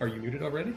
Are you muted already?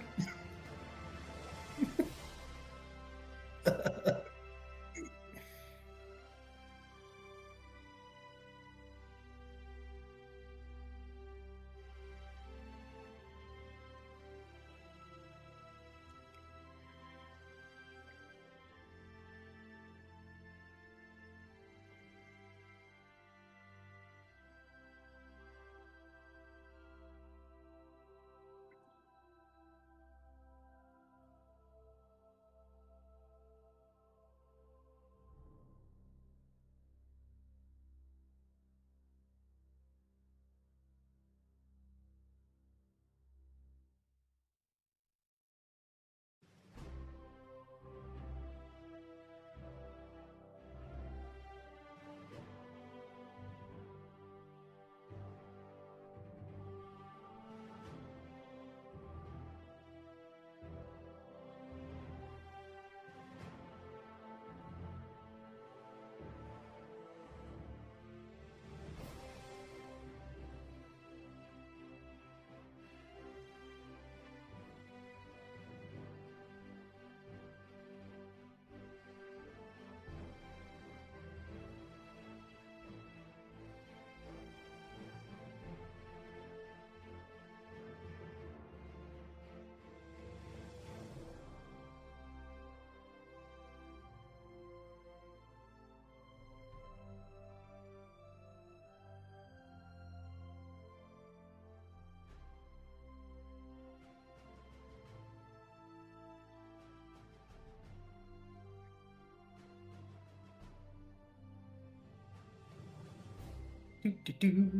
Do.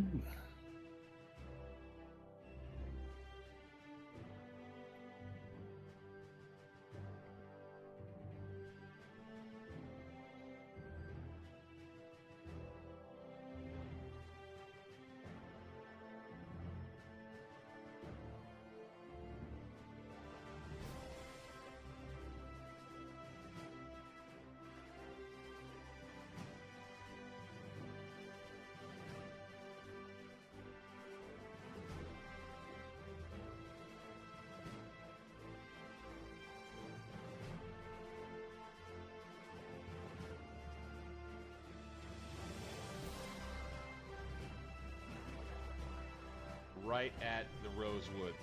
Right at the Rosewood.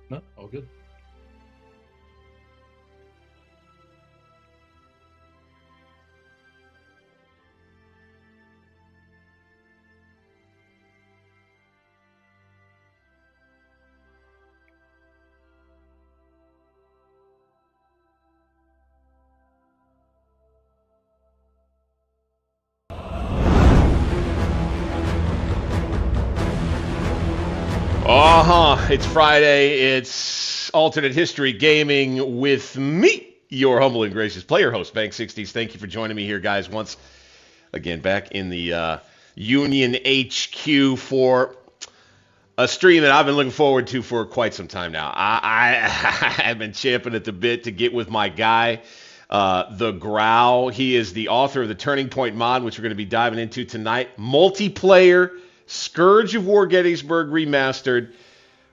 No, all good. It's Friday. It's Alternate History Gaming with me, your humble and gracious player host, Bank60s. Thank you for joining me here, guys, once again back in the Union HQ for a stream that I've been looking forward to for quite some time now. I have been champing at the bit to get with my guy, TheGrau. He is the author of the Turning Point mod, which we're going to be diving into tonight. Multiplayer, Scourge of War, Gettysburg Remastered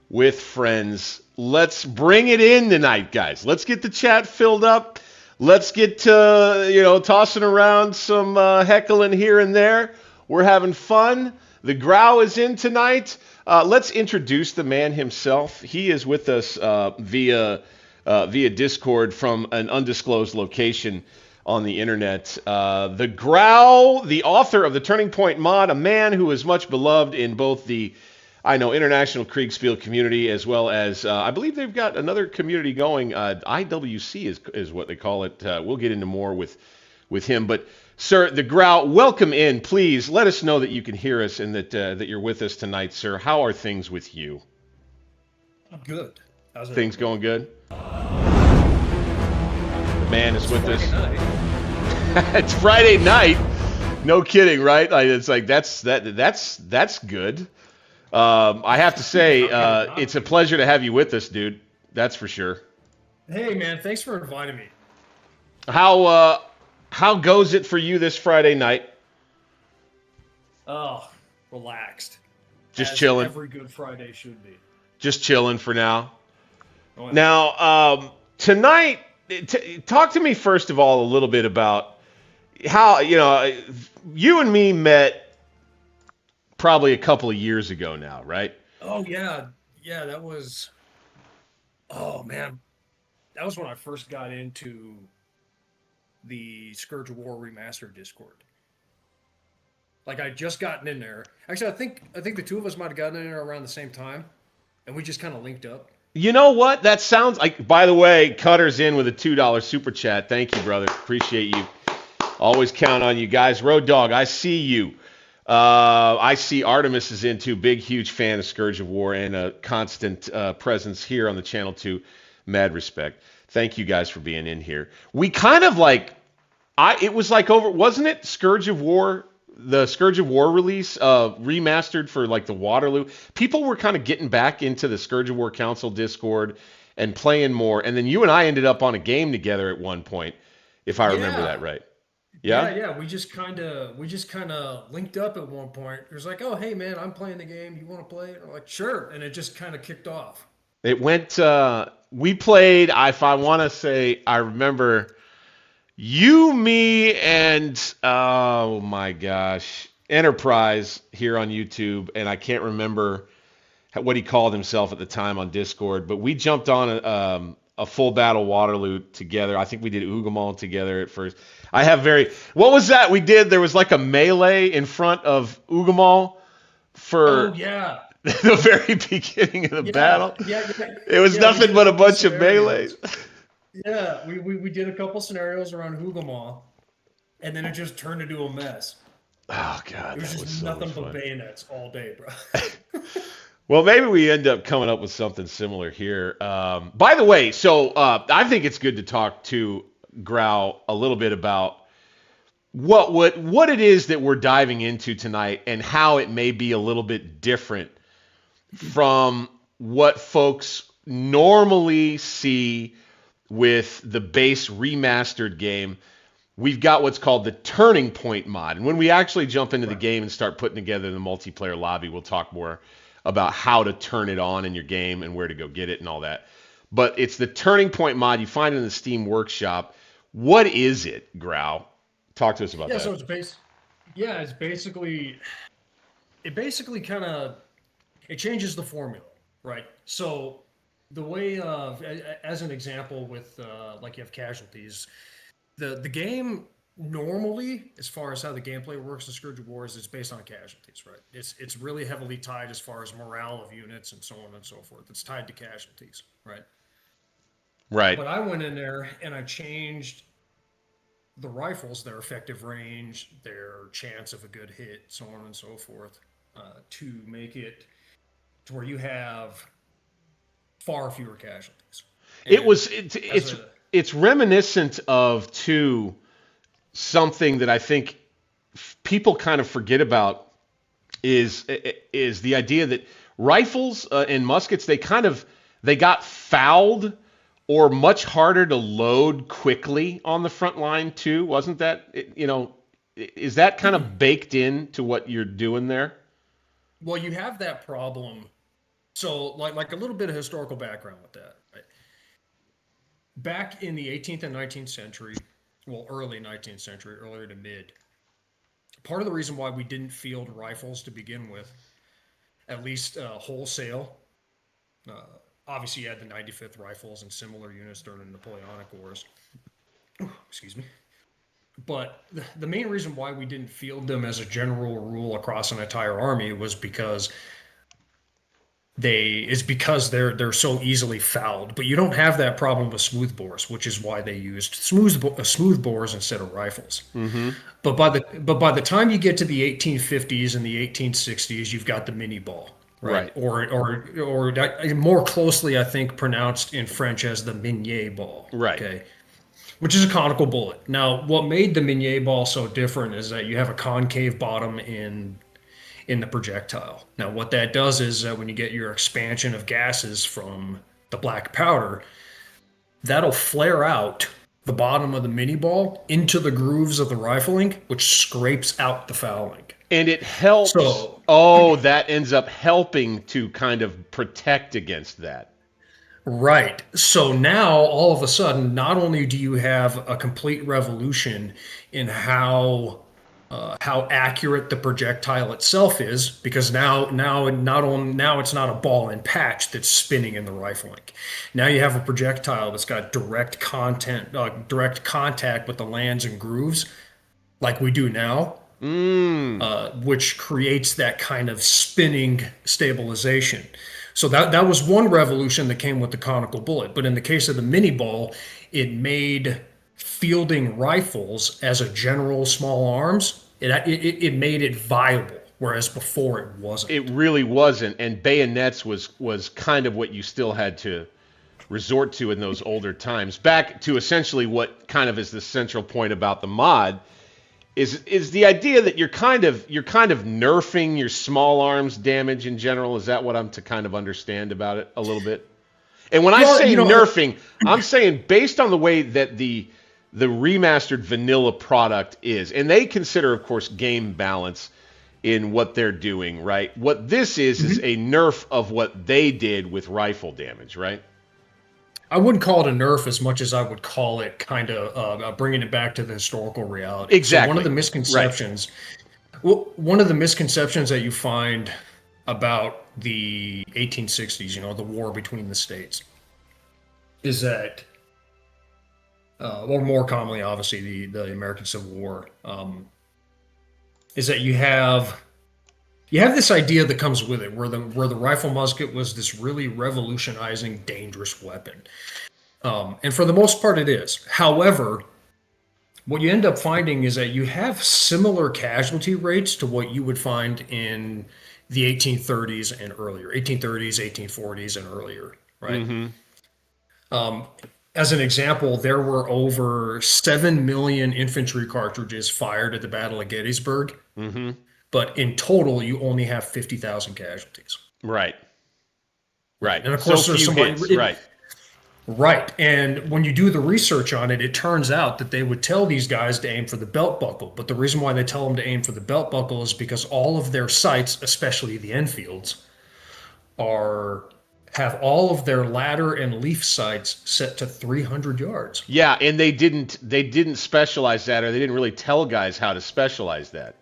with friends. Let's bring it in tonight, guys. Let's get the chat filled up. Let's get to, tossing around some heckling here and there. We're having fun. The Grau is in tonight. Let's introduce the man himself. He is with us via Discord from an undisclosed location on the internet. The Grau, the author of the Turning Point mod, a man who is much beloved in both the international Kriegsfield community, as well as I believe they've got another community going. IWC is what they call it. We'll get into more with him. But, sir, the Grau, welcome in. Please let us know that you can hear us and that you're with us tonight, sir. How are things with you? Good. How's things going good? man is with us. Friday night. It's Friday night. No kidding, right? It's like that's good. I have to say, it's a pleasure to have you with us, dude. That's for sure. Hey, man, thanks for inviting me. How goes it for you this Friday night? Oh, relaxed. Just As chilling. Every Good Friday should be. Just chilling for now. Oh, yeah. Now, tonight, talk to me first of all a little bit about how, you and me met probably a couple of years ago now, right? Oh, yeah. Yeah, that was... Oh, man. That was when I first got into the Scourge of War Remastered Discord. Like, I'd just gotten in there. Actually, I think the two of us might have gotten in there around the same time, and we just kind of linked up. You know what? That sounds like, by the way, Cutter's in with a $2 super chat. Thank you, brother. Appreciate you. Always count on you guys. Road Dog, I see you. I see Artemis is in too. Big, huge fan of Scourge of War and a constant presence here on the channel too. Mad respect. Thank you guys for being in here. We kind of like, it was like over, wasn't it Scourge of War? The Scourge of War release, remastered for like the Waterloo. People were kind of getting back into the Scourge of War Council Discord and playing more. And then you and I ended up on a game together at one point, if I remember that right. Yeah? Yeah. We just kind of linked up at one point. It was like, oh, hey, man, I'm playing the game. You want to play it? I'm like, sure. And it just kind of kicked off. It went, we played, if I want to say, I remember you, me, and, oh my gosh, Enterprise here on YouTube, and I can't remember what he called himself at the time on Discord, but we jumped on a full battle Waterloo together. I think we did Ugamal together at first. What was that we did? There was like a melee in front of Ugamal for the very beginning of the battle. It was nothing but a bunch of melees. Yeah, we did a couple scenarios around Hougoumont, and then it just turned into a mess. Oh, God. It was just nothing but bayonets all day, bro. Well, maybe we end up coming up with something similar here. By the way, so I think it's good to talk to Grau a little bit about what it is that we're diving into tonight and how it may be a little bit different from what folks normally see with the base remastered game. We've got what's called the Turning Point mod. And when we actually jump into the game and start putting together the multiplayer lobby, we'll talk more about how to turn it on in your game and where to go get it and all that. But it's the Turning Point mod. You find it in the Steam Workshop. What is it, Grau? Talk to us about that. So it's basically kind of, it changes the formula, right? So the way as an example with like you have casualties, the game normally, as far as how the gameplay works in Scourge of War, is it's based on casualties, right? It's really heavily tied as far as morale of units and so on and so forth. It's tied to casualties, right? Right. But I went in there and I changed the rifles, their effective range, their chance of a good hit, so on and so forth, to make it to where you have far fewer casualties. And it's reminiscent of something that I think people kind of forget about is the idea that rifles and muskets, they got fouled or much harder to load quickly on the front line too. Wasn't that, is that kind of baked into what you're doing there? Well, you have that problem. So like a little bit of historical background with that. Right? Back in the 18th and 19th century, well, early 19th century, earlier to mid, part of the reason why we didn't field rifles to begin with, at least wholesale, obviously you had the 95th Rifles and similar units during the Napoleonic Wars. Excuse me. But the main reason why we didn't field them as a general rule across an entire army was because they're so easily fouled. But you don't have that problem with smoothbores, which is why they used smoothbores instead of rifles. Mm-hmm. But by the time you get to the 1850s and the 1860s, you've got the mini ball, right? Or more closely, I think, pronounced in French as the minier ball. Right. Okay. which is a conical bullet. Now, what made the Minier ball so different is that you have a concave bottom in the projectile. Now, what that does is that when you get your expansion of gases from the black powder, that'll flare out the bottom of the mini ball into the grooves of the rifling, which scrapes out the fouling. And it helps. That ends up helping to kind of protect against that. Right. So now, all of a sudden, not only do you have a complete revolution in how accurate the projectile itself is, because now it's not a ball and patch that's spinning in the rifling. Now you have a projectile that's got direct contact with the lands and grooves, like we do now, which creates that kind of spinning stabilization. So that was one revolution that came with the conical bullet. But in the case of the mini ball, it made fielding rifles as a general small arms, it made it viable, whereas before it wasn't. It really wasn't, and bayonets was kind of what you still had to resort to in those older times. Back to essentially what kind of is the central point about the mod is the idea that you're kind of nerfing your small arms damage in general. Is that what I'm to kind of understand about it a little bit? And when I say nerfing, I'm saying based on the way that the remastered vanilla product is, and they consider, of course, game balance in what they're doing, right? What this is a nerf of what they did with rifle damage, right? I wouldn't call it a nerf as much as I would call it kind of bringing it back to the historical reality. Exactly. So one of the misconceptions, one of the misconceptions that you find about the 1860s, the war between the states, is that, or more commonly, obviously, the American Civil War, is that you have this idea that comes with it, where the rifle musket was this really revolutionizing, dangerous weapon, and for the most part, it is. However, what you end up finding is that you have similar casualty rates to what you would find in the 1830s and earlier, 1830s, 1840s, and earlier, right? As an example, there were over 7 million infantry cartridges fired at the Battle of Gettysburg. But in total, you only have 50,000 casualties. Right. And of course, there's some hits. Right. And when you do the research on it, it turns out that they would tell these guys to aim for the belt buckle. But the reason why they tell them to aim for the belt buckle is because all of their sights, especially the Enfields, have all of their ladder and leaf sights set to 300 yards. Yeah, and they didn't specialize that, or they didn't really tell guys how to specialize that.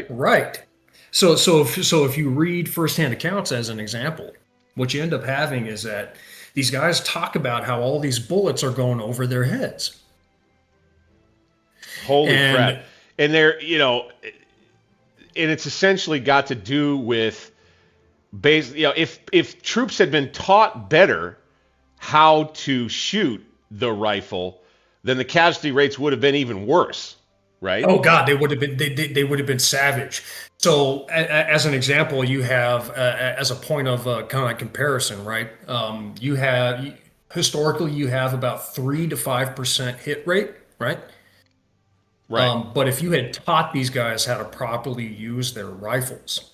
Right. So if you read firsthand accounts as an example, what you end up having is that these guys talk about how all these bullets are going over their heads. Holy crap! And they're and it's essentially got to do with if troops had been taught better how to shoot the rifle, then the casualty rates would have been even worse. Right? Oh God, they would have been savage. So, as an example, you have as a point of kind of comparison, right? Historically you have about 3 to 5% hit rate, right? Right. But if you had taught these guys how to properly use their rifles,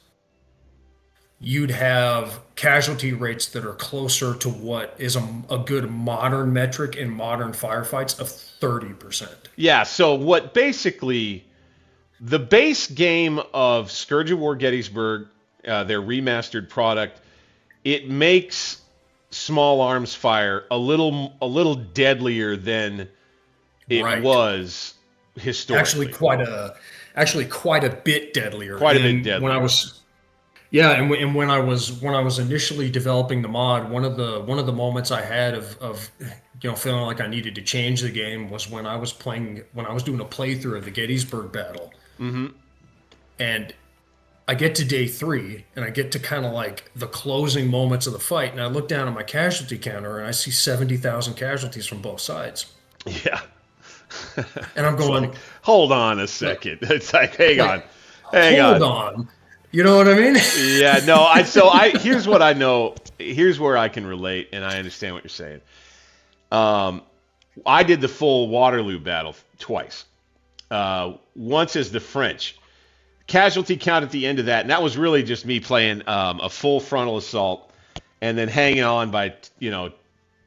you'd have casualty rates that are closer to what is a good modern metric in modern firefights of 30%. Yeah, so what basically the base game of Scourge of War Gettysburg, their remastered product, it makes small arms fire a little deadlier than it was historically. Actually quite a bit deadlier. Quite a bit deadlier. When I was initially developing the mod, one of the moments I had of feeling like I needed to change the game was when I was doing a playthrough of the Gettysburg battle. And I get to day 3 and I get to kind of like the closing moments of the fight, and I look down at my casualty counter and I see 70,000 casualties from both sides. Yeah. And I'm going, like, hold on a second. It's like, hang on. Hold on. You know what I mean? Yeah, no, here's what I know. Here's where I can relate, and I understand what you're saying. I did the full Waterloo battle twice. Once as the French. Casualty count at the end of that, and that was really just me playing a full frontal assault and then hanging on by,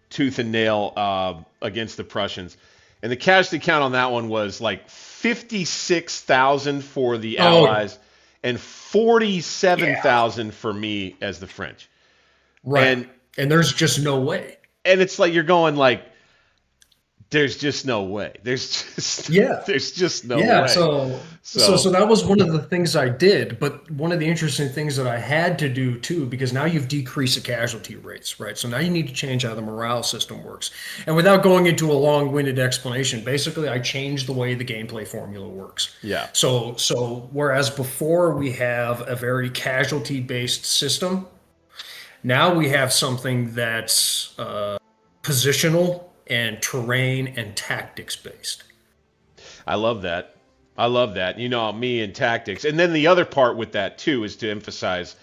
tooth and nail against the Prussians. And the casualty count on that one was like 56,000 for the Allies and 47,000 for me as the French. Right. And there's just no way. And it's like you're going like, there's just no way. There's just no way. So that was one of the things I did, but one of the interesting things that I had to do too, because now you've decreased the casualty rates, right? So now you need to change how the morale system works. And without going into a long-winded explanation, basically I changed the way the gameplay formula works. Yeah. So whereas before we have a very casualty-based system, now we have something that's positional and terrain and tactics based. I love that. Me and tactics. And then the other part with that too is to emphasize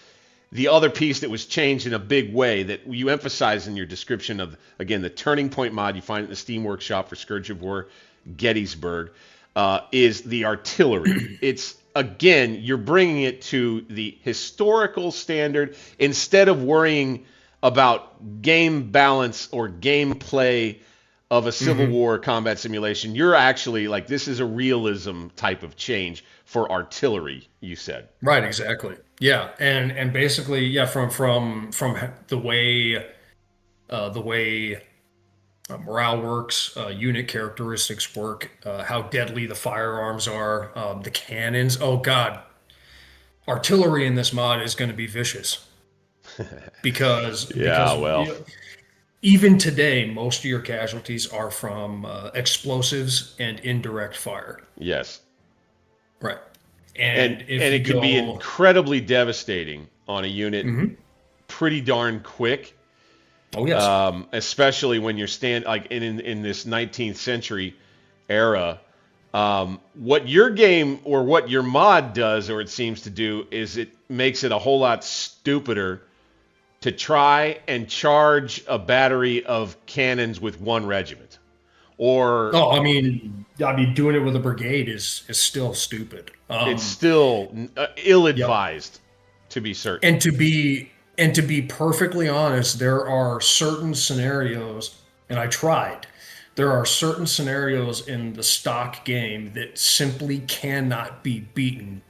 the other piece that was changed in a big way that you emphasize in your description of, again, the Turning Point mod, you find it in the Steam Workshop for Scourge of War, Gettysburg, is the artillery. It's, again, you're bringing it to the historical standard instead of worrying about game balance or gameplay of a Civil War combat simulation. You're actually like, this is a realism type of change for artillery, you said. Right, exactly. Yeah, and basically, yeah, from the way morale works, unit characteristics work, how deadly the firearms are, the cannons. Oh God, artillery in this mod is going to be vicious because even today, most of your casualties are from explosives and indirect fire. Yes. Right. And it can be incredibly devastating on a unit pretty darn quick. Oh, yes. Especially when you're like in this 19th century era. What your game or what your mod does, or it seems to do, is it makes it a whole lot stupider to try and charge a battery of cannons with one regiment. Or doing it with a brigade is still stupid. It's still ill-advised, to be certain. And to be perfectly honest, there are certain scenarios, and I tried. There are certain scenarios in the stock game that simply cannot be beaten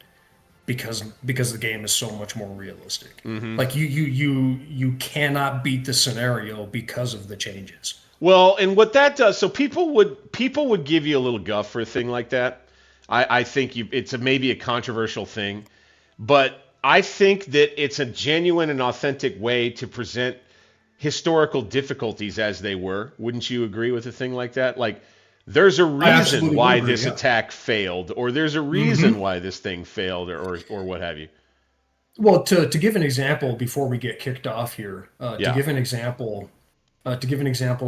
because the game is so much more realistic. Like you cannot beat the scenario because of the changes. Well, and what that does, so people would give you a little guff for a thing like that. I think it's maybe a controversial thing, but I think that it's a genuine and authentic way to present historical difficulties as they were. Wouldn't you agree with a thing like that? Like, there's a reason why this attack failed, or there's a reason why this thing failed, or what have you. Well, to give an example before we get kicked off here, to give an example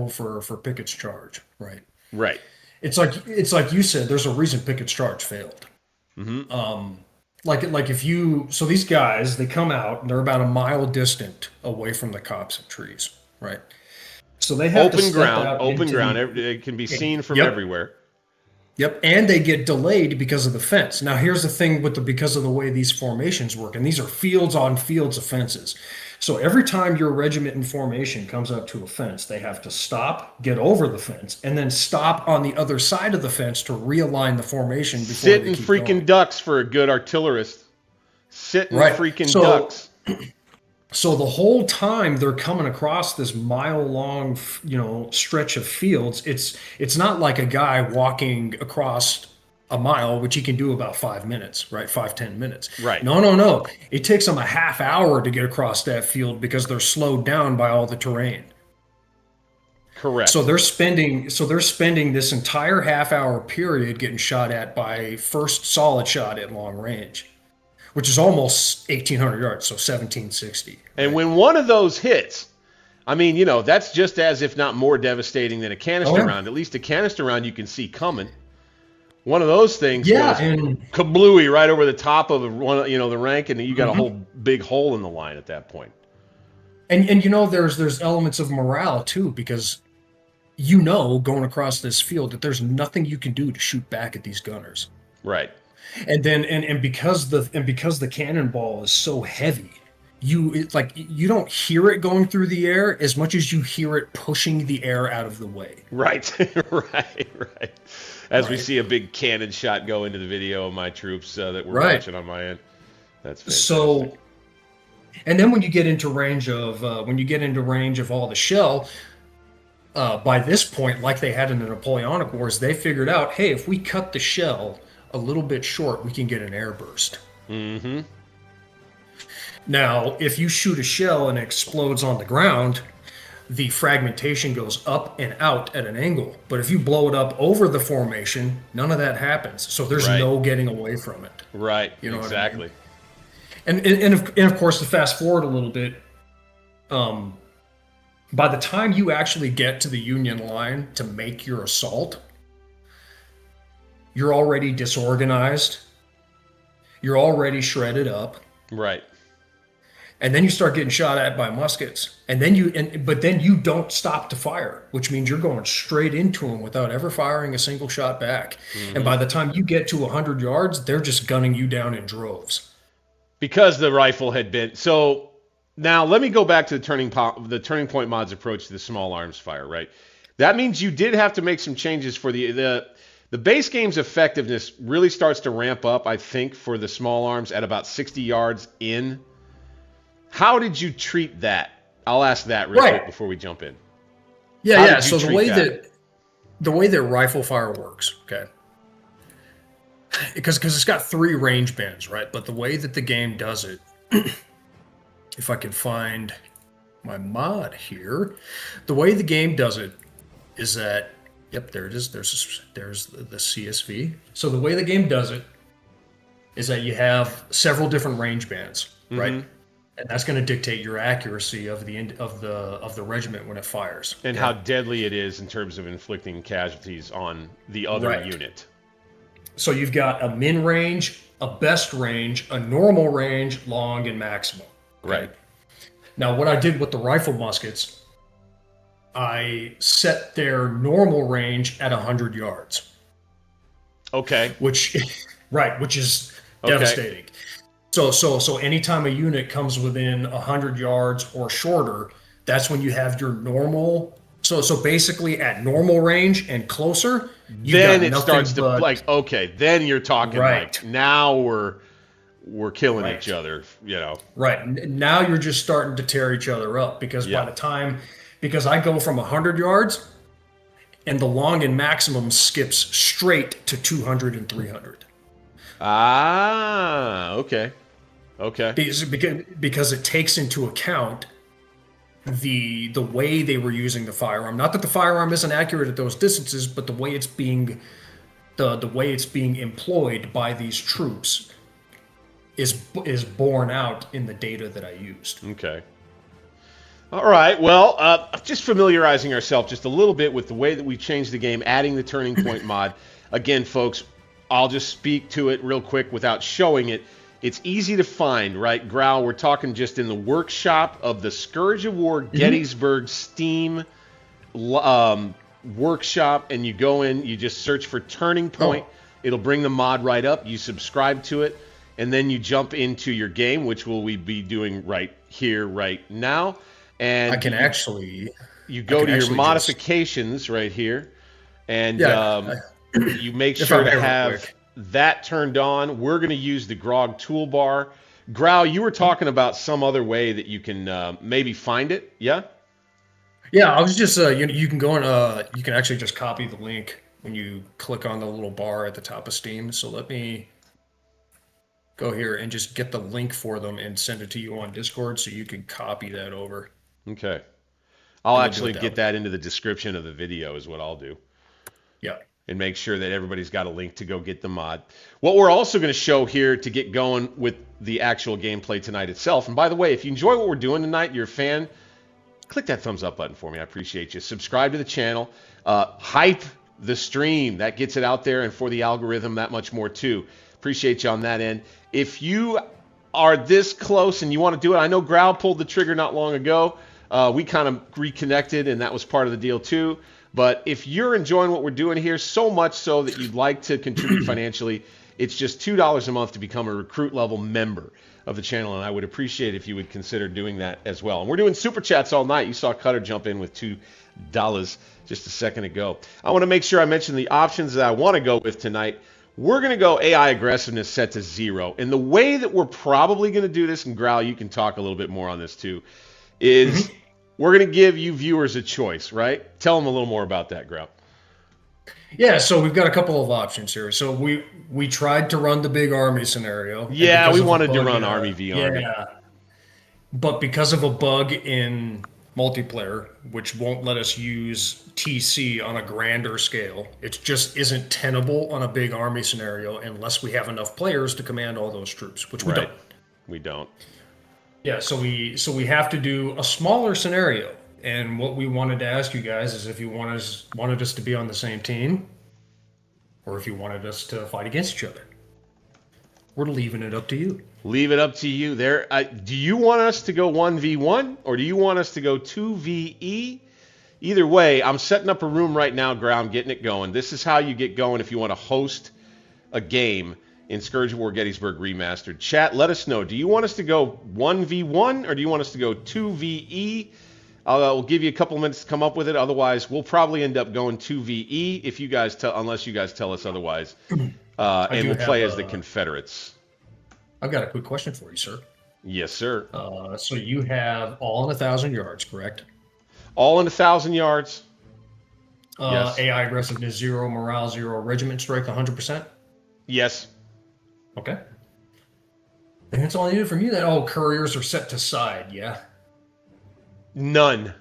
for Pickett's charge, right? Right. It's like you said, there's a reason Pickett's charge failed. So these guys, they come out and they're about a mile distant away from the copse and trees, right? So they have open ground. It can be seen from everywhere. Yep, and they get delayed because of the fence. Now, here's the thing because of the way these formations work, and these are fields on fields of fences. So every time your regiment in formation comes up to a fence, they have to stop, get over the fence, and then stop on the other side of the fence to realign the formation before Sitting freaking ducks for a good artillerist. Sitting freaking ducks. So the whole time they're coming across this mile-long, stretch of fields, it's not like a guy walking across a mile, which he can do about 5 minutes, right? 5-10 minutes. Right. No. It takes them a half hour to get across that field because they're slowed down by all the terrain. Correct. So they're spending this entire half-hour period getting shot at by first solid shot at long range, which is almost 1,800 yards, so 1,760. And when one of those hits, that's just as if not more devastating than a canister round. At least a canister round you can see coming. One of those things goes kablooey right over the top of the rank, and you got a whole big hole in the line at that point. And there's elements of morale too, because going across this field that there's nothing you can do to shoot back at these gunners. Right. And then because the cannonball is so heavy, you don't hear it going through the air as much as you hear it pushing the air out of the way. Right. right. As we see a big cannon shot go into the video of my troops that we're watching on my end. That's fantastic. So, and then when you get into range of all the shell, by this point, like they had in the Napoleonic Wars, they figured out, hey, if we cut the shell a little bit short, we can get an airburst. Mm-hmm. Now, if you shoot a shell and it explodes on the ground, the fragmentation goes up and out at an angle. But if you blow it up over the formation, none of that happens. So there's no getting away from it. Right. You know exactly. What I mean? And of course, to fast forward a little bit, by the time you actually get to the Union line to make your assault, you're already disorganized. You're already shredded up. Right. And then you start getting shot at by muskets. But then you don't stop to fire, which means you're going straight into them without ever firing a single shot back. Mm-hmm. And by the time you get to 100 yards, they're just gunning you down in droves. Because the rifle had been... So now let me go back to the Turning Point mod's approach to the small arms fire, right? That means you did have to make some changes for the base game's effectiveness really starts to ramp up, I think, for the small arms at about 60 yards in. How did you treat that? I'll ask that real quick before we jump in. Yeah. So the way that rifle fire works, okay, because it's got 3 range bands, right? But the way that the game does it, if I can find my mod here, the way the game does it is that, yep, there it is. There's the CSV. So the way the game does it is that you have several different range bands, right? And that's going to dictate your accuracy of the regiment when it fires. And how deadly it is in terms of inflicting casualties on the other unit. So you've got a min range, a best range, a normal range, long, and maximum. Okay? Right. Now, what I did with the rifle muskets, I set their normal range at 100 yards. Okay. Which is devastating. So anytime a unit comes within 100 yards or shorter, that's when you have your normal. So basically at normal range and closer, then it starts to then you're talking like now we're killing each other, you know. Right. Now you're just starting to tear each other up because because I go from 100 yards and the long and maximum skips straight to 200 and 300. Ah, okay. Okay. Because it takes into account the way they were using the firearm. Not that the firearm isn't accurate at those distances, but the way it's being employed by these troops is borne out in the data that I used. Okay. All right. Well, just familiarizing ourselves just a little bit with the way that we changed the game, adding the Turning Point mod. Again, folks, I'll just speak to it real quick without showing it. It's easy to find, right? Grau, we're talking just in the workshop of the Scourge of War Gettysburg Steam workshop, and you go in, you just search for Turning Point. It'll bring the mod right up. You subscribe to it, and then you jump into your game, which we be doing right here, right now. And you go to your modifications right here, and you make sure to have that turned on. We're going to use the Grog Toolbar. Grau, you were talking about some other way that you can maybe find it, yeah? Yeah, I was just, you can go and you can actually just copy the link when you click on the little bar at the top of Steam. So let me go here and just get the link for them and send it to you on Discord so you can copy that over. Okay. I'll actually get that into the description of the video is what I'll do. Yeah. And make sure that everybody's got a link to go get the mod. What we're also going to show here to get going with the actual gameplay tonight itself. And by the way, if you enjoy what we're doing tonight, you're a fan, click that thumbs up button for me. I appreciate you. Subscribe to the channel. Hype the stream. That gets it out there. And for the algorithm, that much more too. Appreciate you on that end. If you are this close and you want to do it, I know Grau pulled the trigger not long ago. We kind of reconnected, and that was part of the deal too. But if you're enjoying what we're doing here, so much so that you'd like to contribute financially, it's just $2 a month to become a recruit level member of the channel, and I would appreciate if you would consider doing that as well. And we're doing super chats all night. You saw Cutter jump in with $2 just a second ago. I want to make sure I mention the options that I want to go with tonight. We're going to go AI aggressiveness set to 0. And the way that we're probably going to do this, and Grau, you can talk a little bit more on this too, is we're going to give you viewers a choice, right? Tell them a little more about that, Grau. Yeah, so we've got a couple of options here. So we tried to run the big army scenario. Yeah, we wanted to run Army v Army. Yeah, but because of a bug in multiplayer, which won't let us use TC on a grander scale, it just isn't tenable on a big army scenario unless we have enough players to command all those troops, which we don't. We don't. Yeah, so we have to do a smaller scenario. And what we wanted to ask you guys is if you wanted us to be on the same team, or if you wanted us to fight against each other. We're leaving it up to you. Leave it up to you. There. Do you want us to go 1v1, or do you want us to go 2ve? Either way, I'm setting up a room right now, Grau. I'm getting it going. This is how you get going if you want to host a game in Scourge of War Gettysburg Remastered. Chat, let us know. Do you want us to go 1v1, or do you want us to go 2ve? I'll give you a couple minutes to come up with it. Otherwise, we'll probably end up going 2ve if you guys unless you guys tell us otherwise. And we'll play as the Confederates. I've got a quick question for you, sir. Yes, sir. So you have all in 1,000 yards, correct? All in 1,000 yards. Yes. AI aggressiveness 0, morale 0, regiment strength 100%. Yes. Okay. And that's all I needed from you. That all couriers are set to side, yeah. None.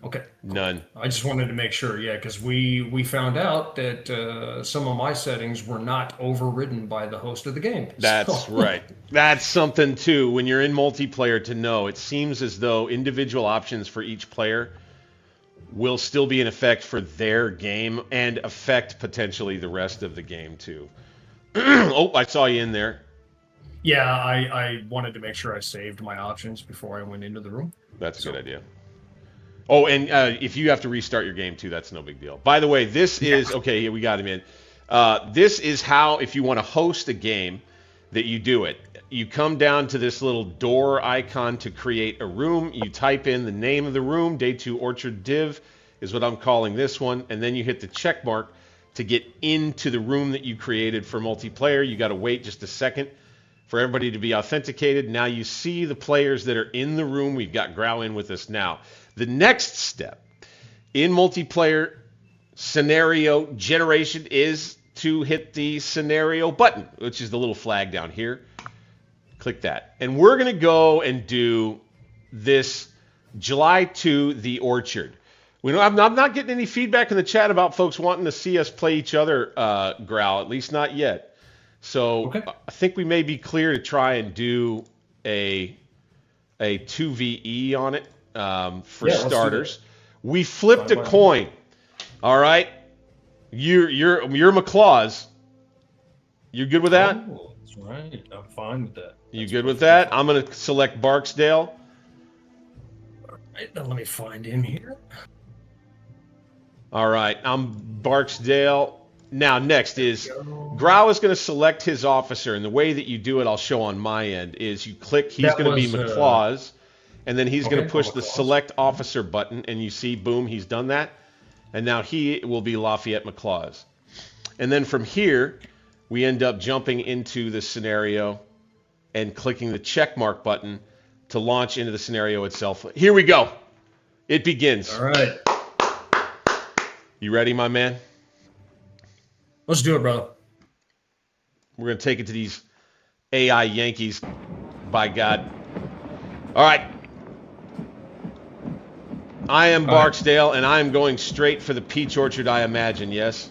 Okay. None. I just wanted to make sure, yeah, because we found out that some of my settings were not overridden by the host of the game. That's right. That's something too. When you're in multiplayer, to know, it seems as though individual options for each player will still be in effect for their game and affect potentially the rest of the game too. Oh, I saw you in there. Yeah, I wanted to make sure I saved my options before I went into the room. That's a good idea. Oh, and if you have to restart your game too, that's no big deal. By the way, this is, okay, we got him in. This is how, if you want to host a game, that you do it. You come down to this little door icon to create a room. You type in the name of the room, Day 2 Orchard Div is what I'm calling this one, and then you hit the check mark to get into the room that you created for multiplayer. You got to wait just a second for everybody to be authenticated. Now you see the players that are in the room. We've got Grau in with us now. The next step in multiplayer scenario generation is to hit the scenario button, which is the little flag down here. Click that. And we're going to go and do this July 2, The Orchard. I'm not getting any feedback in the chat about folks wanting to see us play each other, Grau, at least not yet. So okay. I think we may be clear to try and do a 2ve on it for starters. We flipped a coin. All right, you're McClaws. You good with that? Oh, that's right. I'm fine with that. You good with that? I'm going to select Barksdale. All right, now let me find him here. All right, I'm Barksdale. Now, next is Grau is going to select his officer, and the way that you do it, I'll show on my end, is you click, he's going to be McClaws, and then he's going to push the select officer button, and you see, boom, he's done that. And now he will be Lafayette McClaws. And then from here, we end up jumping into the scenario and clicking the check mark button to launch into the scenario itself. Here we go. It begins. All right. You ready, my man? Let's do it, brother. We're going to take it to these AI Yankees, by God. All right. I am Barksdale, and I am going straight for the peach orchard, I imagine, yes?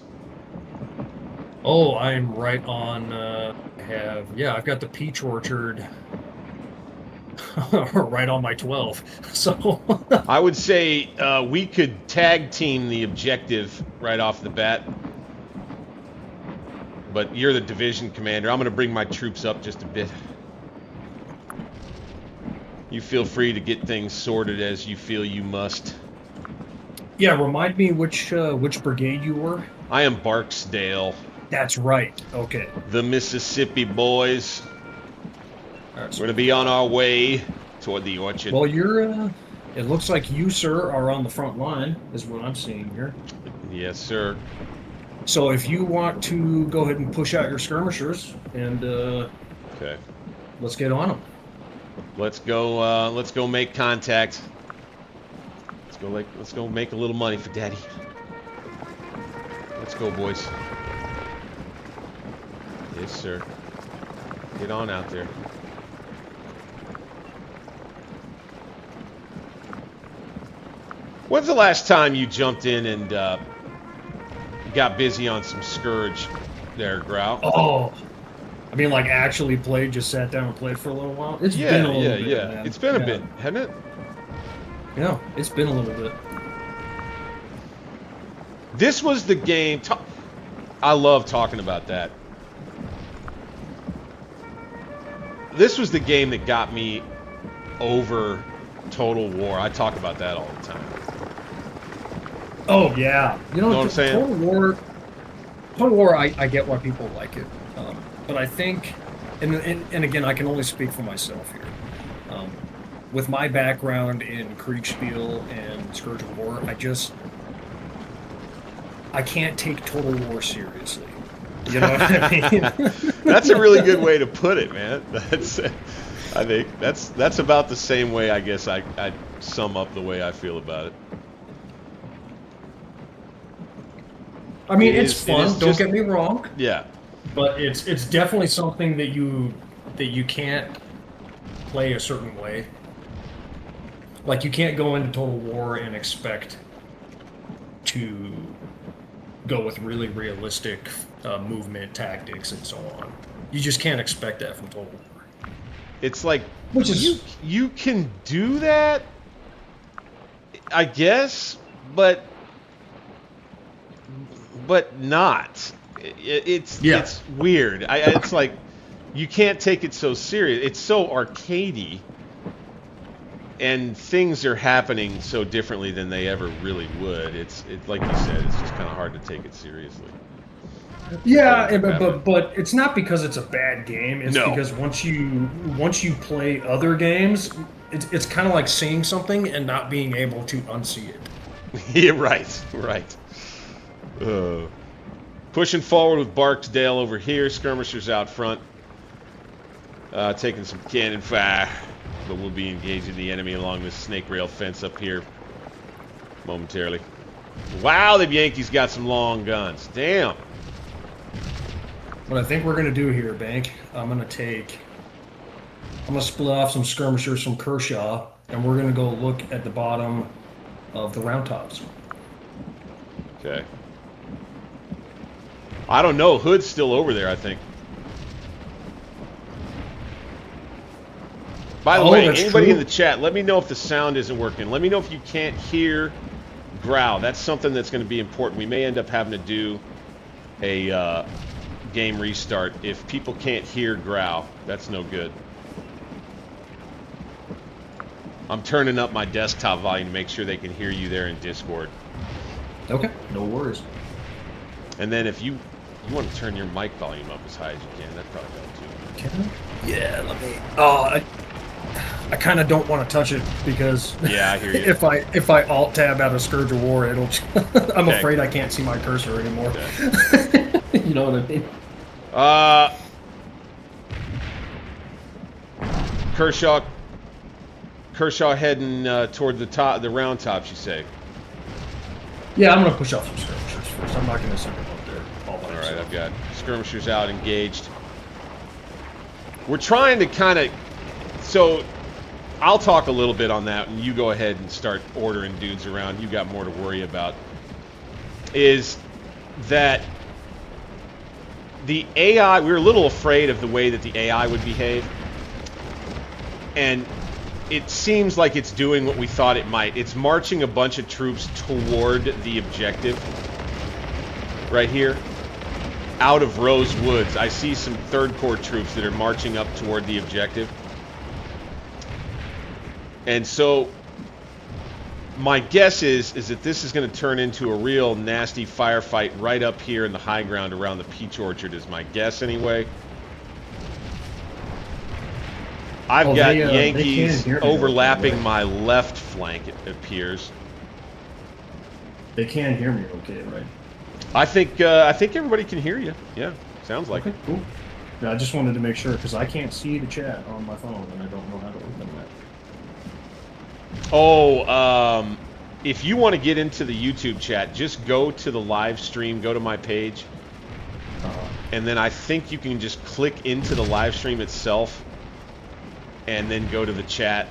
Oh, I'm right on, I've got the peach orchard right on my 12. So I would say we could tag team the objective right off the bat. But you're the division commander. I'm going to bring my troops up just a bit. You feel free to get things sorted as you feel you must. Yeah, remind me which brigade you were. I am Barksdale. That's right. Okay. The Mississippi boys. All right, We're gonna be on our way toward the orchard. Well, you're. It looks like you, sir, are on the front line, is what I'm seeing here. Yes, sir. So if you want to go ahead and push out your skirmishers, and Okay. let's get on them. Let's go. Let's go make contact. Let's go make a little money for Daddy. Let's go, boys. Yes, sir. Get on out there. When's the last time you jumped in and got busy on some Scourge there, Grau? Oh, I mean, like actually played, just sat down and played for a little while. It's been a little bit, man. It's been a bit, hasn't it? Yeah, it's been a little bit. This was the game. I love talking about that. This was the game that got me over Total War. I talk about that all the time. Oh yeah, you know Know what I'm saying? Total War. I get why people like it, but I think, and again, I can only speak for myself here. With my background in Kriegspiel and Scourge of War, I can't take Total War seriously. You know what I mean? That's a really good way to put it, man. I think that's about the same way I guess I sum up the way I feel about it. I mean, it's fun. Don't get me wrong. Yeah. But it's definitely something that you can't play a certain way. Like you can't go into Total War and expect to go with really realistic movement tactics and so on. You just can't expect that from Total War. It's like you can do that, I guess, but not. It's weird. It's like you can't take it so serious. It's so arcadey, and things are happening so differently than they ever really would. It's like you said. It's just kind of hard to take it seriously. Yeah, but it's not because it's a bad game. It's because once you play other games, it's kind of like seeing something and not being able to unsee it. Yeah, right. Pushing forward with Barksdale over here. Skirmishers out front. Taking some cannon fire. But we'll be engaging the enemy along this snake rail fence up here momentarily. Wow, the Yankees got some long guns. Damn. What I think we're going to do here, Bank, I'm going to split off some skirmishers from Kershaw, and we're going to go look at the bottom of the round tops. Okay. I don't know. Hood's still over there, I think. By the way, anybody in the chat, let me know if the sound isn't working. Let me know if you can't hear Grau. That's something that's going to be important. We may end up having to do a game restart if people can't hear Grau. That's no good. I'm turning up my desktop volume to make sure they can hear you there in Discord. Okay, no worries. And then if you want to turn your mic volume up as high as you can, that probably helps too. Can I? Yeah, let me. Oh, I kind of don't want to touch it because yeah, I hear you. if I alt tab out of Scourge of War, it'll. I'm afraid I can't see my cursor anymore. Okay. You know what I mean? Kershaw heading toward the round tops, you say? Yeah, I'm gonna push off some skirmishers first. I'm not gonna send them up there all by myself. All right, I've got skirmishers out engaged. We're trying to kind of, so I'll talk a little bit on that, and you go ahead and start ordering dudes around. You got more to worry about. Is that the AI, we were a little afraid of the way that the AI would behave, and it seems like it's doing what we thought it might. It's marching a bunch of troops toward the objective right here out of Rose Woods. I see some 3rd Corps troops that are marching up toward the objective. And so My guess is that this is going to turn into a real nasty firefight right up here in the high ground around the peach orchard is my guess anyway. I've got Yankees overlapping my left flank, it appears. They can hear me okay, right? I think everybody can hear you. Yeah, sounds like it. Cool. Yeah, I just wanted to make sure because I can't see the chat on my phone and I don't know how to open that. Oh, if you want to get into the YouTube chat, just go to the live stream, go to my page, and then I think you can just click into the live stream itself and then go to the chat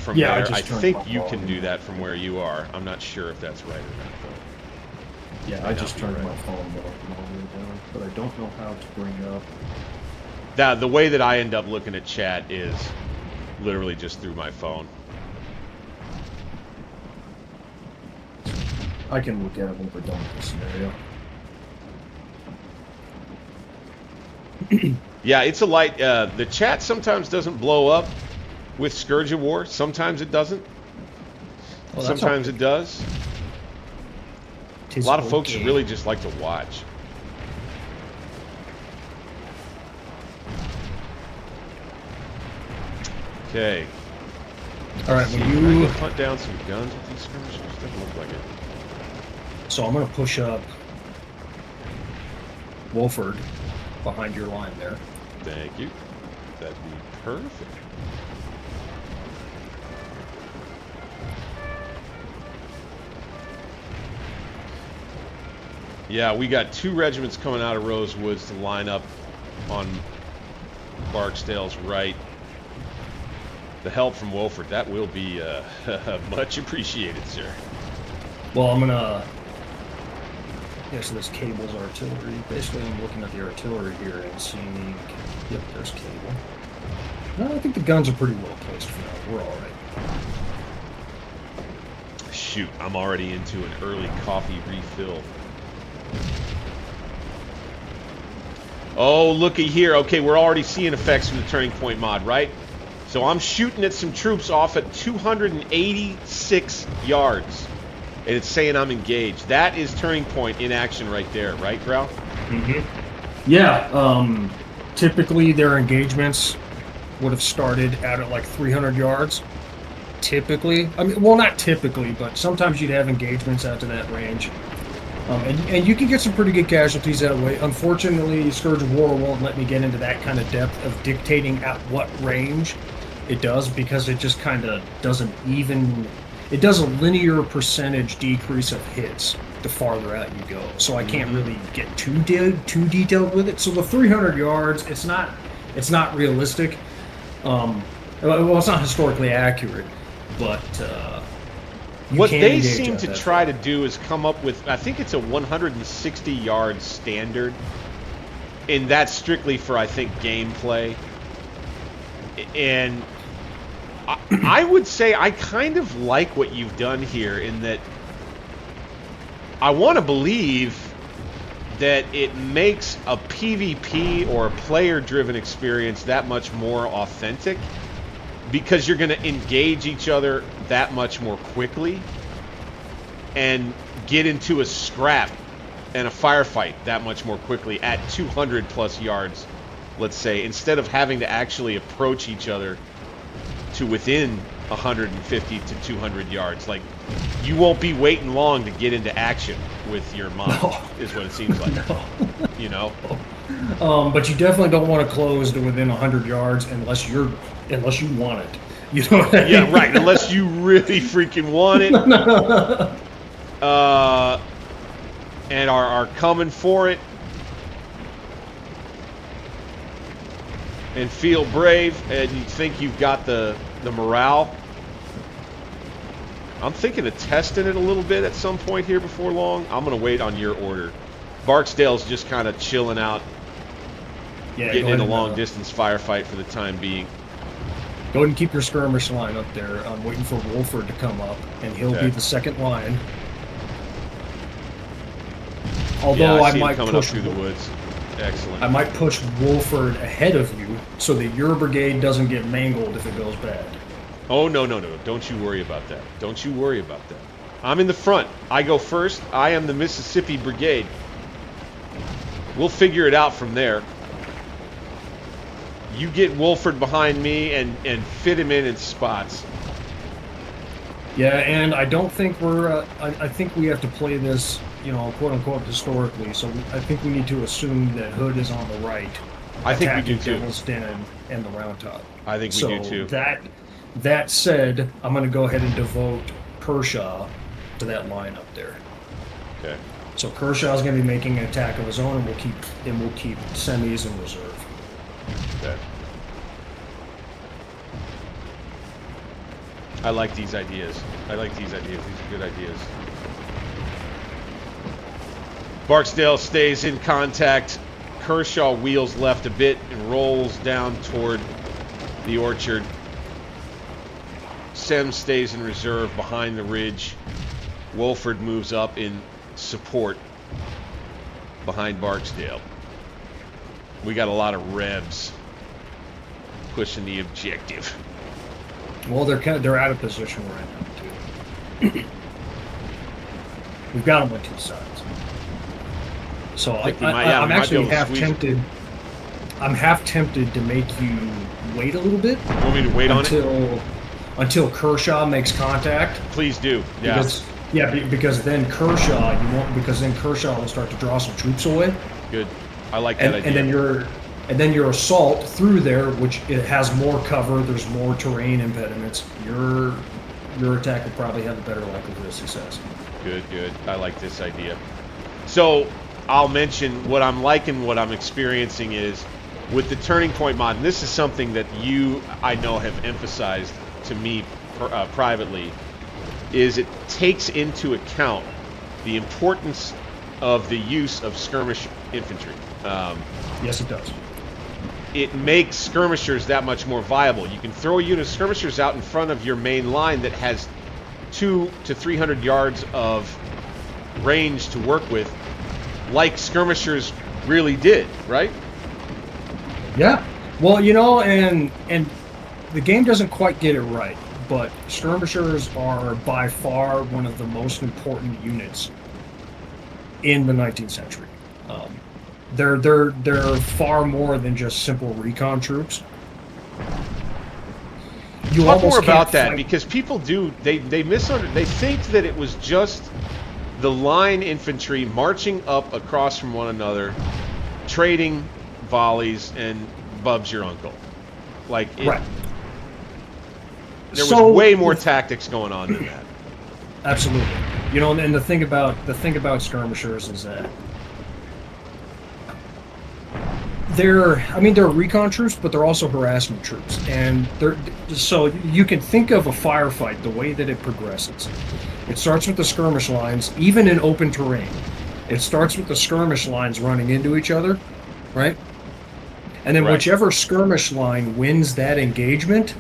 from there. I think you can do that from where you are. I'm not sure if that's right or not, though. Yeah, I just turned my phone all the way down, but I don't know how to bring up. The way that I end up looking at chat is literally just through my phone. I can look at it when we're done with this scenario. Yeah, it's a light. The chat sometimes doesn't blow up with Scourge of War. Sometimes it doesn't. Well, sometimes it does. A lot of folks really just like to watch. Okay. All right, when you hunt down some guns with these skirmishers, doesn't look like it. So I'm going to push up Wolford behind your line there. Thank you. That'd be perfect. Yeah, we got 2 regiments coming out of Rosewoods to line up on Barksdale's right. The help from Wolford, that will be much appreciated, sir. Well, I'm going to... Yeah, so this cable's artillery. Basically, I'm looking at the artillery here and seeing... Yep, there's cable. No, I think the guns are pretty well placed for now. We're all right. Shoot, I'm already into an early coffee refill. Oh, looky here. Okay, we're already seeing effects from the Turning Point mod, right? So I'm shooting at some troops off at 286 yards. And it's saying I'm engaged. That is Turning Point in action right there, right, Grau? Mm-hmm. Yeah. Typically, their engagements would have started out at like 300 yards. Typically. I mean, well, not typically, but sometimes you'd have engagements out to that range. And you can get some pretty good casualties that way. Unfortunately, Scourge of War won't let me get into that kind of depth of dictating at what range it does because it just kind of doesn't even... It does a linear percentage decrease of hits the farther out you go. So I can't really get too detailed with it. So the 300 yards, it's not realistic. Well, it's not historically accurate, but... what they seem to try to do is come up with, I think it's a 160-yard standard, and that's strictly for, I think, gameplay. And I would say I kind of like what you've done here in that I want to believe that it makes a PvP or a player-driven experience that much more authentic, because you're going to engage each other that much more quickly and get into a scrap and a firefight that much more quickly at 200 plus yards, let's say, instead of having to actually approach each other to within 150 to 200 yards. Like, you won't be waiting long to get into action with your mod, is what it seems like. No. You know? But you definitely don't want to close to within 100 yards unless you want it. You know what I mean? Yeah, right. Unless you really freaking want it. And are coming for it. And feel brave, and you think you've got the morale. I'm thinking of testing it a little bit at some point here before long. I'm going to wait on your order. Barksdale's just kind of chilling out, getting in a long-distance firefight for the time being. Go ahead and keep your skirmish line up there. I'm waiting for Wolford to come up, and he'll be the second line. Although I might coming push up through the woods. Excellent. I might push Wolford ahead of you so that your brigade doesn't get mangled if it goes bad. Oh, no. Don't you worry about that. Don't you worry about that. I'm in the front. I go first. I am the Mississippi Brigade. We'll figure it out from there. You get Wolford behind me and fit him in spots. Yeah, and I don't think we're. I think we have to play this, quote unquote, historically. So I think we need to assume that Hood is on the right. I think we do too. Devil's Den and the Round Top. I think we do too. That said, I'm going to go ahead and devote Kershaw to that line up there. Okay. So Kershaw's going to be making an attack of his own, and we'll keep semis in reserve. Okay. I like these ideas. These are good ideas. Barksdale stays in contact. Kershaw wheels left a bit and rolls down toward the orchard. Sem stays in reserve behind the ridge. Wolford moves up in support behind Barksdale. We got a lot of Rebs pushing the objective. Well, they're out of position right now too. We've got them on two sides. So I'm actually half tempted. I'm half tempted to make you wait a little bit. You want me to wait until Kershaw makes contact? Please do. Yeah. Because then Kershaw will start to draw some troops away. Good. I like that idea. And then your assault through there, which it has more cover, there's more terrain impediments. Your attack will probably have a better likelihood of success. Good. I like this idea. So I'll mention what I'm liking, what I'm experiencing is with the Turning Point mod, and this is something that you, I know, have emphasized to me privately, is it takes into account the importance of the use of skirmish infantry. Yes, it does. It makes skirmishers that much more viable. You can throw a unit of skirmishers out in front of your main line that has 200 to 300 yards of range to work with, like skirmishers really did, right? Yeah. Well, and the game doesn't quite get it right, but skirmishers are by far one of the most important units in the 19th century. They're far more than just simple recon troops. Talk more about that, because people they misunderstand. They think that it was just the line infantry marching up across from one another, trading volleys, and Bub's your uncle. Right. There was way more tactics going on than that. Absolutely. And the thing about skirmishers is that they're recon troops, but they're also harassment troops. And so you can think of a firefight the way that it progresses. It starts with the skirmish lines, even in open terrain. It starts with the skirmish lines running into each other, right? And then whichever skirmish line wins that engagement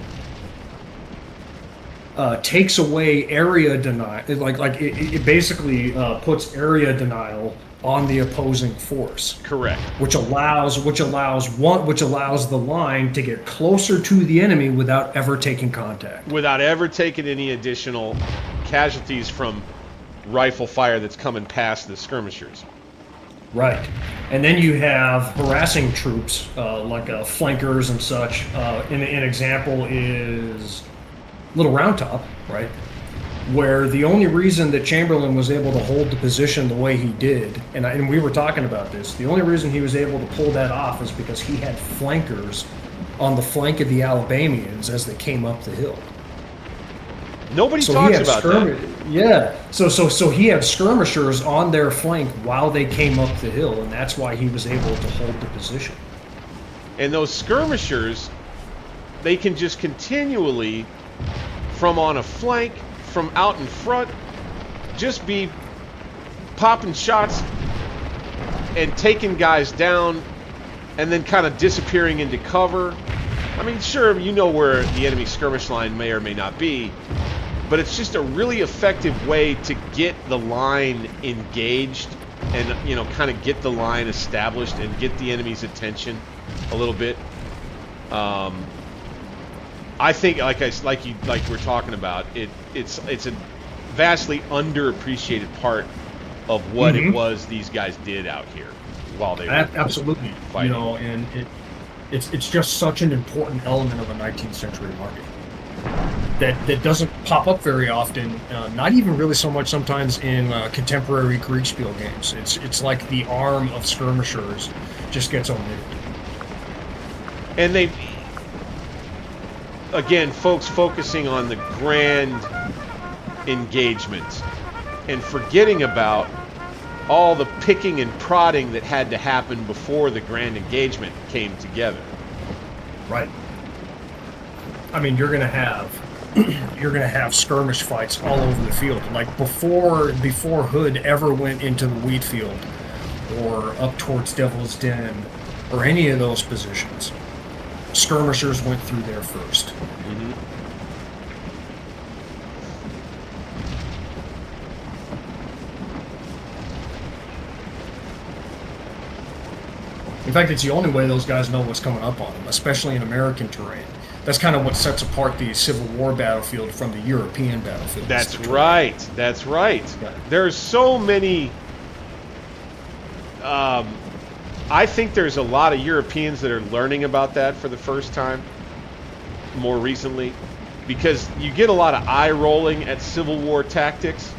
takes away area denial. It basically puts area denial on the opposing force. Correct. Which allows the line to get closer to the enemy without ever taking contact. Without ever taking any additional casualties from rifle fire that's coming past the skirmishers. Right. And then you have harassing troops, like flankers and such. An example is Little Round Top, right? Where the only reason that Chamberlain was able to hold the position the way he did, and we were talking about this, the only reason he was able to pull that off is because he had flankers on the flank of the Alabamians as they came up the hill. Nobody talks about that. Yeah. So he had skirmishers on their flank while they came up the hill, and that's why he was able to hold the position. And those skirmishers, they can just continually, from on a flank, from out in front, just be popping shots and taking guys down and then kind of disappearing into cover. I mean, sure, you know where the enemy skirmish line may or may not be, but it's just a really effective way to get the line engaged and, kind of get the line established and get the enemy's attention a little bit. I think, like we're talking about, it's a vastly underappreciated part of what it was these guys did out here while they were absolutely fighting. You know, and it's just such an important element of a 19th century market that doesn't pop up very often. Not even really so much sometimes in contemporary Kriegspiel games. It's like the arm of skirmishers just gets omitted. And they, again, folks focusing on the grand engagement and forgetting about all the picking and prodding that had to happen before the grand engagement came together. Right. I mean, you're gonna have skirmish fights all over the field. Like before Hood ever went into the wheat field or up towards Devil's Den or any of those positions, skirmishers went through there first. Mm-hmm. In fact, it's the only way those guys know what's coming up on them, especially in American terrain. That's kind of what sets apart the Civil War battlefield from the European battlefield. That's right. That's right. Yeah. There's so many. I think there's a lot of Europeans that are learning about that for the first time more recently, because you get a lot of eye rolling at Civil War tactics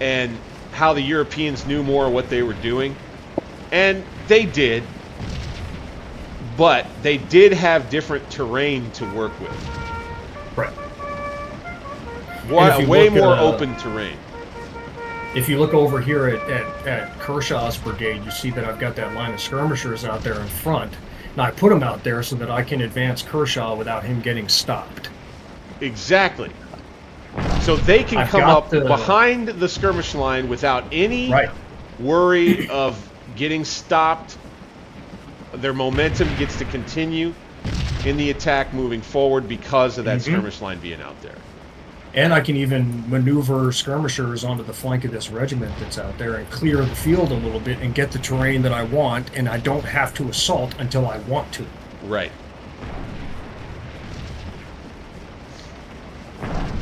and how the Europeans knew more what they were doing. And they did, but they did have different terrain to work with. Right. Way more open terrain. If you look over here at Kershaw's brigade, you see that I've got that line of skirmishers out there in front. Now, I put them out there so that I can advance Kershaw without him getting stopped. Exactly. So they can come up behind the skirmish line without any worry of getting stopped. Their momentum gets to continue in the attack moving forward because of that skirmish line being out there. And I can even maneuver skirmishers onto the flank of this regiment that's out there and clear the field a little bit and get the terrain that I want, and I don't have to assault until I want to. Right.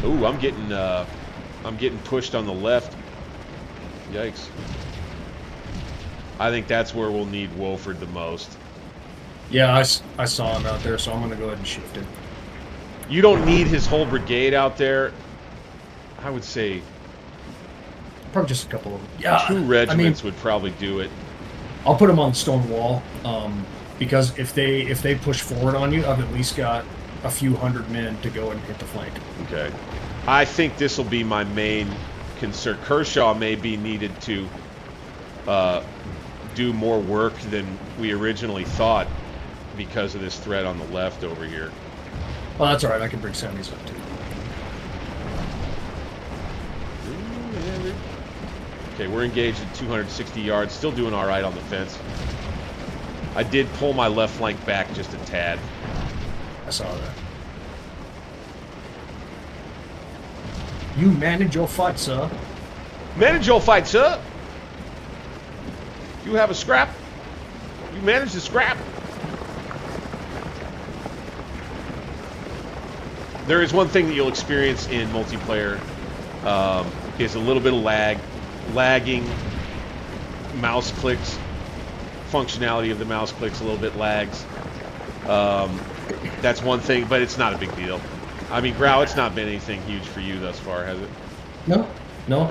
Ooh, I'm getting pushed on the left. Yikes. I think that's where we'll need Wolford the most. Yeah, I saw him out there, so I'm going to go ahead and shift it. You don't need his whole brigade out there. I would say probably just a couple of them. Yeah, 2 regiments would probably do it. I'll put them on the stone wall, because if they push forward on you, I've at least got a few hundred men to go and hit the flank. Okay. I think this will be my main concern. Kershaw may be needed to do more work than we originally thought because of this threat on the left over here. Well, that's all right. I can bring semis up too. Okay, we're engaged at 260 yards. Still doing all right on the fence. I did pull my left flank back just a tad. I saw that. You manage your fight, sir. Manage your fight, sir. You have a scrap. You manage the scrap. There is one thing that you'll experience in multiplayer is a little bit of lagging mouse clicks. Functionality of the mouse clicks a little bit lags. That's one thing, but it's not a big deal. I mean, Grau, it's not been anything huge for you thus far, has it? No.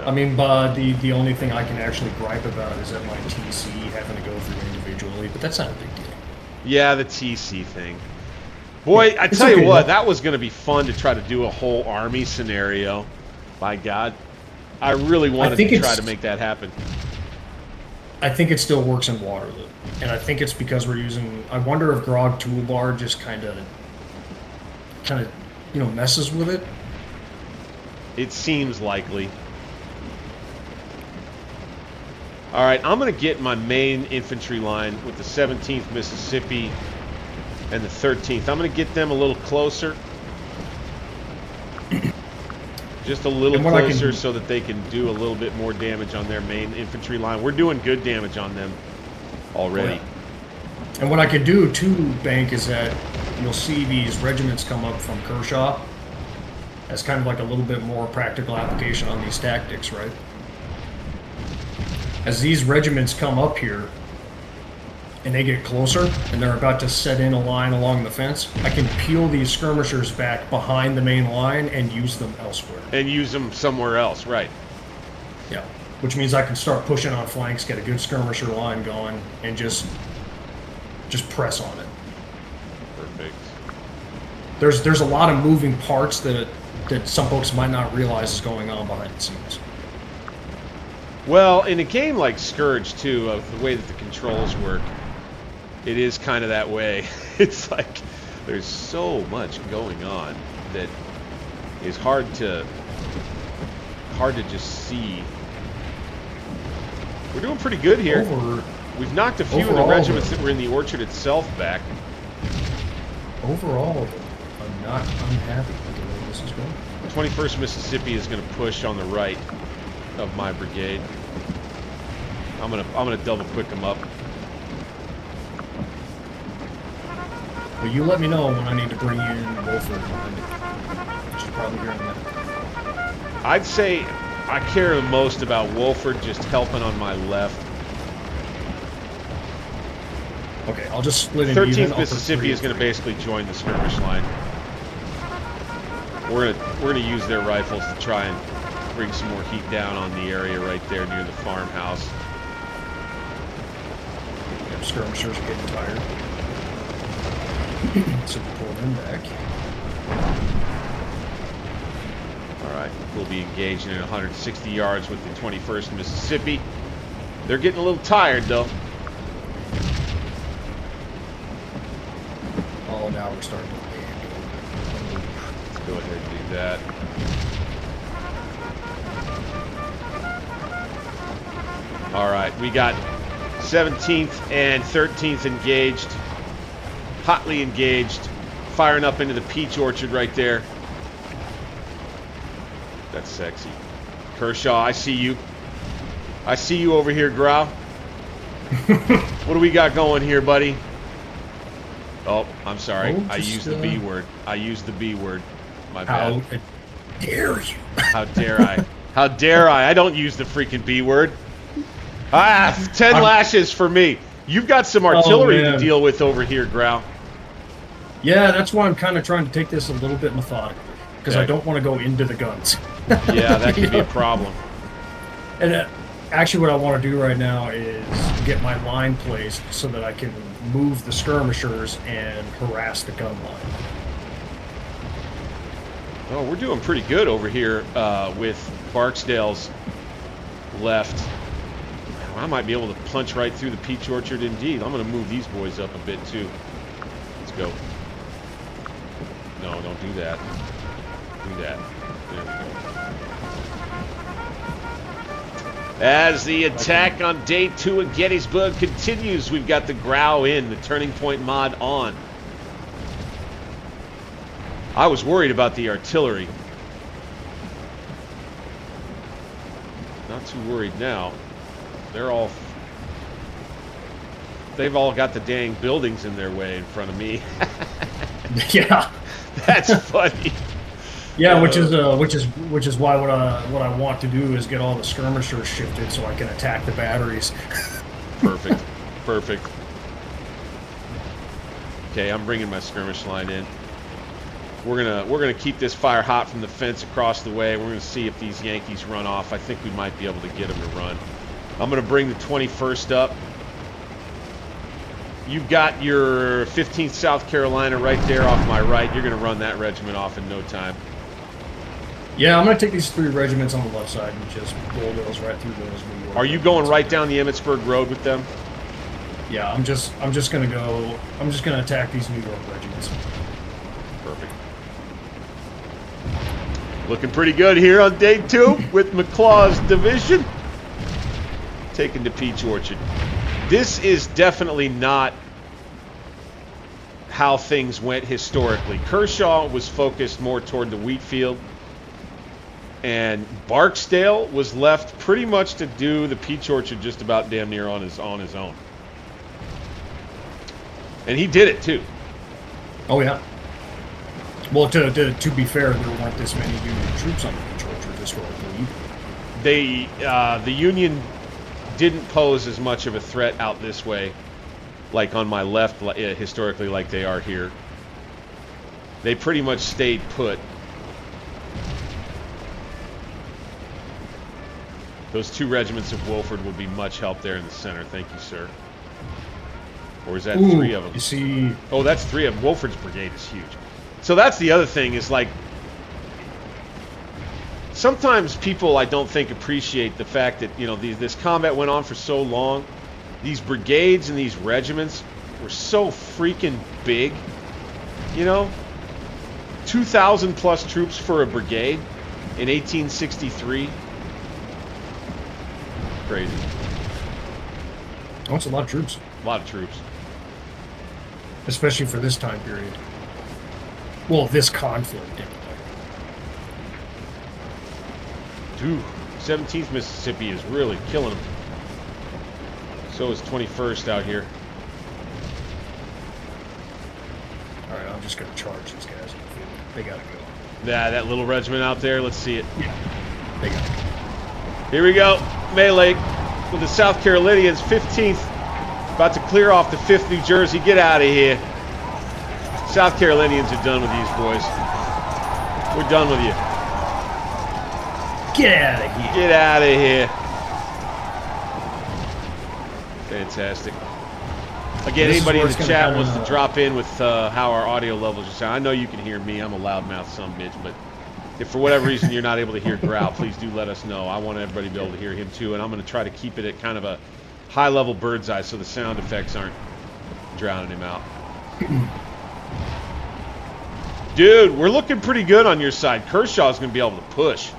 I mean, the only thing I can actually gripe about is that my TC having to go through individually, but that's not a big deal. Yeah, the TC thing. Boy, I tell you what, that was going to be fun to try to do a whole army scenario. By God, I really wanted to try to make that happen. I think it still works in Waterloo, and I think it's because we're using. I wonder if Grog Toolbar just kind of, messes with it. It seems likely. All right, I'm going to get my main infantry line with the 17th Mississippi and the 13th. I'm going to get them a little closer. Just a little closer so that they can do a little bit more damage on their main infantry line. We're doing good damage on them already. And what I could do, too, Bank, is that you'll see these regiments come up from Kershaw as kind of like a little bit more practical application on these tactics, right? As these regiments come up here and they get closer and they're about to set in a line along the fence, I can peel these skirmishers back behind the main line and use them elsewhere. And use them somewhere else, right? Yeah, which means I can start pushing on flanks, get a good skirmisher line going, and just press on it. Perfect. There's a lot of moving parts that some folks might not realize is going on behind the scenes. Well, in a game like Scourge, too, of the way that the controls work, it is kind of that way. It's like there's so much going on that is hard to just see. We're doing pretty good here. We've knocked a few of the regiments that were in the orchard itself back. Overall, I'm not unhappy with the way this is going. 21st Mississippi is going to push on the right of my brigade. I'm gonna double quick them up. But you let me know when I need to bring in Wolford. You should probably hear in a minute. I'd say I care the most about Wolford just helping on my left. Okay, I'll just split it. 13th Mississippi is going to basically join the skirmish line. We're gonna use their rifles to try and bring some more heat down on the area right there near the farmhouse. Yep, skirmishers are getting tired. So we pull them back. Alright, we'll be engaging at 160 yards with the 21st Mississippi. They're getting a little tired though. Oh, now we're starting to Let's go ahead and do that. Alright, we got 17th and 13th engaged. Hotly engaged. Firing up into the peach orchard right there. That's sexy. Kershaw, I see you. I see you over here, Grau. What do we got going here, buddy? Oh, I'm sorry. Oh, I used the B word. I used the B word. My bad. How dare you? How dare I? How dare I? I don't use the freaking B word. 10 lashes for me. You've got some artillery to deal with over here, Grau. Yeah, that's why I'm kind of trying to take this a little bit methodically, because I don't want to go into the guns. Yeah, that could be a problem. And actually what I want to do right now is get my line placed so that I can move the skirmishers and harass the gun line. Oh, we're doing pretty good over here with Barksdale's left. I might be able to punch right through the peach orchard indeed. I'm going to move these boys up a bit too. Let's go. No, don't do that. Do that. There we go. As the attack on day 2 of Gettysburg continues, we've got the Grau in, the Turning Point mod on. I was worried about the artillery. Not too worried now. They've all got the dang buildings in their way in front of me. Yeah. That's funny. Yeah, which is why what I want to do is get all the skirmishers shifted so I can attack the batteries. Perfect. Perfect. Okay, I'm bringing my skirmish line in. We're gonna keep this fire hot from the fence across the way. We're gonna see if these Yankees run off. I think we might be able to get them to run. I'm gonna bring the 21st up. You've got your 15th South Carolina right there off my right. You're gonna run that regiment off in no time. Yeah, I'm gonna take these 3 regiments on the left side and just bulldoze right through those New York. Are you going right down the Emmitsburg Road with them? Yeah, I'm just gonna attack these New York regiments. Perfect. Looking pretty good here on day 2 with McClaw's division taking the peach orchard. This is definitely not how things went historically. Kershaw was focused more toward the wheat field, and Barksdale was left pretty much to do the peach orchard just about damn near on his own. And he did it too. Oh yeah. Well, to be fair, there weren't this many Union troops on the Peach Orchard historically. The Union didn't pose as much of a threat out this way, like on my left, historically, like they are here. They pretty much stayed put. Those 2 regiments of Wolford will be much help there in the center. Thank you, sir. Or is that 3 of them? You see... Oh, that's 3 of them. Wolford's brigade is huge. So that's the other thing is like... Sometimes people, I don't think, appreciate the fact that, you know, this combat went on for so long. These brigades and these regiments were so freaking big. You know? 2,000 plus troops for a brigade in 1863. Crazy. Oh, it's a lot of troops. A lot of troops. Especially for this time period. Well, this conflict. Dude, 17th Mississippi is really killing them. So is 21st out here. Alright, I'm just going to charge these guys. They got to go. Yeah, that little regiment out there, let's see it. Yeah, they got to go. Here we go. Melee with the South Carolinians, 15th. About to clear off the 5th New Jersey. Get out of here. South Carolinians are done with these boys. We're done with you. Get out of here. Get out of here. Fantastic. Again, anybody in the chat wants to drop in with how our audio levels are sound. I know you can hear me. I'm a loudmouth sumbitch, but if for whatever reason you're not able to hear Grau, please do let us know. I want everybody to be able to hear him too, and I'm going to try to keep it at kind of a high-level bird's eye so the sound effects aren't drowning him out. Dude, we're looking pretty good on your side. Kershaw's going to be able to push.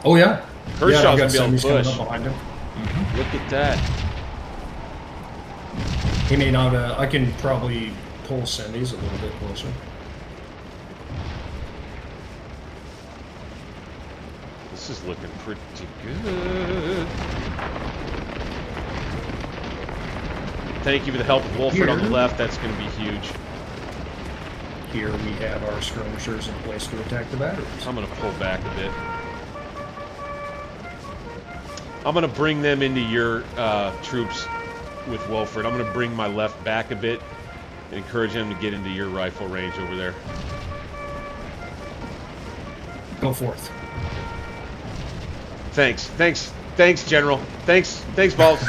Oh, yeah? Kershaw's going to be able to push. Behind him. Mm-hmm. Look at that. He may not... I can probably pull semis a little bit closer. This is looking pretty good. Thank you for the help of Wolford on the left. That's going to be huge. Here we have our skirmishers in place to attack the batteries. I'm going to pull back a bit. I'm going to bring them into your troops with Wolford. I'm going to bring my left back a bit and encourage them to get into your rifle range over there. Go forth. Thanks, General. Thanks, boss.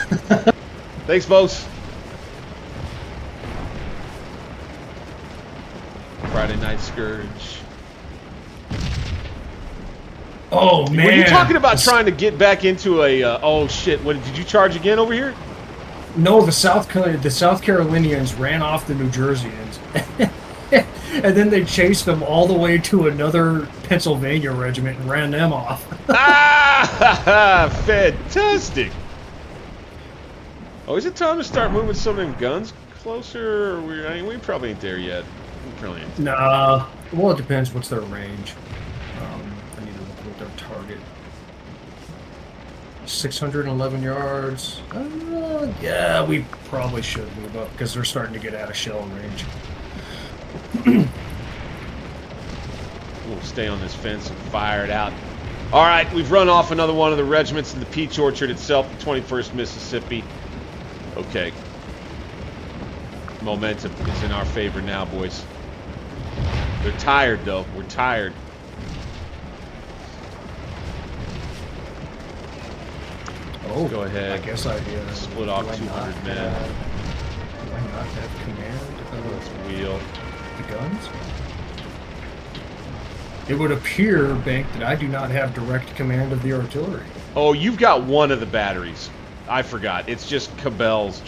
Thanks, boss. Friday Night Scourge. Oh man! Were you talking about trying to get back into a? Oh shit! What did you charge again over here? No, the South Carolinians ran off the New Jerseyans, and then they chased them all the way to another Pennsylvania regiment and ran them off. Ah, fantastic! Oh, is it time to start moving some of them guns closer? I mean, we probably ain't there yet. We probably ain't. Nah. Well, it depends. What's their range? I need to look at their target. 611 yards. Yeah, we probably should move up because they're starting to get out of shell range. We'll stay on this fence and fire it out. All right, we've run off another one of the regiments in the Peach Orchard itself, the 21st Mississippi. Okay. Momentum is in our favor now, boys. They're tired, though. We're tired. Oh, go ahead. I guess I split off 200 men. Do I not have command? Let's wheel. The guns? It would appear, Bank, that I do not have direct command of the artillery. Oh, you've got one of the batteries. I forgot. It's just Cabell's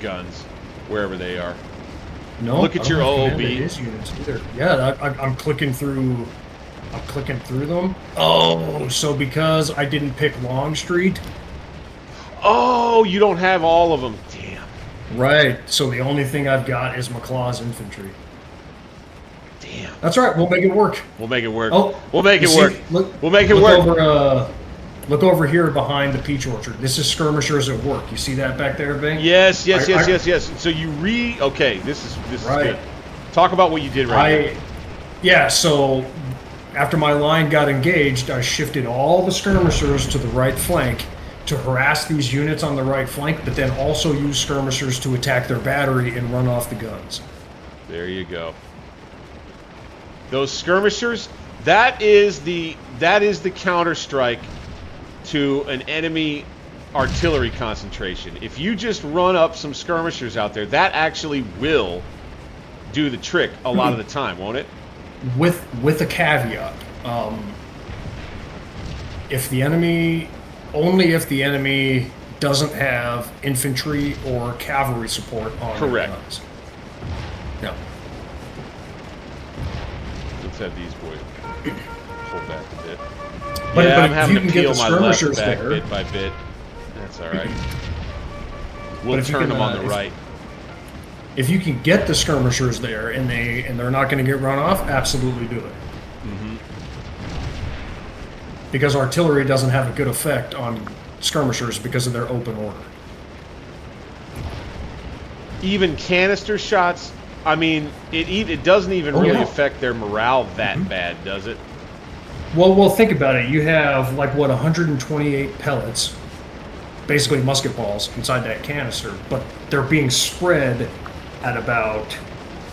guns, wherever they are. No, look at your OOB. His units either. Yeah, I'm clicking through. I'm clicking through them. Oh, so because I didn't pick Longstreet. Oh, you don't have all of them. Damn. Right. So the only thing I've got is McLaw's infantry. Damn. That's right. We'll make it work. We'll make it work. Oh, we'll make it work. We'll make it work. Look over here behind the Peach Orchard. This is skirmishers at work. You see that back there, Bing? Yes. So you okay, this is right. Good. Talk about what you did right now. Yeah, so after my line got engaged, I shifted all the skirmishers to the right flank to harass these units on the right flank, but then also use skirmishers to attack their battery and run off the guns. There you go. Those skirmishers, that is the counter strike to an enemy artillery concentration. If you just run up some skirmishers out there, that actually will do the trick a lot of the time, won't it? With a caveat. If the enemy doesn't have infantry or cavalry support on their guns. Yeah. Let's have these boys pull back a bit. But I'm having to get peel the my left skirmishers back there, bit by bit. That's all right. We'll turn them on the right. If you can get the skirmishers there and they're not going to get run off, absolutely do it. Mm-hmm. Because artillery doesn't have a good effect on skirmishers because of their open order. Even canister shots, I mean, it doesn't even really affect their morale that bad, does it? Well, think about it. You have, 128 pellets, basically musket balls, inside that canister, but they're being spread at about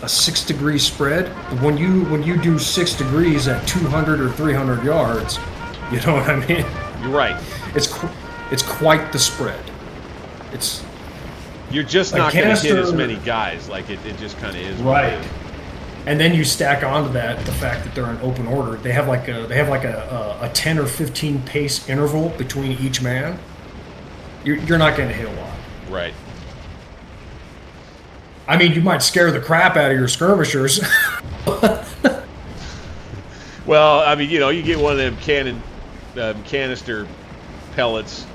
a 6-degree spread. When you do 6 degrees at 200 or 300 yards, you know what I mean? You're right. It's quite the spread. You're just not going to hit as many guys. It just kind of is. Right. And then you stack onto that the fact that they're in open order. They have a 10 or 15 pace interval between each man. You're not going to hit a lot. Right. I mean, you might scare the crap out of your skirmishers. Well, I mean, you get one of them canister pellets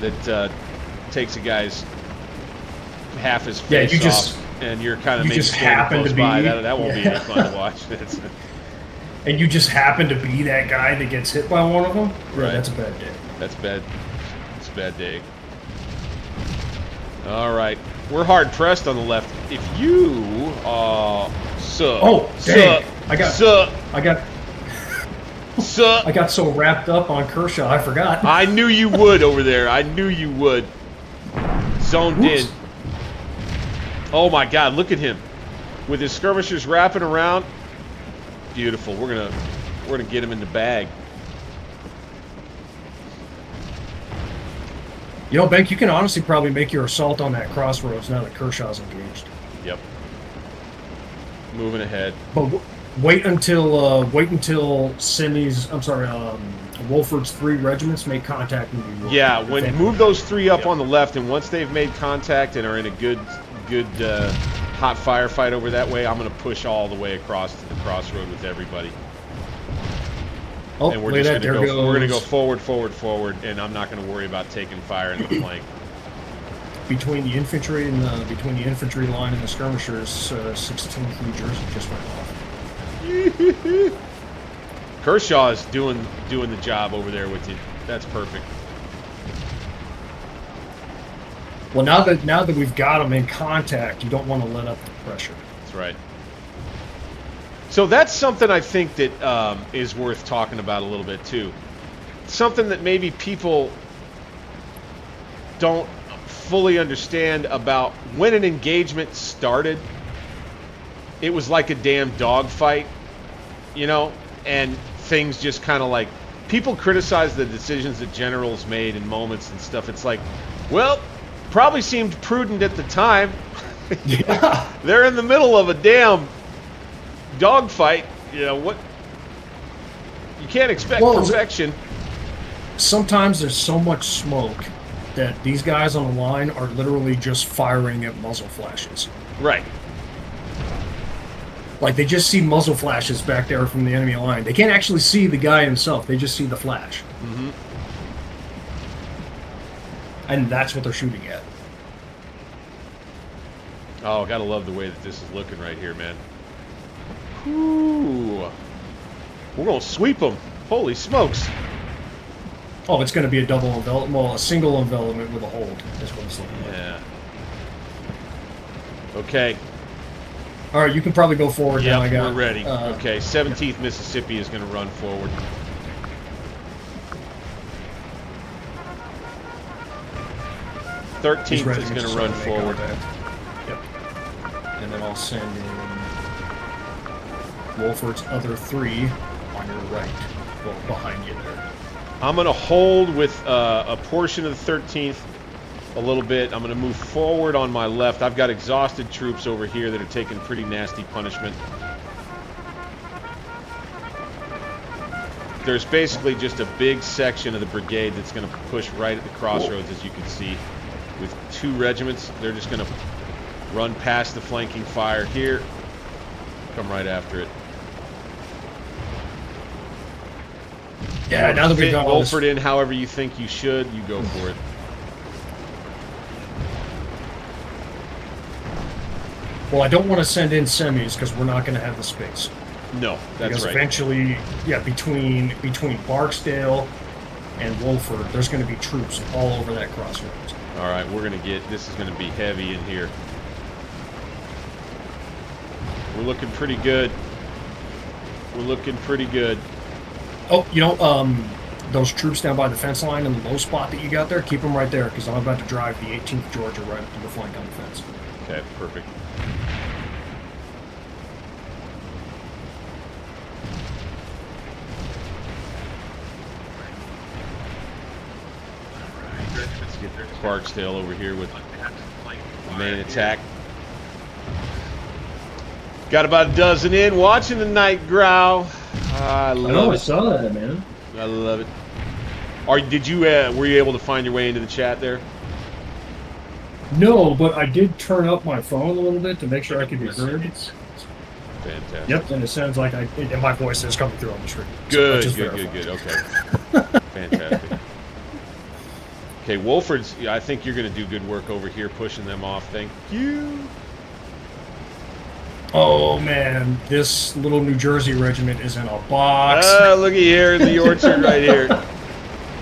that takes a guy's half his face off, and you're kind of maybe standing close by. That won't be any fun to watch. And you just happen to be that guy that gets hit by one of them? Right. Yeah, that's a bad day. That's bad. It's a bad day. All right. We're hard pressed on the left. If you I got so wrapped up on Kershaw, I forgot. I knew you would over there. I knew you would. Zoned in. Oh my God! Look at him, with his skirmishers wrapping around. Beautiful. We're gonna get him in the bag. Bank, you can honestly probably make your assault on that crossroads now that Kershaw's engaged. Yep. Moving ahead. But wait until Wolford's 3 regiments make contact with you. Yeah, move those 3 up on the left, and once they've made contact and are in a good hot firefight over that way, I'm going to push all the way across to the crossroad with everybody. Oh, and we're going to go forward, and I'm not going to worry about taking fire in the flank. Between the infantry line and the skirmishers, 16 Hoosiers just went off. Kershaw is doing the job over there with you. That's perfect. Well, now that we've got them in contact, you don't want to let up the pressure. That's right. So that's something I think that is worth talking about a little bit too. Something that maybe people don't fully understand about when an engagement started. It was like a damn dogfight, and things just kind of people criticize the decisions that generals made in moments and stuff. It's like, well, probably seemed prudent at the time. Yeah. They're in the middle of a damn dogfight. What? You can't expect perfection. Sometimes there's so much smoke that these guys on the line are literally just firing at muzzle flashes. Right. They just see muzzle flashes back there from the enemy line. They can't actually see the guy himself. They just see the flash. Mm-hmm. And that's what they're shooting at. Oh, gotta love the way that this is looking right here, man. Ooh. We're gonna sweep them. Holy smokes. Oh, it's gonna be a double envelopment. Well, a single envelopment with a hold is what it's looking like. Yeah. Okay. All right, you can probably go forward now. Yep, we're ready. Okay, 17th Mississippi is going to run forward. He's 13th ready is to going to start run making forward. contact. Yep. And then I'll send in Wolford's other 3 on your right. Well, behind you there. I'm going to hold with a portion of the 13th a little bit. I'm going to move forward on my left. I've got exhausted troops over here that are taking pretty nasty punishment. There's basically just a big section of the brigade that's going to push right at the crossroads, as you can see, with 2 regiments. They're just going to run past the flanking fire here, come right after it. Yeah, now that we've Fit got all this... Wolford in however you think you should, you go for it. Well, I don't want to send in semis because we're not going to have the space. No, that's because right. eventually, yeah, between Barksdale and Wolford, there's going to be troops all over that crossroads. All right, we're going to get, this is going to be heavy in here. We're looking pretty good. We're looking pretty good. Oh, you know, those troops down by the fence line in the low spot that you got there, keep them right there because I'm about to drive the 18th Georgia right up to the flank on the fence. Okay, perfect. Let's get Barksdale over here with the main attack. Got about a dozen in, watching the night Grau. I love I it. saw that, man. I love it. Did you were you able to find your way into the chat there? No, but I did turn up my phone a little bit to make sure I could be heard. Fantastic. Yep, and it sounds like and my voice is coming through on the screen. Good, so good. Okay. Fantastic. Okay, Wolford's, I think you're going to do good work over here pushing them off. Thank you. Oh, man, this little New Jersey regiment is in a box. Looky here in the orchard right here.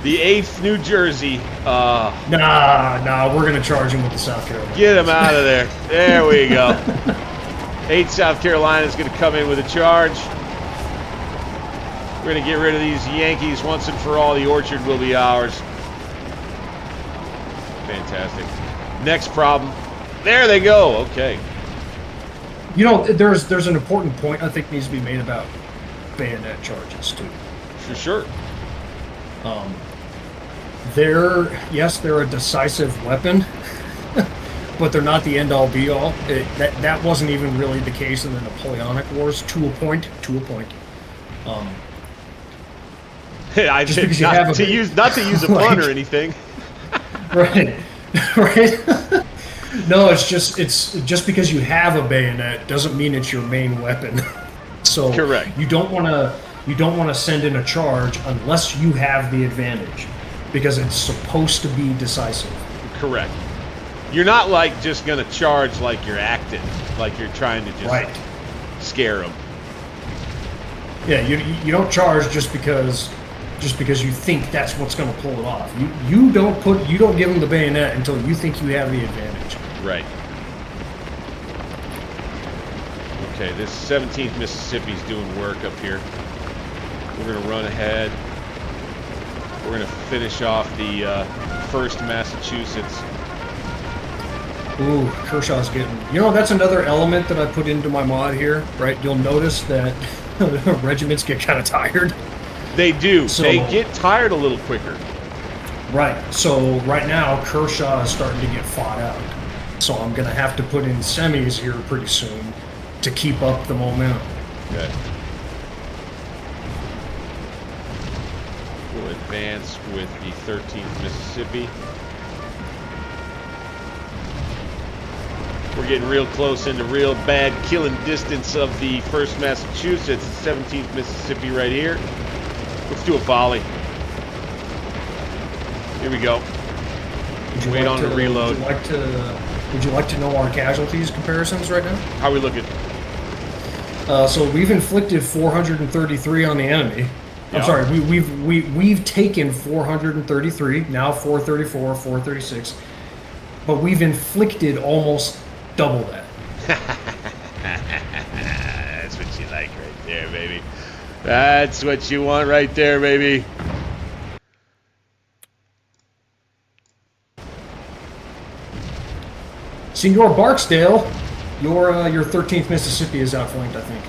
The 8th New Jersey. Nah, we're going to charge him with the South Carolina. Get him out of there. There we go. 8th South Carolina is going to come in with a charge. We're going to get rid of these Yankees once and for all. The orchard will be ours. Fantastic. Next problem. There they go. Okay. You know, there's an important point I think needs to be made about bayonet charges too. For sure. They're a decisive weapon, but they're not the end-all be-all. That wasn't even really the case in the Napoleonic Wars to a point. I Just did because you not have to use a pun or anything. Right. No, it's just because you have a bayonet doesn't mean it's your main weapon. So correct. You don't want to send in a charge unless you have the advantage, because it's supposed to be decisive. Correct. You're not like just gonna charge like you're acting, like you're trying to just scare them. Yeah, you don't charge just because you think that's what's going to pull it off. You don't give them the bayonet until you think you have the advantage. Right. Okay, this 17th Mississippi's doing work up here. We're going to run ahead. We're going to finish off the 1st Massachusetts. Ooh, Kershaw's getting... You know, that's another element that I put into my mod here, right? You'll notice that regiments get kind of tired. They do. So, they get tired a little quicker. Right. So right now, Kershaw is starting to get fought out. So I'm going to have to put in semis here pretty soon to keep up the momentum. Okay. We'll advance with the 13th Mississippi. We're getting real close into real bad killing distance of the 1st Massachusetts, 17th Mississippi right here. Let's do a volley. Here we go. Wait on to reload. Would you like to know our casualties comparisons right now? How are we looking? So we've inflicted 433 on the enemy. Yeah. I'm sorry, we've taken 433, now 434, 436, but we've inflicted almost double that. That's what you want right there, baby. Senor Barksdale, your 13th Mississippi is outflanked, I think.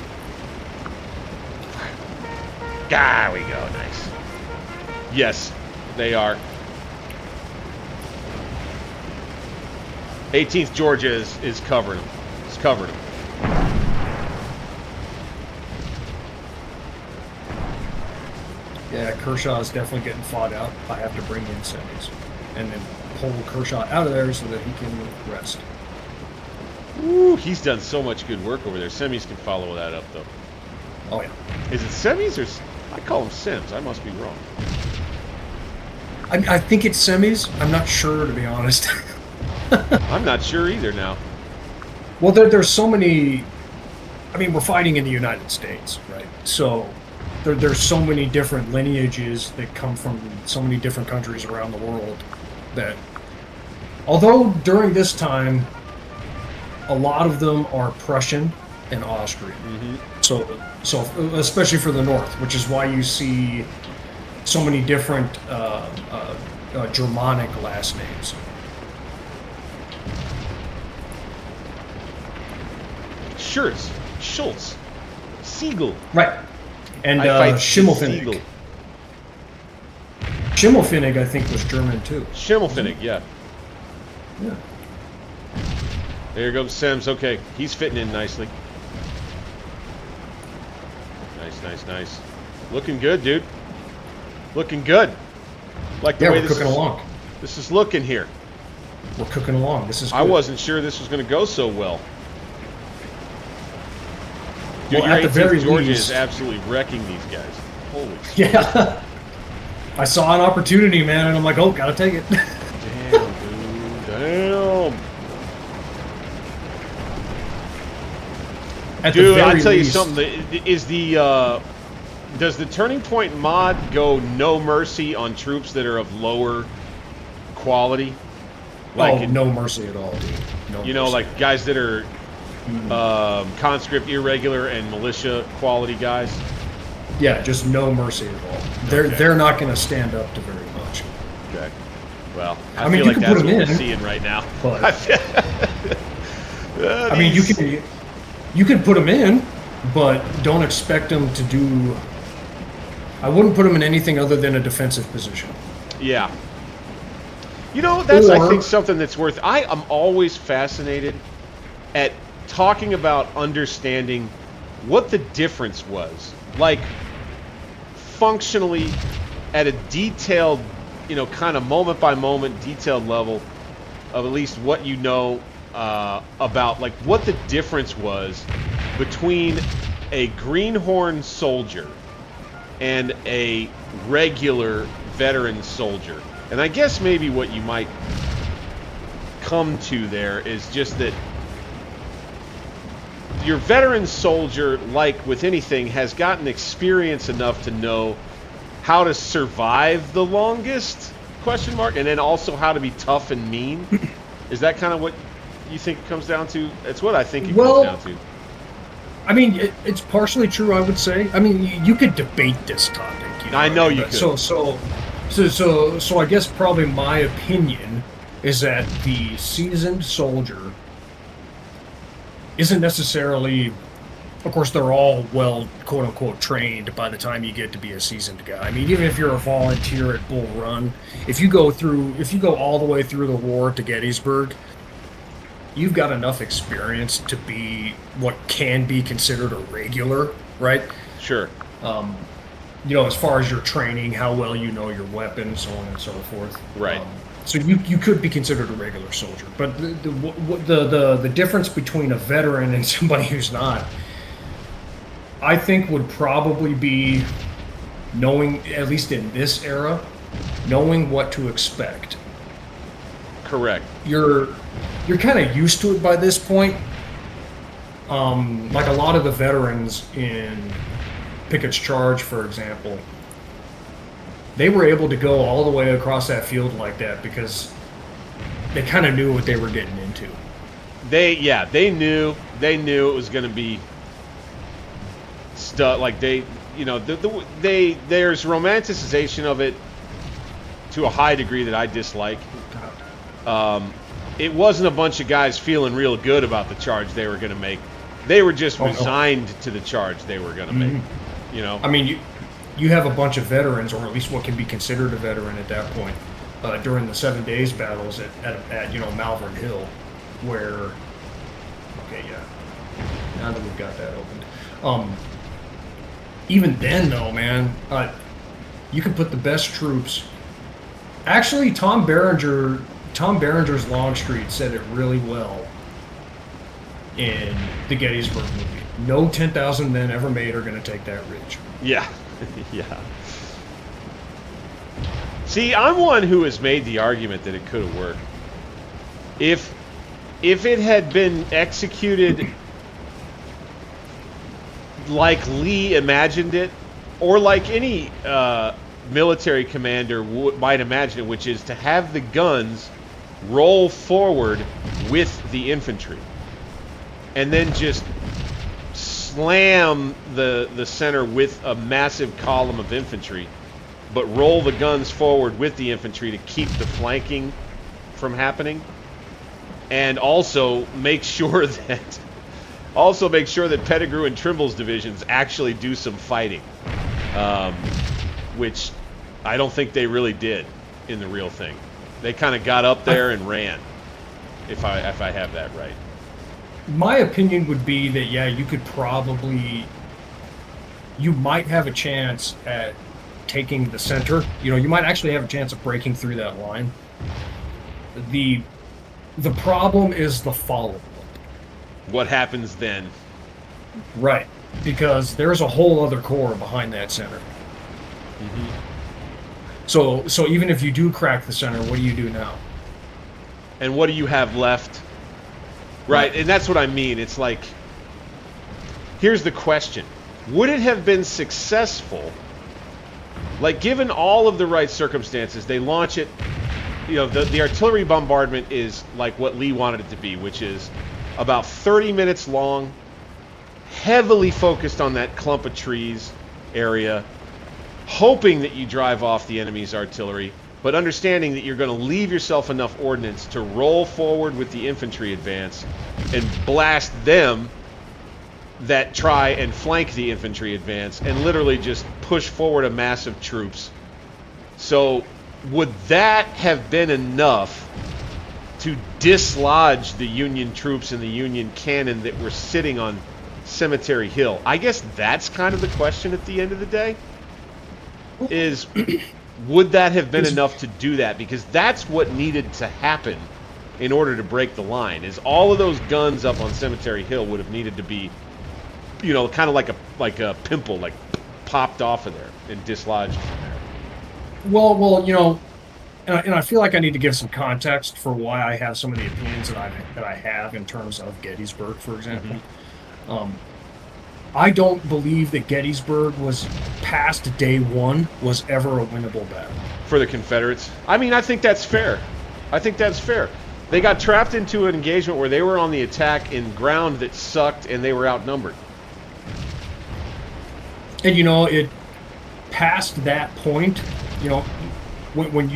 There we go. Nice. Yes, they are. 18th Georgia is covering them. It's covering them. Yeah, Kershaw is definitely getting fought out. I have to bring in semis and then pull Kershaw out of there so that he can rest. Ooh, he's done so much good work over there. Semis can follow that up, though. Oh, yeah. Is it semis or... I call them sims. I must be wrong. I think it's semis. I'm not sure, to be honest. I'm not sure either now. Well, there's so many... I mean, we're fighting in the United States, right? So there's so many different lineages that come from so many different countries around the world that... Although during this time, a lot of them are Prussian and Austrian. Mm-hmm. So especially for the North, which is why you see so many different Germanic last names. Schultz, Siegel. Right. And Schimmelfinnig. Schimmelfinnig, I think, was German too. Schimmelfinnig, yeah. Yeah. There goes Sims. Okay, he's fitting in nicely. Nice. Looking good, dude. Looking good. Like the way we're cooking along. This is looking here. We're cooking along. This is good. I wasn't sure this was going to go so well. Dude, well, your at the 18th very Georgia least, is absolutely wrecking these guys. Holy shit. Yeah. I saw an opportunity, man, and I'm like, oh, gotta take it. Damn, dude. Damn. Dude, I'll tell you something. Does the Turning Point mod go no mercy on troops that are of lower quality? Like no mercy at all, dude. No you know, like guys that are conscript, irregular, and militia quality guys? Yeah, just no mercy at all. They're not going to stand up to very much. Okay. Well, I mean, feel you like can that's put them what in, we're seeing right now. But, I mean, you can put them in, but don't expect them to do... I wouldn't put them in anything other than a defensive position. Yeah. You know, that's, I think, something that's worth... I am always fascinated at talking about understanding what the difference was. Like, functionally, at a detailed, you know, kind of moment-by-moment, detailed level of at least what you know about, like, what the difference was between a greenhorn soldier and a regular veteran soldier. And I guess maybe what you might come to there is just that your veteran soldier, like with anything, has gotten experience enough to know how to survive the longest, question mark, and then also how to be tough and mean. Is that kind of what you think it comes down to? It's what I think it comes down to. I mean, it's partially true, I would say. I mean, you could debate this topic. You know, I know you could. So I guess probably my opinion is that the seasoned soldier isn't necessarily, of course, they're all well, quote unquote, trained by the time you get to be a seasoned guy. I mean, even if you're a volunteer at Bull Run, if you go all the way through the war to Gettysburg, you've got enough experience to be what can be considered a regular, right? Sure. You know, as far as your training, how well you know your weapons, so on and so forth. Right. So you could be considered a regular soldier, but the difference between a veteran and somebody who's not, I think, would probably be knowing, at least in this era, knowing what to expect. Correct. You're kind of used to it by this point. Like a lot of the veterans in Pickett's charge, for example, they were able to go all the way across that field like that because they kind of knew what they were getting into. They knew it was going to be stuff. Like you know, there's romanticization of it to a high degree that I dislike. It wasn't a bunch of guys feeling real good about the charge they were going to make. They were just resigned to the charge they were going to make. You know, I mean, you have a bunch of veterans, or at least what can be considered a veteran at that point, during the 7 Days battles at you know, Malvern Hill, where, okay, yeah, now that we've got that opened. Even then, though, man, you could put the best troops. Actually, Tom Berenger's Longstreet said it really well in the Gettysburg movie. No 10,000 men ever made are going to take that ridge. Yeah, yeah. See, I'm one who has made the argument that it could have worked. If it had been executed like Lee imagined it, or like any military commander might imagine it, which is to have the guns roll forward with the infantry, and then just slam the center with a massive column of infantry, but roll the guns forward with the infantry to keep the flanking from happening, and also make sure that Pettigrew and Trimble's divisions actually do some fighting, which I don't think they really did in the real thing. They kind of got up there and ran, if I have that right. My opinion would be that, yeah, you might have a chance at taking the center. You know, you might actually have a chance of breaking through that line. The problem is the follow-up. What happens then? Right, because there's a whole other corps behind that center. Mm-hmm. So even if you do crack the center, what do you do now? And what do you have left? Right, and that's what I mean. It's like, here's the question. Would it have been successful, like given all of the right circumstances, they launch it, you know, the artillery bombardment is like what Lee wanted it to be, which is about 30 minutes long, heavily focused on that clump of trees area, hoping that you drive off the enemy's artillery, but understanding that you're going to leave yourself enough ordnance to roll forward with the infantry advance and blast them that try and flank the infantry advance, and literally just push forward a mass of troops. So would that have been enough to dislodge the Union troops and the Union cannon that were sitting on Cemetery Hill? I guess that's kind of the question at the end of the day, is would that have been enough to do that? Because that's what needed to happen in order to break the line, is all of those guns up on Cemetery Hill would have needed to be, you know, kind of like a pimple, like popped off of there and dislodged from there. Well, you know, and I feel like I need to give some context for why I have some of the opinions that I have in terms of Gettysburg, for example. Mm-hmm. I don't believe that Gettysburg was past day one was ever a winnable battle for the Confederates. I mean, I think that's fair. They got trapped into an engagement where they were on the attack in ground that sucked, and they were outnumbered. And you know, it past that point, you know, when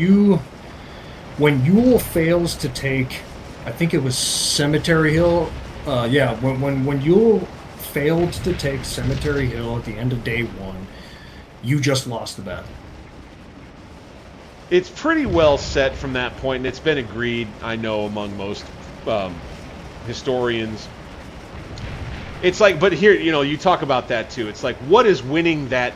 Ewell fails to take, I think it was Cemetery Hill. When Ewell failed to take Cemetery Hill at the end of day one, you just lost the battle. It's pretty well set from that point, and it's been agreed, I know, among most historians. It's like, but here, you know, you talk about that too. It's like, what does winning that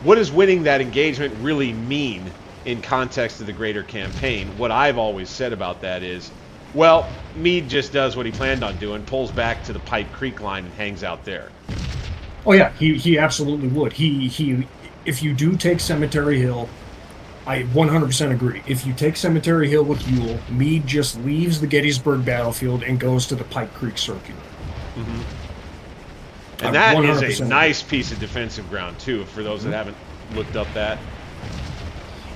engagement really mean in context of the greater campaign? What I've always said about that is, well, Meade just does what he planned on doing, pulls back to the Pipe Creek line and hangs out there. Oh yeah, he absolutely would. He if you do take Cemetery Hill, I 100% agree. If you take Cemetery Hill with Ewell, Meade just leaves the Gettysburg battlefield and goes to the Pipe Creek Circular. Mm-hmm. And that is a nice piece of defensive ground too, for those that haven't looked up that.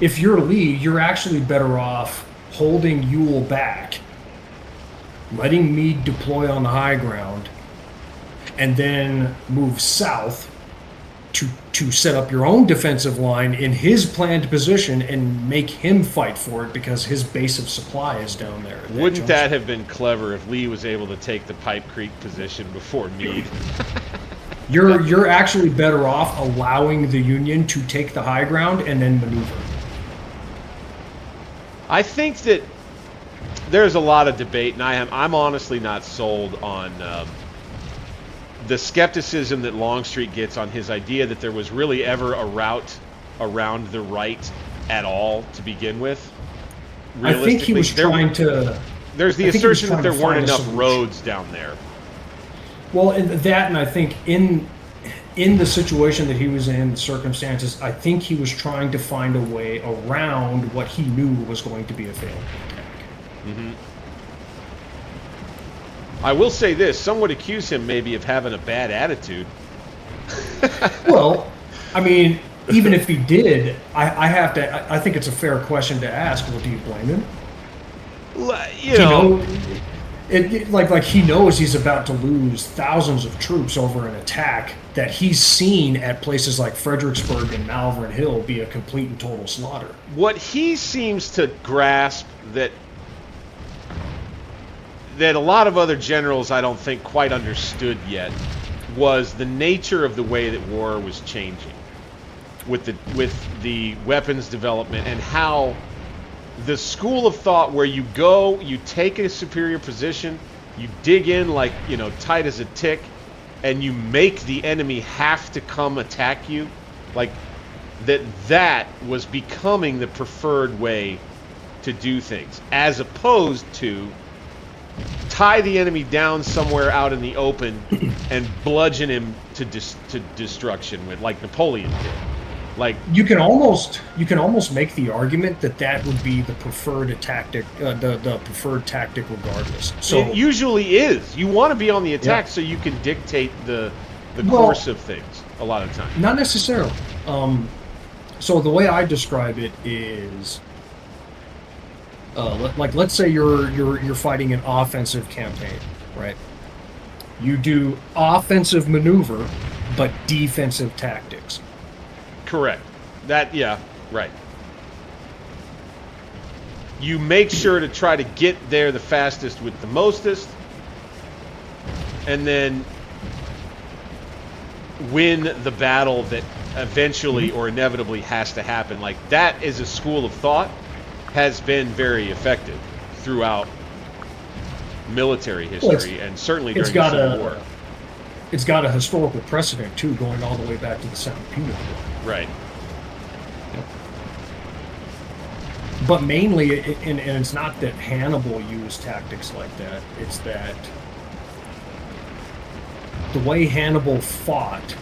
If you're Lee, you're actually better off holding Ewell back, letting Meade deploy on the high ground, and then move south to to set up your own defensive line in his planned position and make him fight for it because his base of supply is down there. Wouldn't that have been clever if Lee was able to take the Pipe Creek position before Meade? You're actually better off allowing the Union to take the high ground and then maneuver. I think that there's a lot of debate, and I'm honestly not sold on the skepticism that Longstreet gets on his idea that there was really ever a route around the right at all to begin with. I think he was trying to... There's the assertion that there weren't enough roads down there. Well, and I think in the situation that he was in, the circumstances, I think he was trying to find a way around what he knew was going to be a failed attack. Mm-hmm. I will say this, some would accuse him maybe of having a bad attitude. Well, I mean, even if he did, I think it's a fair question to ask. Well, do you blame him? You know, like he knows he's about to lose thousands of troops over an attack that he's seen at places like Fredericksburg and Malvern Hill be a complete and total slaughter. What he seems to grasp that a lot of other generals I don't think quite understood yet was the nature of the way that war was changing with the weapons development and how the school of thought where you go, you take a superior position, you dig in like, you know, tight as a tick, and you make the enemy have to come attack you, like that was becoming the preferred way to do things, as opposed to tie the enemy down somewhere out in the open and bludgeon him to destruction with, like Napoleon did. Like you can almost make the argument that would be the preferred tactic, the preferred tactic regardless. So it usually is. You want to be on the attack so you can dictate the course of things a lot of times. Not necessarily. So the way I describe it is, let's say you're fighting an offensive campaign, right? You do offensive maneuver, but defensive tactics. Correct. Yeah, right. You make sure to try to get there the fastest with the mostest, and then win the battle that eventually or inevitably has to happen. Like that is a school of thought, has been very effective throughout military history, and certainly during the Civil War. It's got a historical precedent too, going all the way back to the Second Punic War. Right. But mainly, and it's not that Hannibal used tactics like that. It's that the way Hannibal fought,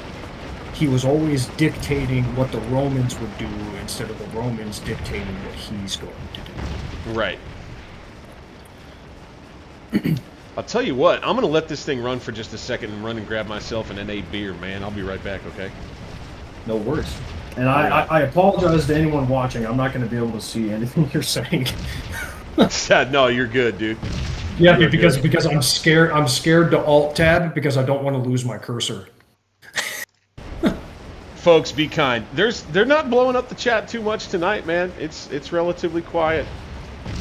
he was always dictating what the Romans would do instead of the Romans dictating what he's going to do. Right. I'll tell you what, I'm going to let this thing run for just a second and run and grab myself an NA beer, man. I'll be right back, okay? No worries. And I apologize to anyone watching. I'm not going to be able to see anything you're saying. No, you're good, dude. Yeah, because I'm scared. I'm scared to alt tab because I don't want to lose my cursor. Folks, be kind. They're not blowing up the chat too much tonight, man. It's relatively quiet.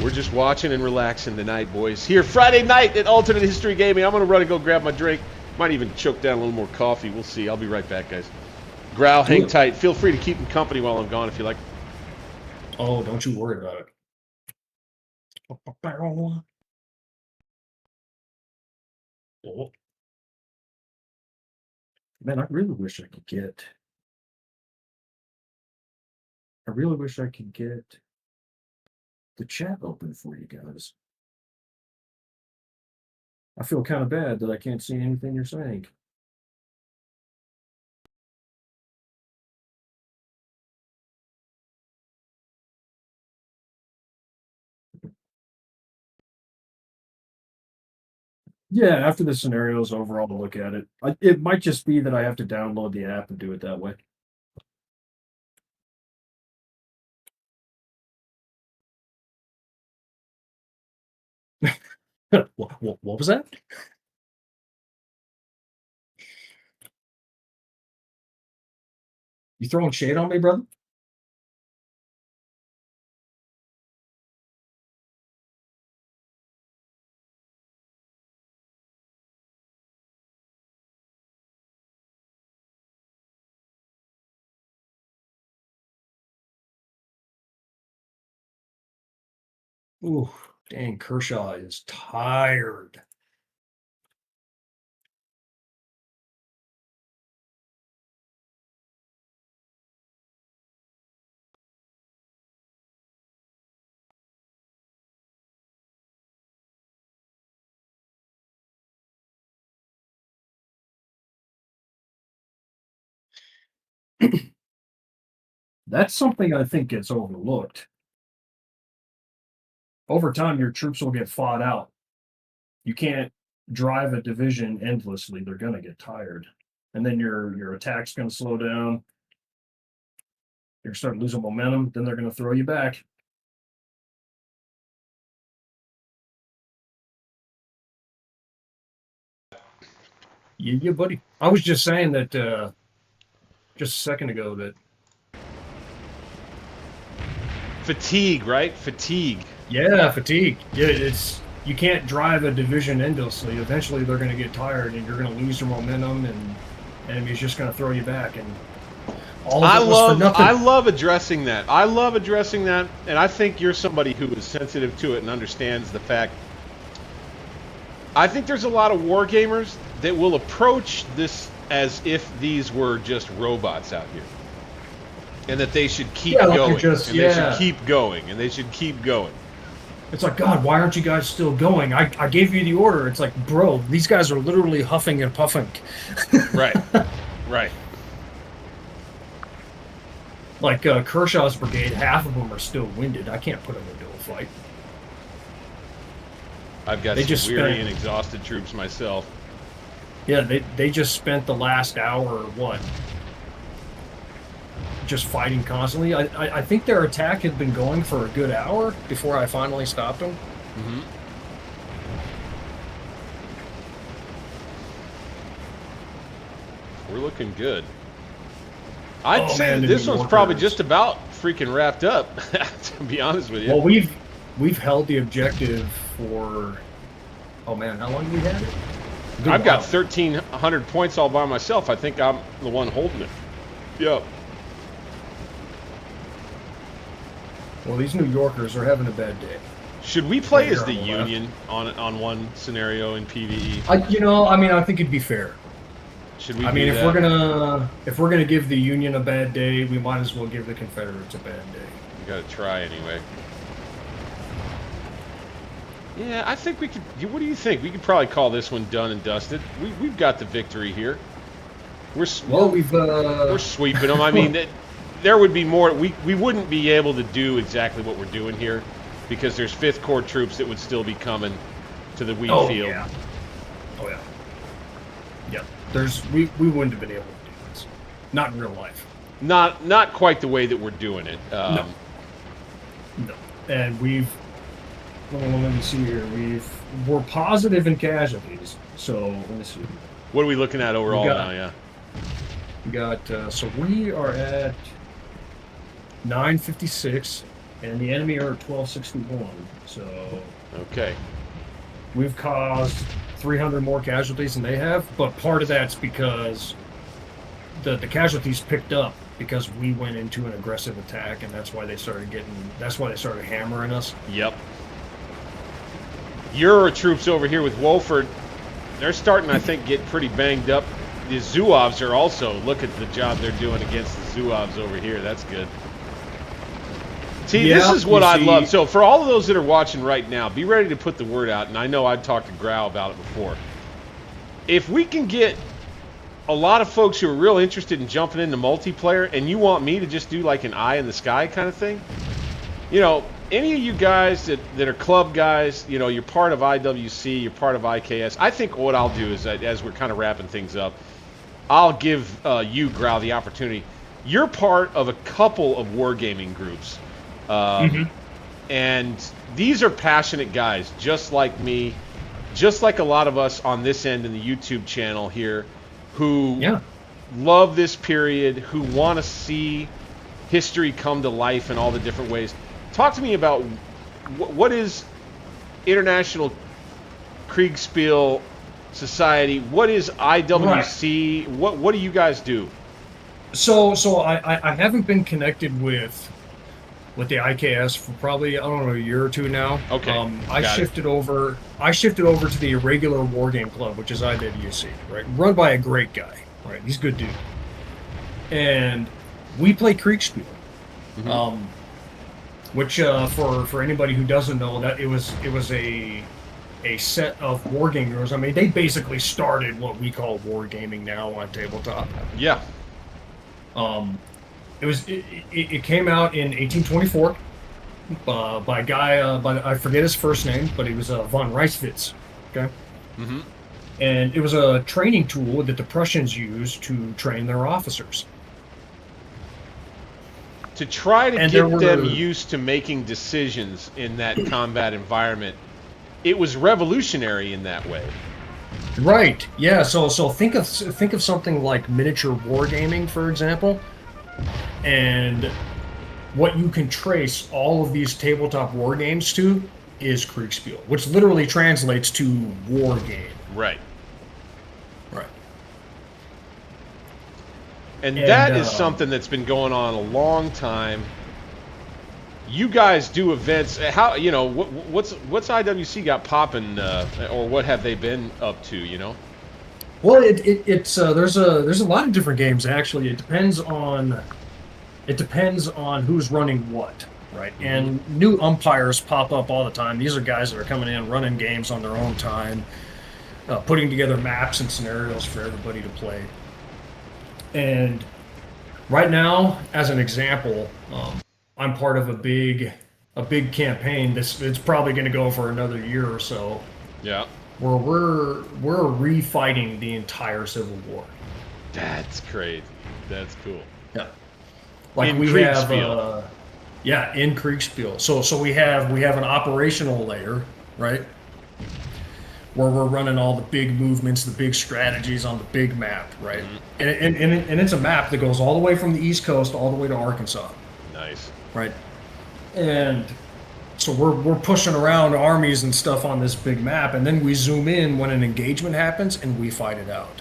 We're just watching and relaxing tonight, boys. Here, Friday night at Alternate History Gaming. I'm going to run and go grab my drink. Might even choke down a little more coffee. We'll see. I'll be right back, guys. Grau, hang tight. Feel free to keep him company while I'm gone if you like. Oh, don't you worry about it. Oh. Man, I really wish I could get the chat open for you guys. I feel kind of bad that I can't see anything you're saying. Yeah, after the scenario's over, I'll look at it. It might just be that I have to download the app and do it that way. What was that? You throwing shade on me, brother? Ooh, dang, Kershaw is tired. That's something I think gets overlooked. Over time, your troops will get fought out. You can't drive a division endlessly. They're going to get tired. And then your attack's going to slow down. You're going to start losing momentum. Then they're going to throw you back. Yeah, buddy. I was just saying that just a second ago that Fatigue, right? Fatigue. yeah, fatigue. Yeah, it's you can't drive a division endlessly. Eventually, they're going to get tired, and you're going to lose your momentum, and enemy's just going to throw you back. And all of it was for nothing. I love addressing that. I love addressing that, and I think you're somebody who is sensitive to it and understands the fact. I think there's a lot of war gamers that will approach this as if these were just robots out here, and that they should keep going, they should keep going, and they should keep going. It's like, God, why aren't you guys still going? I gave you the order. It's like, bro, these guys are literally huffing and puffing. Right, right. Like Kershaw's brigade, half of them are still winded. I can't put them into a fight. I've got some weary and exhausted troops myself. Yeah, they just spent the last hour, just fighting constantly. I think their attack had been going for a good hour before I finally stopped them. Mm-hmm. We're looking good. I'd say this one's probably just about freaking wrapped up, to be honest with you. Well, we've held the objective for, oh man, how long have we had it? I've got 1,300 points all by myself. I think I'm the one holding it. Yep. Well, these New Yorkers are having a bad day. Should we play as the Union on one scenario in PvE? I think it'd be fair. Should we? If we're gonna give the Union a bad day, we might as well give the Confederates a bad day. We gotta try anyway. Yeah, I think we could. What do you think? We could probably call this one done and dusted. We've got the victory here. We're sweeping them. I mean, there would be more. We wouldn't be able to do exactly what we're doing here because there's 5th Corps troops that would still be coming to the wheat field. Yeah. Oh yeah. Yeah. We wouldn't have been able to do this. Not in real life. Not quite the way that we're doing it. No. And let me see here. We're positive in casualties. So let me see. What are we looking at overall now? Yeah. We got so we are at 956, and the enemy are at 1261. So okay. We've caused 300 more casualties than they have, but part of that's because the casualties picked up because we went into an aggressive attack, and that's why they started hammering us. Yep. Your troops over here with Wolford, they're starting, I think, get pretty banged up. The Zouaves are also, look at the job they're doing against the Zouaves over here. That's good. See, this is what I love. So for all of those that are watching right now, be ready to put the word out. And I know I've talked to Grau about it before. If we can get a lot of folks who are real interested in jumping into multiplayer, and you want me to just do like an eye in the sky kind of thing, any of you guys that are club guys, you're part of IWC, you're part of IKS. I think what I'll do is that as we're kind of wrapping things up, I'll give you, Grau, the opportunity. You're part of a couple of wargaming groups. And these are passionate guys, just like me, just like a lot of us on this end in the YouTube channel here, who love this period, who want to see history come to life in all the different ways. Talk to me about what is International Kriegspiel Society? What is IWC? Right. What do you guys do? So I haven't been connected with the IKS for probably, I don't know, a year or two now. Okay. I shifted over to the Irregular War Game Club, which is IWC, right? Run by a great guy, right? He's a good dude. And we play Kriegspiel. Mm-hmm. Which for anybody who doesn't know, that it was a set of wargamers. I mean, they basically started what we call wargaming now on tabletop. Yeah. It came out in 1824 by a guy, I forget his first name, but he was von Reiswitz. Okay. Mm-hmm. And it was a training tool that the Prussians used to train their officers. To try to get them used to making decisions in that combat environment, it was revolutionary in that way. Right. Yeah. So think of something like miniature wargaming, for example, and what you can trace all of these tabletop war games to is Kriegspiel, which literally translates to war game. Right. Right. And that is something that's been going on a long time. You guys do events. How, you know, what's IWC got popping, or what have they been up to? You know. Well, it's there's a lot of different games actually. It depends on who's running what, right? Mm-hmm. And new umpires pop up all the time. These are guys that are coming in running games on their own time, putting together maps and scenarios for everybody to play. And right now, as an example, I'm part of a big campaign. It's probably going to go for another year or so. Yeah. Where we're refighting the entire Civil War. That's crazy. That's cool. Yeah. Like in we Kriegspiel. Have, in Kriegspiel. So we have an operational layer, right? Where we're running all the big movements, the big strategies on the big map, right? Mm-hmm. And it's a map that goes all the way from the East Coast all the way to Arkansas. Nice. Right. And so we're pushing around armies and stuff on this big map, and then we zoom in when an engagement happens, and we fight it out.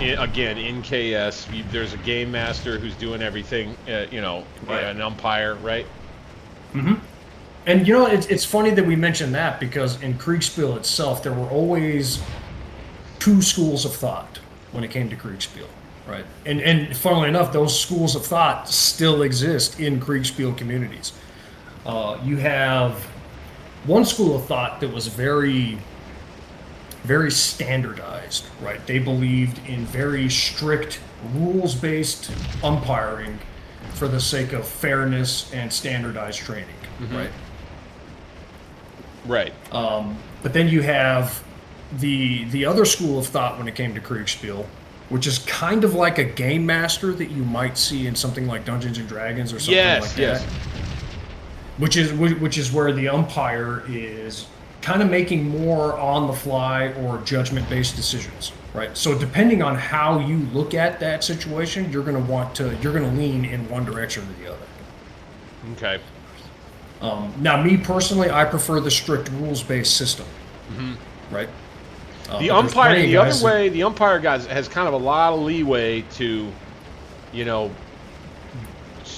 Again, in KS, there's a game master who's doing everything, right. An umpire, right? Mm-hmm. And, you know, it's funny that we mentioned that, because in Kriegspiel itself, there were always two schools of thought when it came to Kriegspiel, right? And funnily enough, those schools of thought still exist in Kriegspiel communities. You have one school of thought that was very, very standardized, right? They believed in very strict rules-based umpiring for the sake of fairness and standardized training, mm-hmm. right? Right. But then you have the other school of thought when it came to Kriegspiel, which is kind of like a game master that you might see in something like Dungeons and Dragons or something like that. Yes. Which is where the umpire is kind of making more on the fly or judgment-based decisions, right? So depending on how you look at that situation, you're going to lean in one direction or the other. Okay. Now, me personally, I prefer the strict rules-based system, mm-hmm. right? The umpire, the other way, the umpire guys has kind of a lot of leeway to,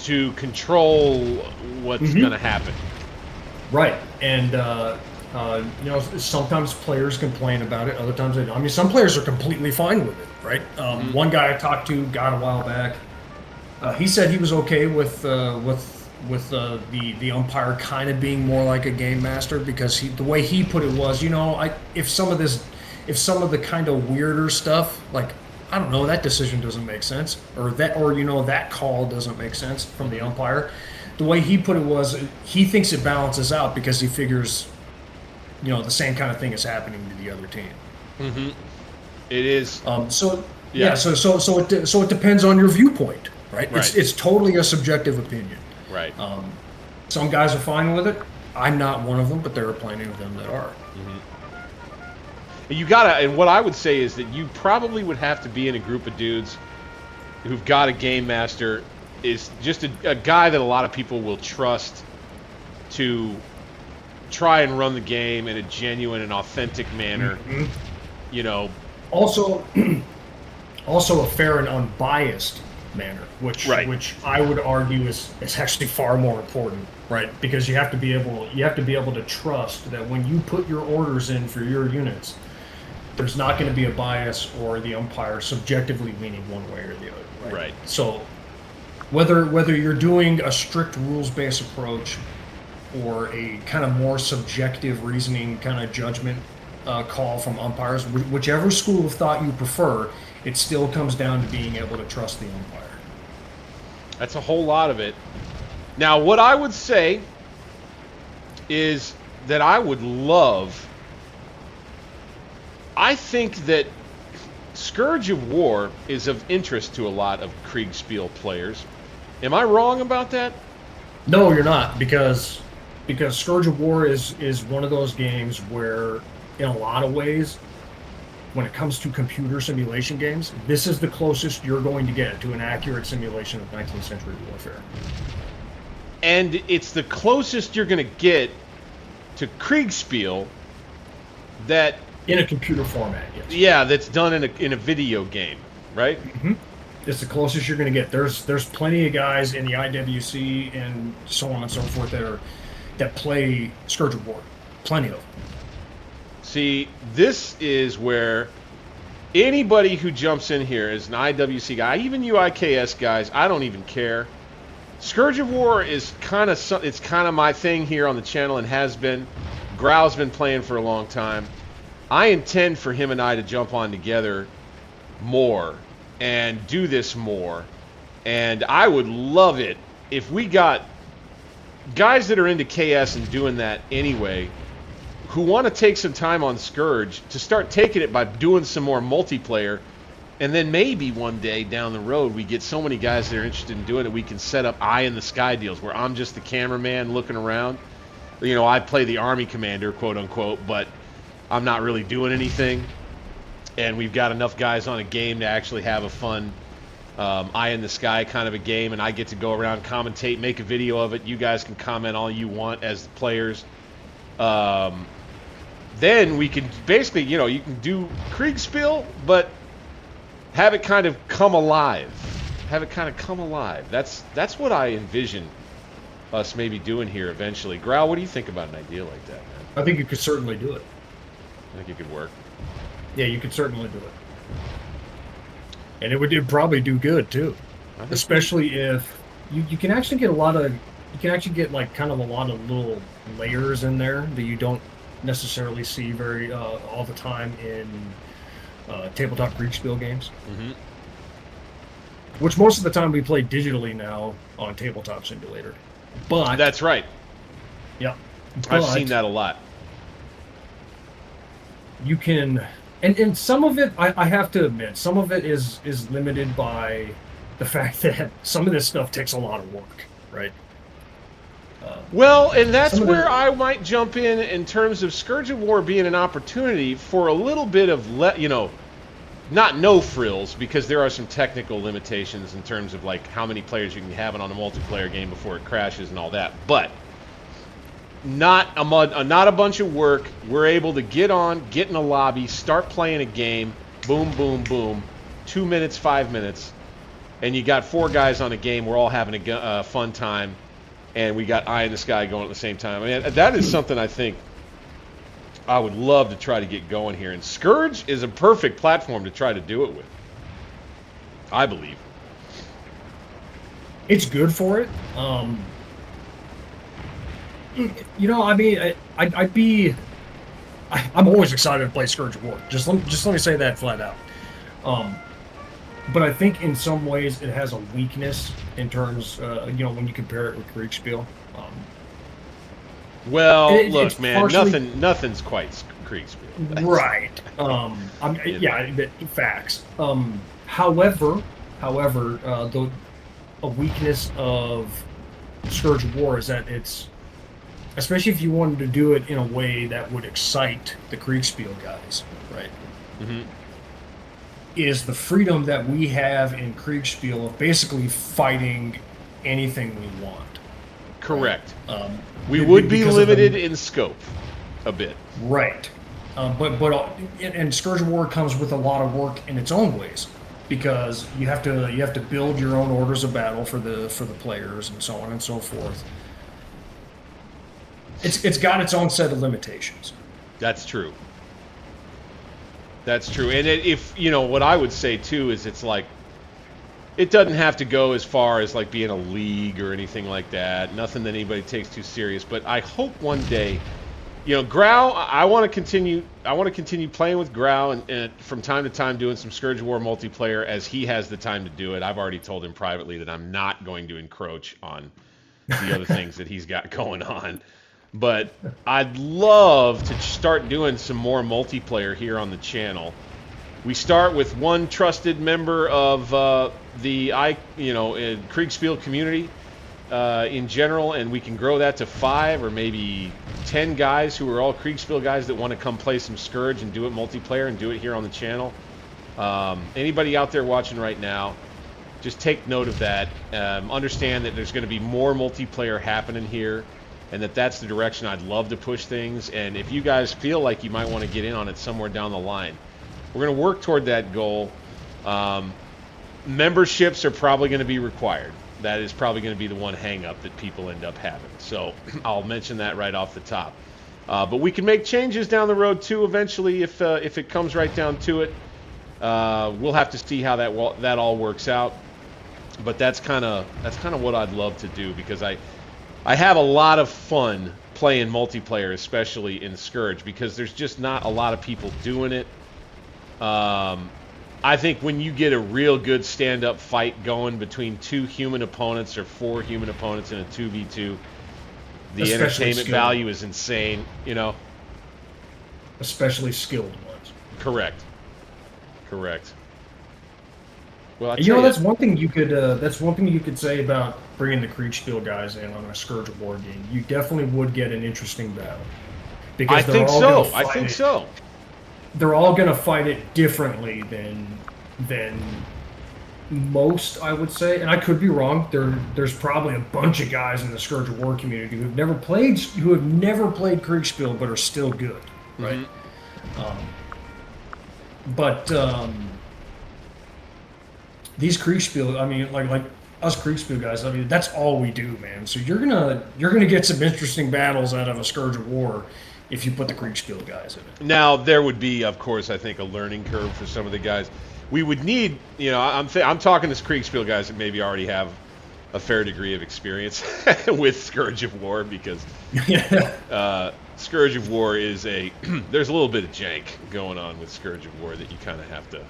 to control what's mm-hmm. going to happen. Right, and sometimes players complain about it, other times they don't. I mean, some players are completely fine with it, right? Mm-hmm. One guy I talked to a while back, he said he was okay with the umpire kind of being more like a game master, because the way he put it was, if some of the kind of weirder stuff, like, I don't know, that decision doesn't make sense, or that call doesn't make sense from the umpire. The way he put it was, he thinks it balances out because he figures, the same kind of thing is happening to the other team. Mm-hmm. It is. So it depends on your viewpoint, right? Right. It's totally a subjective opinion. Right. Some guys are fine with it. I'm not one of them, but there are plenty of them that are. Mm-hmm. And what I would say is that you probably would have to be in a group of dudes who've got a game master is just a guy that a lot of people will trust to try and run the game in a genuine and authentic manner. Mhm. You know, Also, also a fair and unbiased manner, which I would argue is actually far more important, right? Because you have to be able to trust that when you put your orders in for your units, there's not going to be a bias or the umpire subjectively leaning one way or the other. Right. So whether you're doing a strict rules-based approach or a kind of more subjective reasoning kind of judgment call from umpires, whichever school of thought you prefer, it still comes down to being able to trust the umpire. that's a whole lot of it. Now, what I would say is that I would love. I think that Scourge of War is of interest to a lot of Kriegspiel players. Am I wrong about that? No, you're not, because Scourge of War is one of those games where, in a lot of ways, when it comes to computer simulation games, this is the closest you're going to get to an accurate simulation of 19th century warfare. And it's the closest you're going to get to Kriegspiel that... In a computer format, yes. Yeah, that's done in a video game, right? Mm-hmm. It's the closest you're going to get. There's plenty of guys in the IWC and so on and so forth that play Scourge of War. Plenty of them. See, this is where anybody who jumps in here as an IWC guy, even you IKS guys, I don't even care. Scourge of War is kind of my thing here on the channel and has been. Grau's been playing for a long time. I intend for him and I to jump on together more and do this more. And I would love it if we got guys that are into KS and doing that anyway, who want to take some time on Scourge to start taking it by doing some more multiplayer. And then maybe one day down the road we get so many guys that are interested in doing it, we can set up eye in the sky deals where I'm just the cameraman looking around. You know, I play the army commander, quote unquote, but I'm not really doing anything. And we've got enough guys on a game to actually have a fun eye in the sky kind of a game, and I get to go around, commentate, make a video of it. You guys can comment all you want as the players. Then we can basically, you know, you can do Kriegspiel, but have it kind of come alive. Have it kind of come alive. That's what I envision us maybe doing here eventually. Grau, what do you think about an idea like that, man? I think you could certainly do it. I think it could work. Yeah, you could certainly do it. And it'd probably do good too. Especially if you can actually get like kind of a lot of little layers in there that you don't necessarily see very all the time in tabletop Kriegspiel games. Mm-hmm. Which most of the time we play digitally now on Tabletop Simulator. But that's right. Yeah. I've seen that a lot. You can, and some of it, I have to admit, some of it is limited by the fact that some of this stuff takes a lot of work, right? Well, and that's where I might jump in terms of Scourge of War being an opportunity for a little bit of, not no frills, because there are some technical limitations in terms of like how many players you can have it on a multiplayer game before it crashes and all that. But not a bunch of work. We're able to get in a lobby, start playing a game, boom, boom, boom, 2 minutes, 5 minutes, and you got 4 guys on a game. We're all having a fun time, and we got eye in the sky going at the same time. I mean, that is something I think I would love to try to get going here. And Scourge is a perfect platform to try to do it with, I believe. It's good for it. You know, I mean, I'm always excited to play Scourge of War. Just let me say that flat out. But I think in some ways it has a weakness in terms, when you compare it with Kriegspiel. Well, look, man, partially, nothing's quite Kriegspiel. Right. Facts. However, a weakness of Scourge of War is that it's, especially if you wanted to do it in a way that would excite the Kriegspiel guys, right? Mm-hmm. is the freedom that we have in Kriegspiel of basically fighting anything we want. Correct. Um, We would be because of the- limited in scope a bit. Right. And Scourge of War comes with a lot of work in its own ways, because you have to build your own orders of battle for the players and so on and so forth. It's got its own set of limitations. That's true. That's true. And if, you know, what I would say too is it's like, it doesn't have to go as far as like being a league or anything like that. Nothing that anybody takes too serious. But I hope one day, you know, Grau, I want to continue playing with Grau and from time to time doing some Scourge of War multiplayer as he has the time to do it. I've already told him privately that I'm not going to encroach on the other things that he's got going on. But I'd love to start doing some more multiplayer here on the channel. We start with one trusted member of the Kriegspiel community in general, and we can grow that to 5 or maybe 10 guys who are all Kriegspiel guys that want to come play some Scourge and do it multiplayer and do it here on the channel. Anybody out there watching right now, just take note of that. Understand that there's going to be more multiplayer happening here, and that's the direction I'd love to push things. And if you guys feel like you might want to get in on it somewhere down the line, we're going to work toward that goal. Memberships are probably going to be required. That is probably going to be the one hang-up that people end up having. So I'll mention that right off the top. But we can make changes down the road too eventually if it comes right down to it. We'll have to see how that all works out. But that's kind of what I'd love to do, because I have a lot of fun playing multiplayer, especially in Scourge, because there's just not a lot of people doing it. I think when you get a real good stand-up fight going between 2 human opponents or 4 human opponents in a 2v2, the entertainment value is insane, you know? Especially skilled ones. Correct. Well, that's one thing you could say about bringing the Kriegspiel guys in on a Scourge of War game. You definitely would get an interesting battle. Because I think so. They're all going to fight it differently than most, I would say. And I could be wrong. There's probably a bunch of guys in the Scourge of War community who have never played Kriegspiel but are still good, right? Mm-hmm. These Kriegspiel, I mean, like us Kriegspiel guys, I mean, that's all we do, man. So you're gonna get some interesting battles out of a Scourge of War if you put the Kriegspiel guys in it. Now, there would be, of course, I think, a learning curve for some of the guys. We would need, you know, I'm talking to Kriegspiel guys that maybe already have a fair degree of experience with Scourge of War, because Scourge of War is there's a little bit of jank going on with Scourge of War that you kind of have to.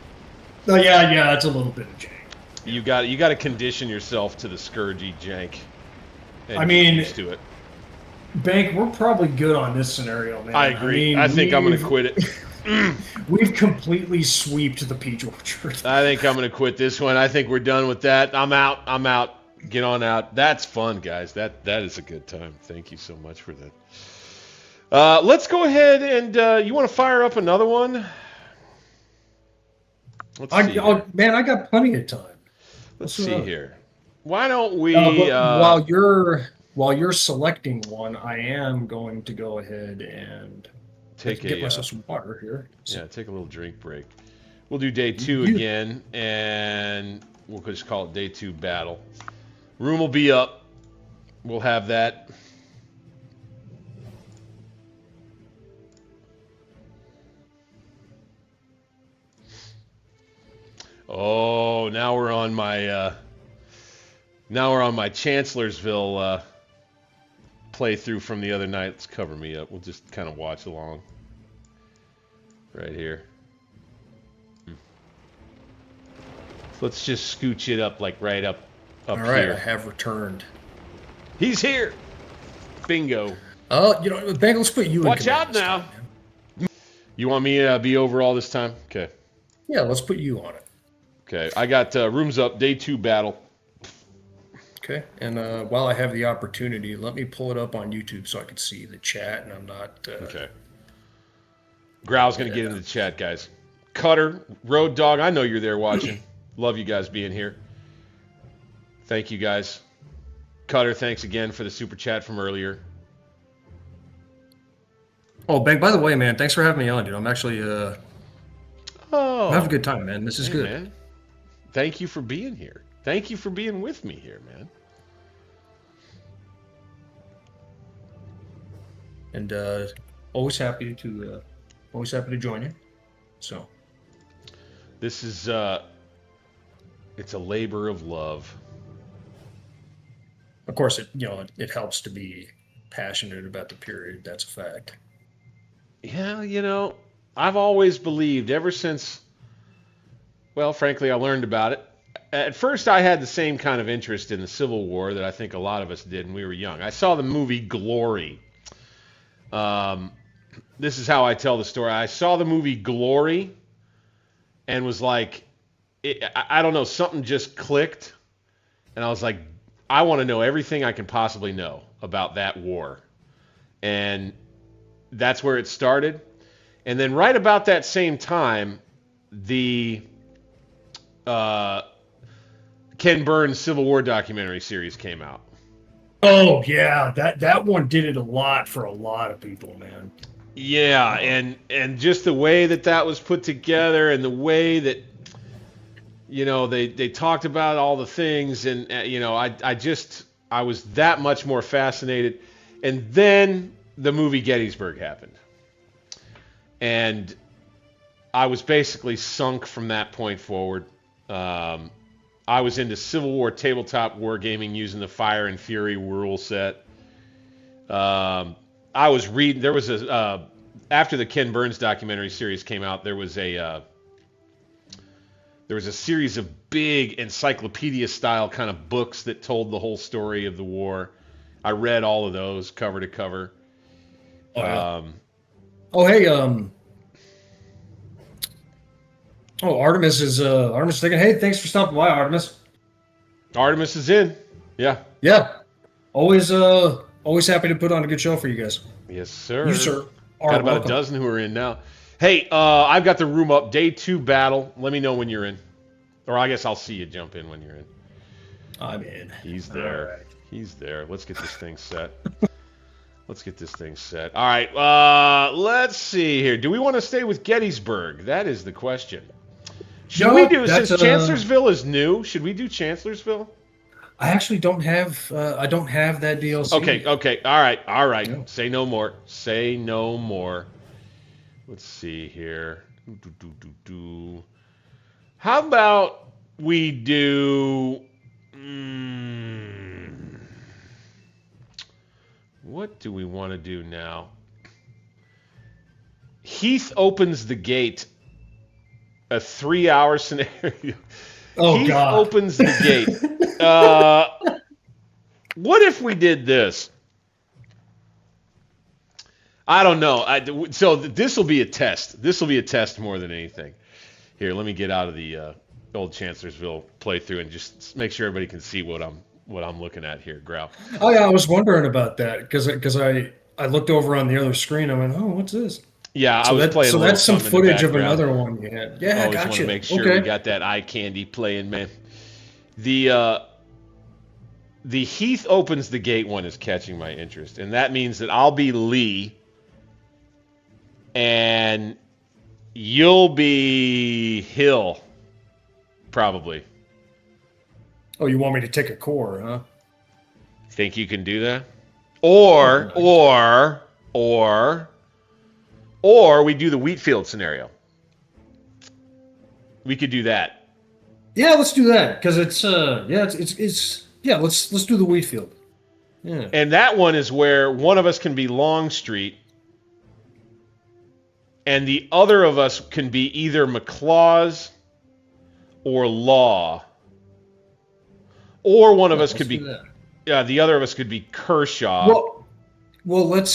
Oh yeah, it's a little bit of jank. You got to condition yourself to the Scourgey jank. And get used to it. Bank, we're probably good on this scenario, man. I agree. I think I'm going to quit it. We've completely sweeped the Peach Orchard. I think I'm going to quit this one. I think we're done with that. I'm out. Get on out. That's fun, guys. That is a good time. Thank you so much for that. Let's go ahead and you want to fire up another one? Man, I got plenty of time. Let's see here. Why don't we? While you're selecting one, I am going to go ahead and get myself some water here. Yeah, take a little drink break. We'll do day 2 again, and we'll just call it day 2 battle. Room will be up. We'll have that. Oh, now we're on my Chancellorsville playthrough from the other night. Let's cover me up. We'll just kind of watch along right here. Let's just scooch it up, like right up All right, here. I have returned. He's here. Bingo. Bank, let's put you in Watch command out this now. time, You want me to be over all this time? Okay. yeah, let's put you on it. Okay. I got rooms up. Day 2 battle. Okay, and while I have the opportunity, let me pull it up on YouTube so I can see the chat, and I'm not. Okay. Grau's gonna get in the chat, guys. Cutter, Road Dog, I know you're there watching. Love you guys being here. Thank you guys. Cutter, thanks again for the super chat from earlier. Oh, Bank, by the way, man, thanks for having me on, dude. I'm actually I'm having a good time, man. This is good. Man. Thank you for being here. Thank you for being with me here, man. And always happy to join you. So this is it's a labor of love. Of course, it helps to be passionate about the period. That's a fact. Yeah, I've always believed ever since, well, frankly, I learned about it. At first, I had the same kind of interest in the Civil War that I think a lot of us did when we were young. I saw the movie Glory. This is how I tell the story. I saw the movie Glory and was like, I don't know, something just clicked. And I was like, I want to know everything I can possibly know about that war. And that's where it started. And then right about that same time, the Ken Burns Civil War documentary series came out. Oh yeah, that one did it a lot for a lot of people, man. Yeah, and just the way that was put together, and the way that they talked about all the things, and I was that much more fascinated. And then the movie Gettysburg happened, and I was basically sunk from that point forward. I was into Civil War tabletop wargaming using the Fire and Fury rule set. I was reading. There was after the Ken Burns documentary series came out, there was a series of big encyclopedia-style kind of books that told the whole story of the war. I read all of those cover to cover. Oh, yeah. Artemis is thinking, hey, thanks for stopping by, Artemis. Artemis is in. Yeah. Yeah. Always happy to put on a good show for you guys. Yes, sir. You, sir, are got about welcome. a dozen who are in now. Hey, I've got the room up. Day 2 battle. Let me know when you're in. Or I guess I'll see you jump in when you're in. I'm in. He's there. All right. He's there. Let's get this thing set. All right. Let's see here. Do we want to stay with Gettysburg? That is the question. Should we do, since Chancellorsville is new, should we do Chancellorsville? I actually don't have that DLC. Okay. All right. Yeah. Say no more. Let's see here. How about we do... what do we want to do now? Heath opens the gate. A 3-hour scenario. Oh, Heath God. opens the gate. What if we did this? I don't know. So this will be a test. This will be a test more than anything. Here, let me get out of the old Chancellorsville playthrough and just make sure everybody can see what I'm looking at here, Grau. Oh yeah, I was wondering about that because I looked over on the other screen. I went, oh, what's this? Yeah, I was playing. So a little that's some something in the footage of background. another one you had. Yeah, always want to make sure we got that eye candy playing, man. The Heath opens the gate one is catching my interest, and that means that I'll be Lee, and you'll be Hill, probably. Oh, you want me to take a core, huh? Think you can do that? Or we do the Wheatfield scenario. We could do that. Yeah, let's do that because let's do the Wheatfield. Yeah. And that one is where one of us can be Longstreet and the other of us can be either McLaws or Law. Or one of us could be the other of us could be Kershaw. Well, let's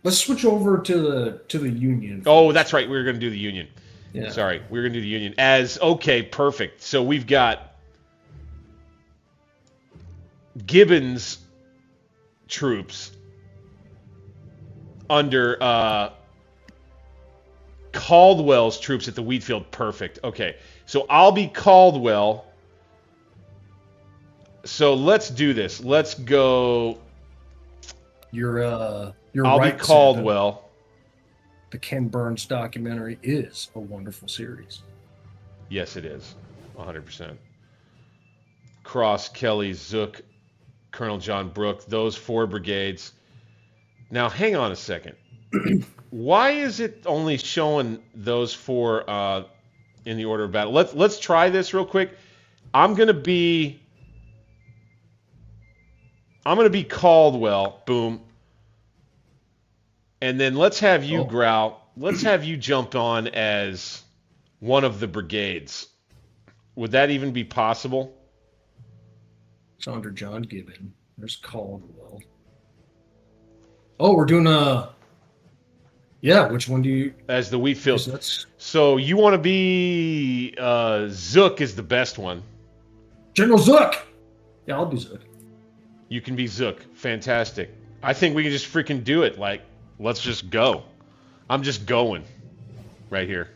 switch over to the Union. Oh, that's right. We were going to do the Union. Yeah. Sorry. We were going to do the Union. Okay, perfect. So we've got Gibbons troops under Caldwell's troops at the wheat field. Perfect. Okay. So I'll be Caldwell. So let's do this. Let's go. You're I'll right, be Caldwell. The Ken Burns documentary is a wonderful series. Yes, it is. 100%. Cross, Kelly, Zook, Colonel John Brooke, those 4 brigades. Now, hang on a second. Why is it only showing those 4 in the order of battle? Let's try this real quick. I'm gonna be Caldwell. Boom. And then let's have you, Grau. Let's have you jump on as one of the brigades. Would that even be possible? It's under John Gibbon. There's Caldwell. Oh, we're doing yeah, which one do you... As the wheat field. So you want to be... Zook is the best one. General Zook! Yeah, I'll do Zook. You can be Zook. Fantastic. I think we can just freaking do it. Like, let's just go. I'm just going. Right here.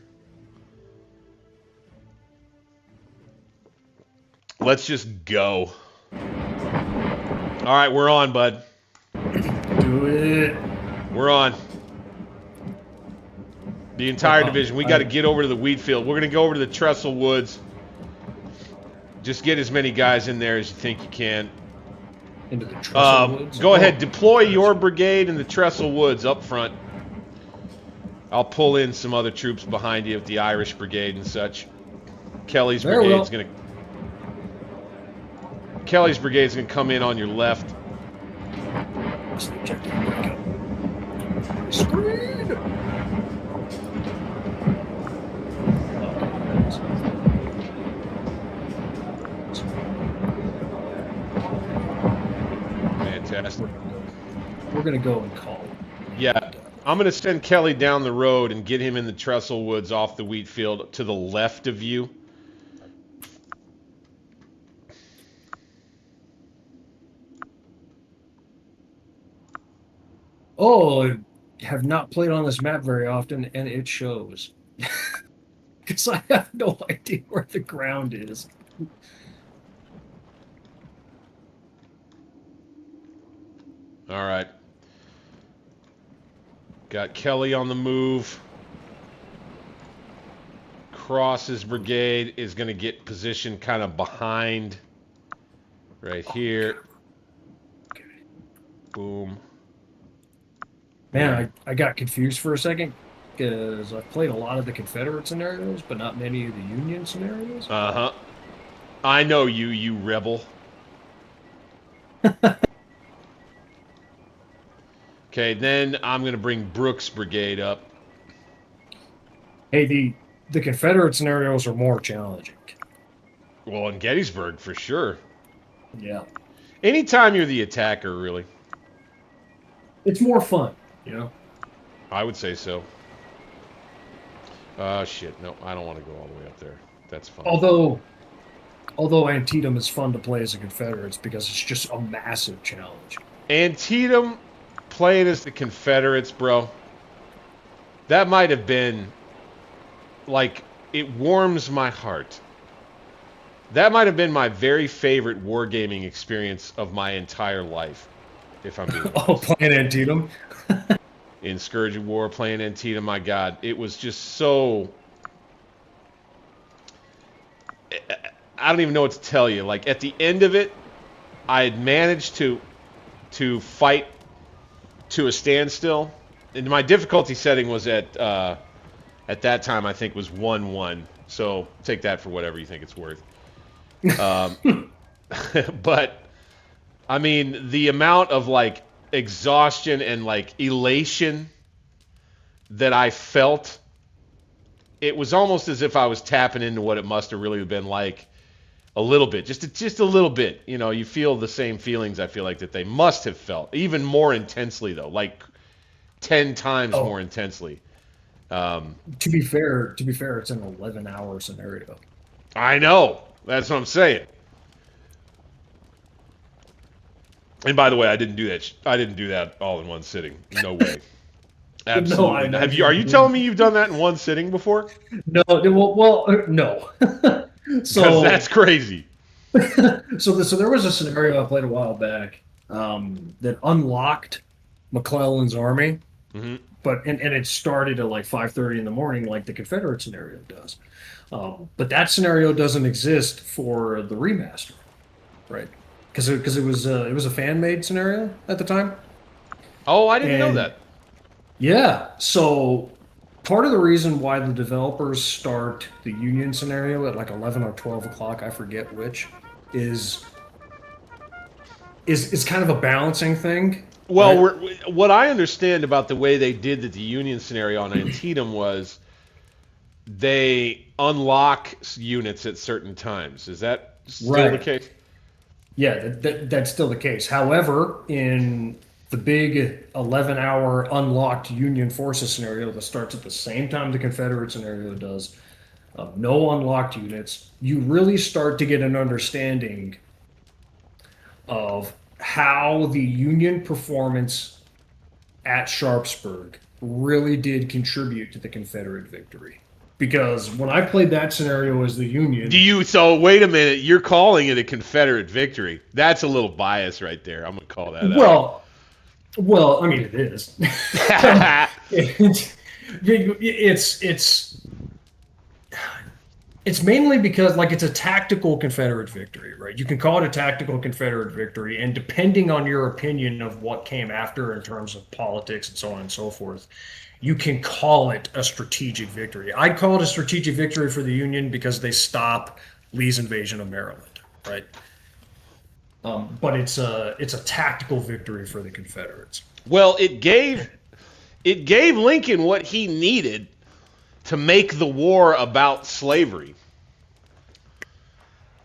Let's just go. All right, we're on, bud. Do it. We're on. The entire division. We got to get over to the wheat field. We're going to go over to the Trestle Woods. Just get as many guys in there as you think you can. Into the Trestle Woods? Go ahead. Deploy your brigade in the Trestle Woods up front. I'll pull in some other troops behind you with the Irish Brigade and such. Kelly's brigade's going to come in on your left. Screen! Fantastic. We're going to go and call. Yeah. I'm going to send Kelly down the road and get him in the Trestle Woods off the wheat field to the left of you. Oh, I have not played on this map very often, and it shows. Because I have no idea where the ground is. All right. Got Kelly on the move. Cross's brigade is going to get positioned kind of behind. Right here. Okay. Boom. Man, I got confused for a second because I've played a lot of the Confederate scenarios, but not many of the Union scenarios. Uh-huh. I know you, you rebel. Okay, then I'm going to bring Brooks' brigade up. Hey, the Confederate scenarios are more challenging. Well, in Gettysburg, for sure. Yeah. Anytime you're the attacker, really. It's more fun, you know? I would say so. Shit. No, I don't want to go all the way up there. That's fine. Although Antietam is fun to play as a Confederates because it's just a massive challenge. Antietam playing as the Confederates, bro. That might have been, like, it warms my heart. That might have been my very favorite wargaming experience of my entire life, if I'm being honest. Oh, playing Antietam? In Scourge of War, playing Antietam, my God. It was just so... I don't even know what to tell you. Like, at the end of it, I had managed to fight to a standstill. And my difficulty setting was at that time, I think, was 1-1. So take that for whatever you think it's worth. But, I mean, the amount of, like, exhaustion and, like, elation that I felt, it was almost as if I was tapping into what it must have really been like a little bit. Just a little bit. You know, you feel the same feelings, I feel like, that they must have felt. Even more intensely, though. Like, 10 times more intensely. To be fair, it's an 11-hour scenario. I know. That's what I'm saying. And by the way, I didn't do that all in one sitting. No way. Absolutely. No, Are you telling me you've done that in one sitting before? No, no. Because So that's crazy. so there was a scenario I played a while back that unlocked McClellan's army, Hmm. but and it started at like 5:30 in the morning, like the Confederate scenario does. But that scenario doesn't exist for the remaster, right? Because it was a fan made scenario at the time. Oh, I didn't know And- that. Yeah, so part of the reason why the developers start the Union scenario at like 11 or 12 o'clock, I forget which, is kind of a balancing thing. Well, right? what I understand about the way they did the Union scenario on Antietam was they unlock units at certain times. Is that still the Right. case? Yeah, that's still the case. However, in the big 11-hour unlocked Union forces scenario that starts at the same time the Confederate scenario does, no unlocked units, you really start to get an understanding of how the Union performance at Sharpsburg really did contribute to the Confederate victory. Because when I played that scenario as the Union, So wait a minute, you're calling it a Confederate victory. That's a little bias right there. I'm going to call that out. well, I mean it is. It's mainly because like it's a tactical Confederate victory, right? You can call it a tactical Confederate victory, and depending on your opinion of what came after in terms of politics and so on and so forth, you can call it a strategic victory. I'd call it a strategic victory for the Union because they stop Lee's invasion of Maryland, right? But it's a tactical victory for the Confederates. Well, it gave Lincoln what he needed to make the war about slavery.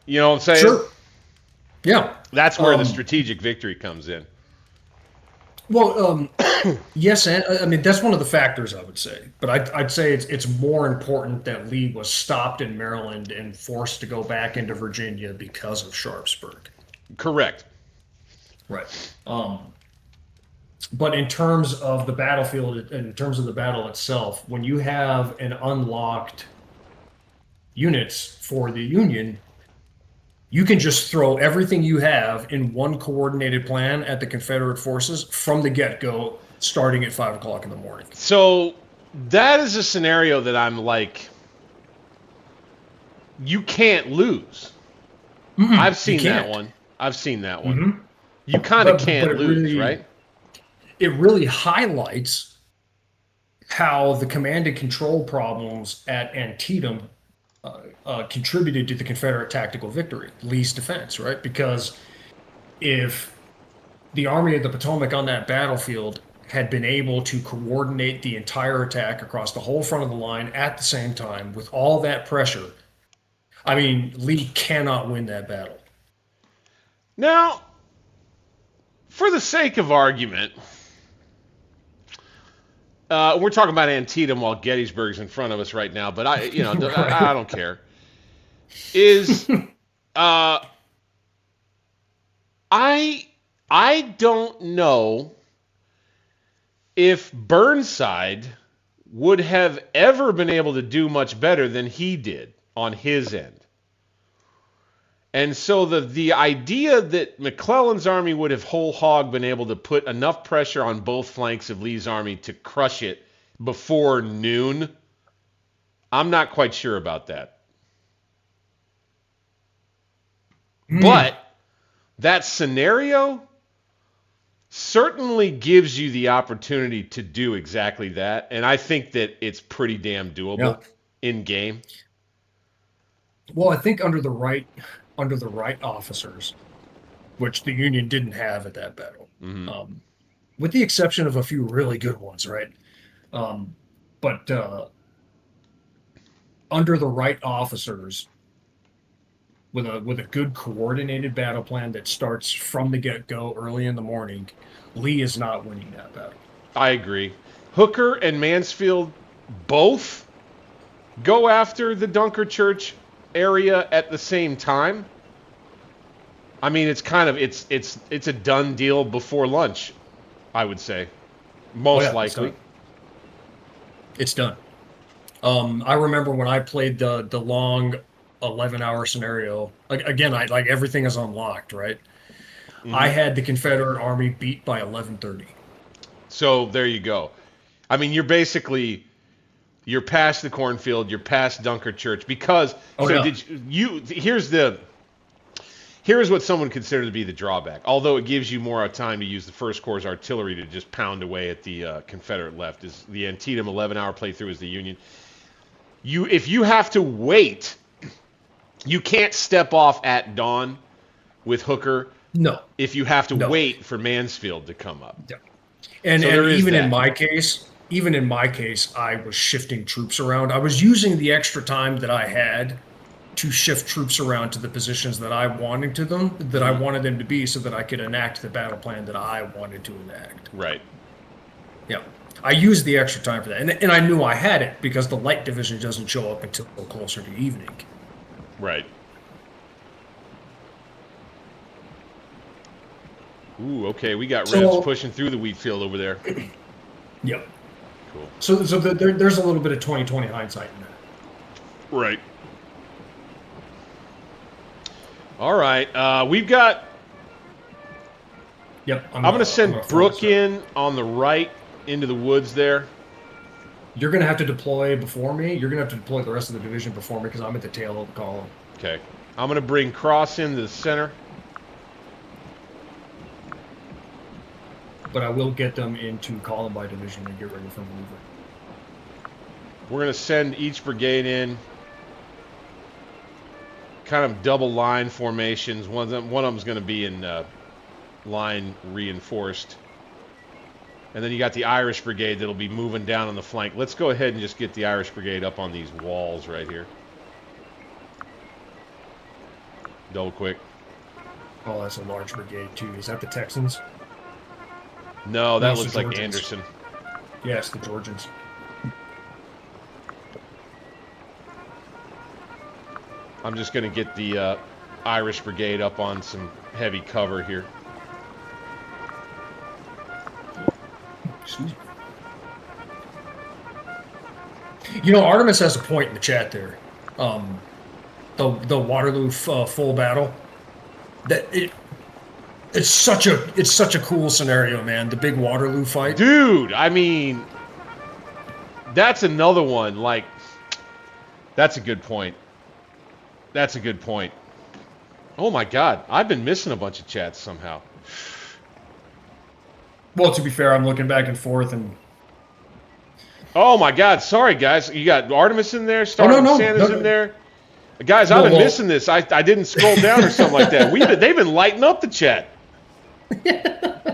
You know what I'm saying? Sure. Yeah. That's where the strategic victory comes in. Well, yes, and I mean that's one of the factors I would say, but I'd say it's more important that Lee was stopped in Maryland and forced to go back into Virginia because of Sharpsburg. Correct. Right. But in terms of the battlefield, in terms of the battle itself, when you have an unlocked units for the Union, you can just throw everything you have in one coordinated plan at the Confederate forces from the get-go, starting at 5 o'clock in the morning. So that is a scenario that I'm like, you can't lose. I've seen that one. Mm-hmm. You kind of But can't it lose, really- right? It really highlights how the command and control problems at Antietam contributed to the Confederate tactical victory, Lee's defense, right? Because if the Army of the Potomac on that battlefield had been able to coordinate the entire attack across the whole front of the line at the same time with all that pressure, I mean, Lee cannot win that battle. Now, for the sake of argument, we're talking about Antietam while Gettysburg's in front of us right now, but I don't care. I don't know if Burnside would have ever been able to do much better than he did on his end. And so the idea that McClellan's army would have whole hog been able to put enough pressure on both flanks of Lee's army to crush it before noon, I'm not quite sure about that. But that scenario certainly gives you the opportunity to do exactly that, and I think that it's pretty damn doable in game. Well, I think under the right officers, which the Union didn't have at that battle, with the exception of a few really good ones, right? But under the right officers, with a good coordinated battle plan that starts from the get-go early in the morning, Lee is not winning that battle. I agree. Hooker and Mansfield both go after the Dunkerchurch area at the same time. I mean, it's kind of it's a done deal before lunch, I would say, most likely. It's done. I remember when I played the long 11-hour scenario. Again, I like everything is unlocked, right? I had the Confederate Army beat by 11:30. So there you go. I mean, you're past the cornfield, you're past Dunker Church because here's what someone considered to be the drawback. Although it gives you more time to use the First Corps artillery to just pound away at the Confederate left, is the Antietam 11-hour playthrough is the Union. If you have to wait, you can't step off at dawn with Hooker. No. If you have to wait for Mansfield to come up. Yeah. And so even in my case, I was shifting troops around. I was using the extra time that I had to shift troops around to the positions that I wanted them to be, so that I could enact the battle plan that I wanted to enact. Right. Yeah. I used the extra time for that. And I knew I had it because the light division doesn't show up until closer to evening. Right. Ooh, okay. We got Rebs pushing through the wheat field over there. Yep. Cool. So there's a little bit of 20/20 hindsight in that. Right. All right. We've got... Yep. I'm going to send Brooke in on the right into the woods there. You're going to have to deploy before me. You're going to have to deploy the rest of the division before me because I'm at the tail of the column. Okay. I'm going to bring Cross into the center. But I will get them into column by division and get ready for maneuver. We're going to send each brigade in kind of double line formations. One of them's going to be in line reinforced. And then you got the Irish Brigade that'll be moving down on the flank. Let's go ahead and just get the Irish Brigade up on these walls right here. Double quick. Oh, that's a large brigade too. Is that the Texans? No, that looks like Anderson. Yes, the Georgians. I'm just going to get the Irish Brigade up on some heavy cover here. Excuse me. You know, Artemis has a point in the chat there. The Waterloo full battle. That it's such a cool scenario, man. The big Waterloo fight, dude. I mean, that's another one. Like, that's a good point. That's a good point. Oh my God, I've been missing a bunch of chats somehow. Well, to be fair, I'm looking back and forth and. Oh my God, sorry guys. You got Artemis in there, Santa's in there. Guys, I've been missing this. I didn't scroll down or something like that. They've been lighting up the chat.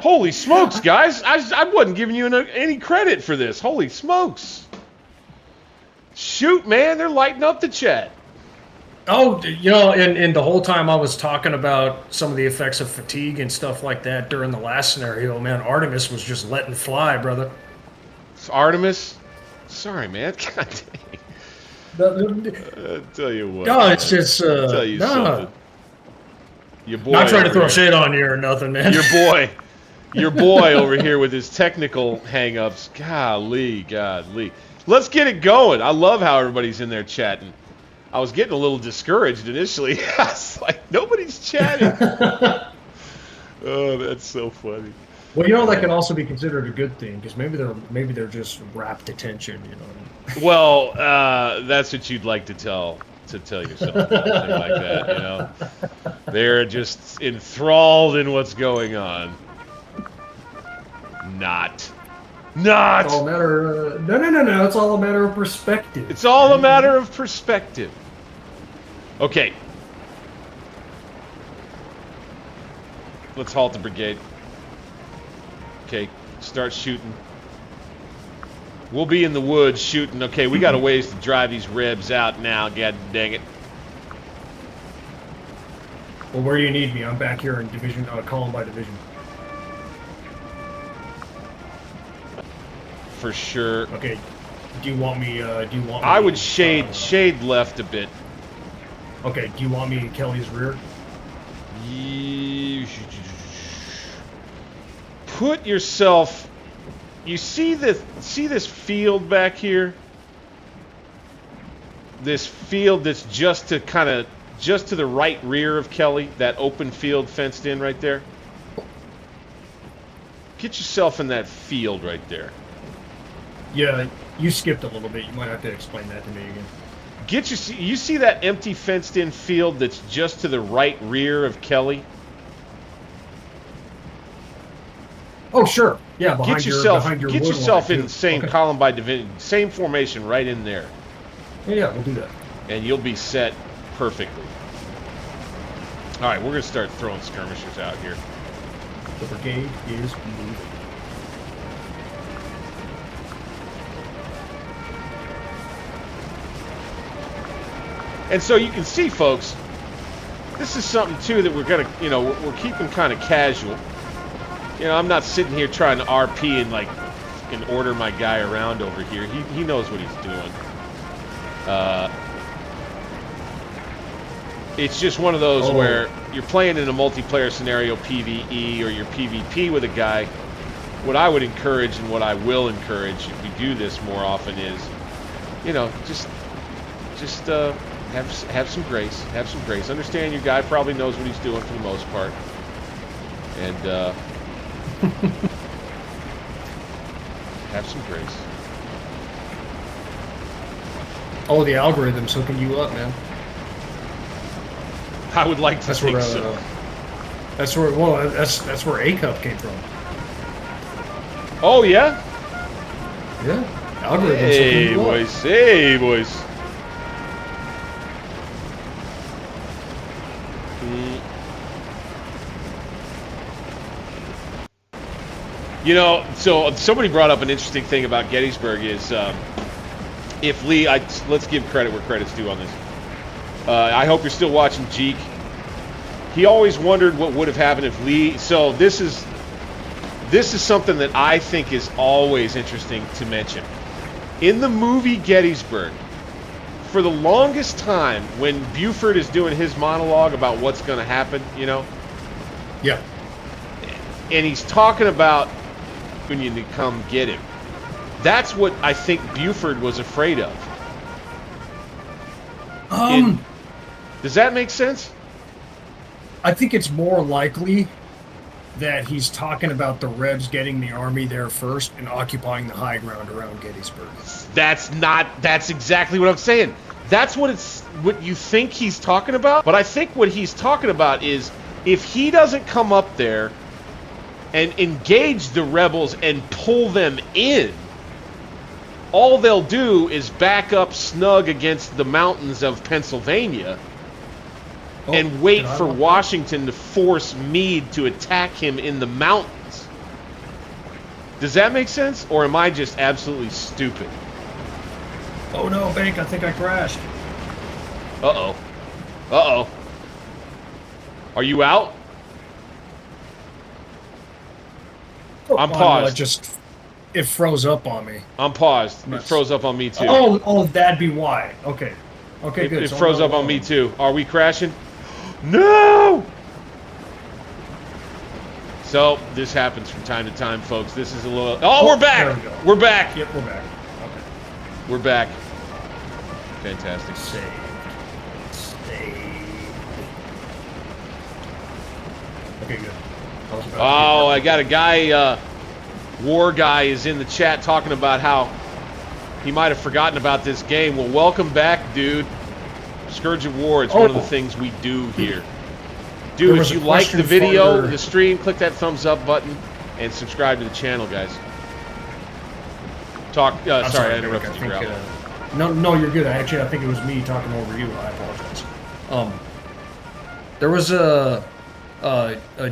Holy smokes, guys. I wasn't giving you any credit for this. Holy smokes. Shoot, man, they're lighting up the chat. Oh, you know, and the whole time I was talking about some of the effects of fatigue and stuff like that during the last scenario, man, Artemis was just letting fly, brother. It's Artemis? Sorry, man. God dang. I'll tell you what. No, it's just... I'll tell you something. Your boy not trying to throw shade on you or nothing, man. Your boy over here with his technical hang-ups. Golly. Let's get it going. I love how everybody's in there chatting. I was getting a little discouraged initially. I was like, nobody's chatting. Oh, that's so funny. Well, you know, that can also be considered a good thing because maybe they're just rapt attention, you know. Well, that's what you'd like to tell yourself, something like that, you know. They're just enthralled in what's going on. Not. It's all a matter of, no. It's all a matter of perspective. It's all a matter of perspective. Okay. Let's halt the brigade. Okay, start shooting. We'll be in the woods shooting. Okay, we got a ways to drive these Rebs out now. God dang it. Well, where do you need me? I'm back here in division, column by division. For sure. Okay. Do you want me? I would shade left a bit. Okay. Do you want me in Kelly's rear? Put yourself you see this field back here? This field that's just to the right rear of Kelly, that open field fenced in right there. Get yourself in that field right there. Yeah, you skipped a little bit. You might have to explain that to me again. You see that empty fenced in field that's just to the right rear of Kelly? Oh, sure. Yeah, behind get yourself in the same column by division, same formation right in there. Yeah, we'll do that. And you'll be set perfectly. All right, we're going to start throwing skirmishers out here. The brigade is moving. And so you can see, folks, this is something, too, that we're going to, we're keeping kind of casual. I'm not sitting here trying to RP and order my guy around over here. He knows what he's doing. It's just one of those where you're playing in a multiplayer scenario, PvE, or you're PvP with a guy. What I would encourage and what I will encourage if we do this more often is, just have some grace. Have some grace. Understand your guy probably knows what he's doing for the most part. And have some grace. Oh, the algorithm's hooking you up, man. I would like to think so. That's where A Cup came from. Oh yeah? Yeah. Algorithm's hooking you up. Hey boys. So somebody brought up an interesting thing about Gettysburg is if Lee, let's give credit where credit's due on this. I hope you're still watching Jeek. He always wondered what would have happened if Lee. So this is something that I think is always interesting to mention. In the movie Gettysburg, for the longest time, when Buford is doing his monologue about what's going to happen, Yeah. And he's talking about when you come get him. That's what I think Buford was afraid of. Does that make sense? I think it's more likely that he's talking about the Rebs getting the army there first and occupying the high ground around Gettysburg. That's exactly what I'm saying. That's what you think he's talking about. But I think what he's talking about is if he doesn't come up there and engage the rebels and pull them in, all they'll do is back up snug against the mountains of Pennsylvania and wait for Washington to force Meade to attack him in the mountains. Does that make sense? Or am I just absolutely stupid? Oh no, Bank, I think I crashed. Uh-oh. Uh-oh. Are you out? I'm paused. It froze up on me. I'm paused. It froze up on me too. Oh, that'd be why. Okay. Okay, good. It froze up on me too. Are we crashing? No! So, this happens from time to time, folks. This is a little... Oh, we're back! There we go. We're back! Yep, we're back. Okay. We're back. Fantastic. Save. Okay, good. Oh, I got a guy, War Guy is in the chat talking about how he might have forgotten about this game. Well, welcome back, dude. Scourge of War, it's one of the things we do here. Dude, if you like the video, the stream, click that thumbs up button and subscribe to the channel, guys. Sorry, I interrupted you, Grau. No, you're good. I think it was me talking over you. I apologize. There was a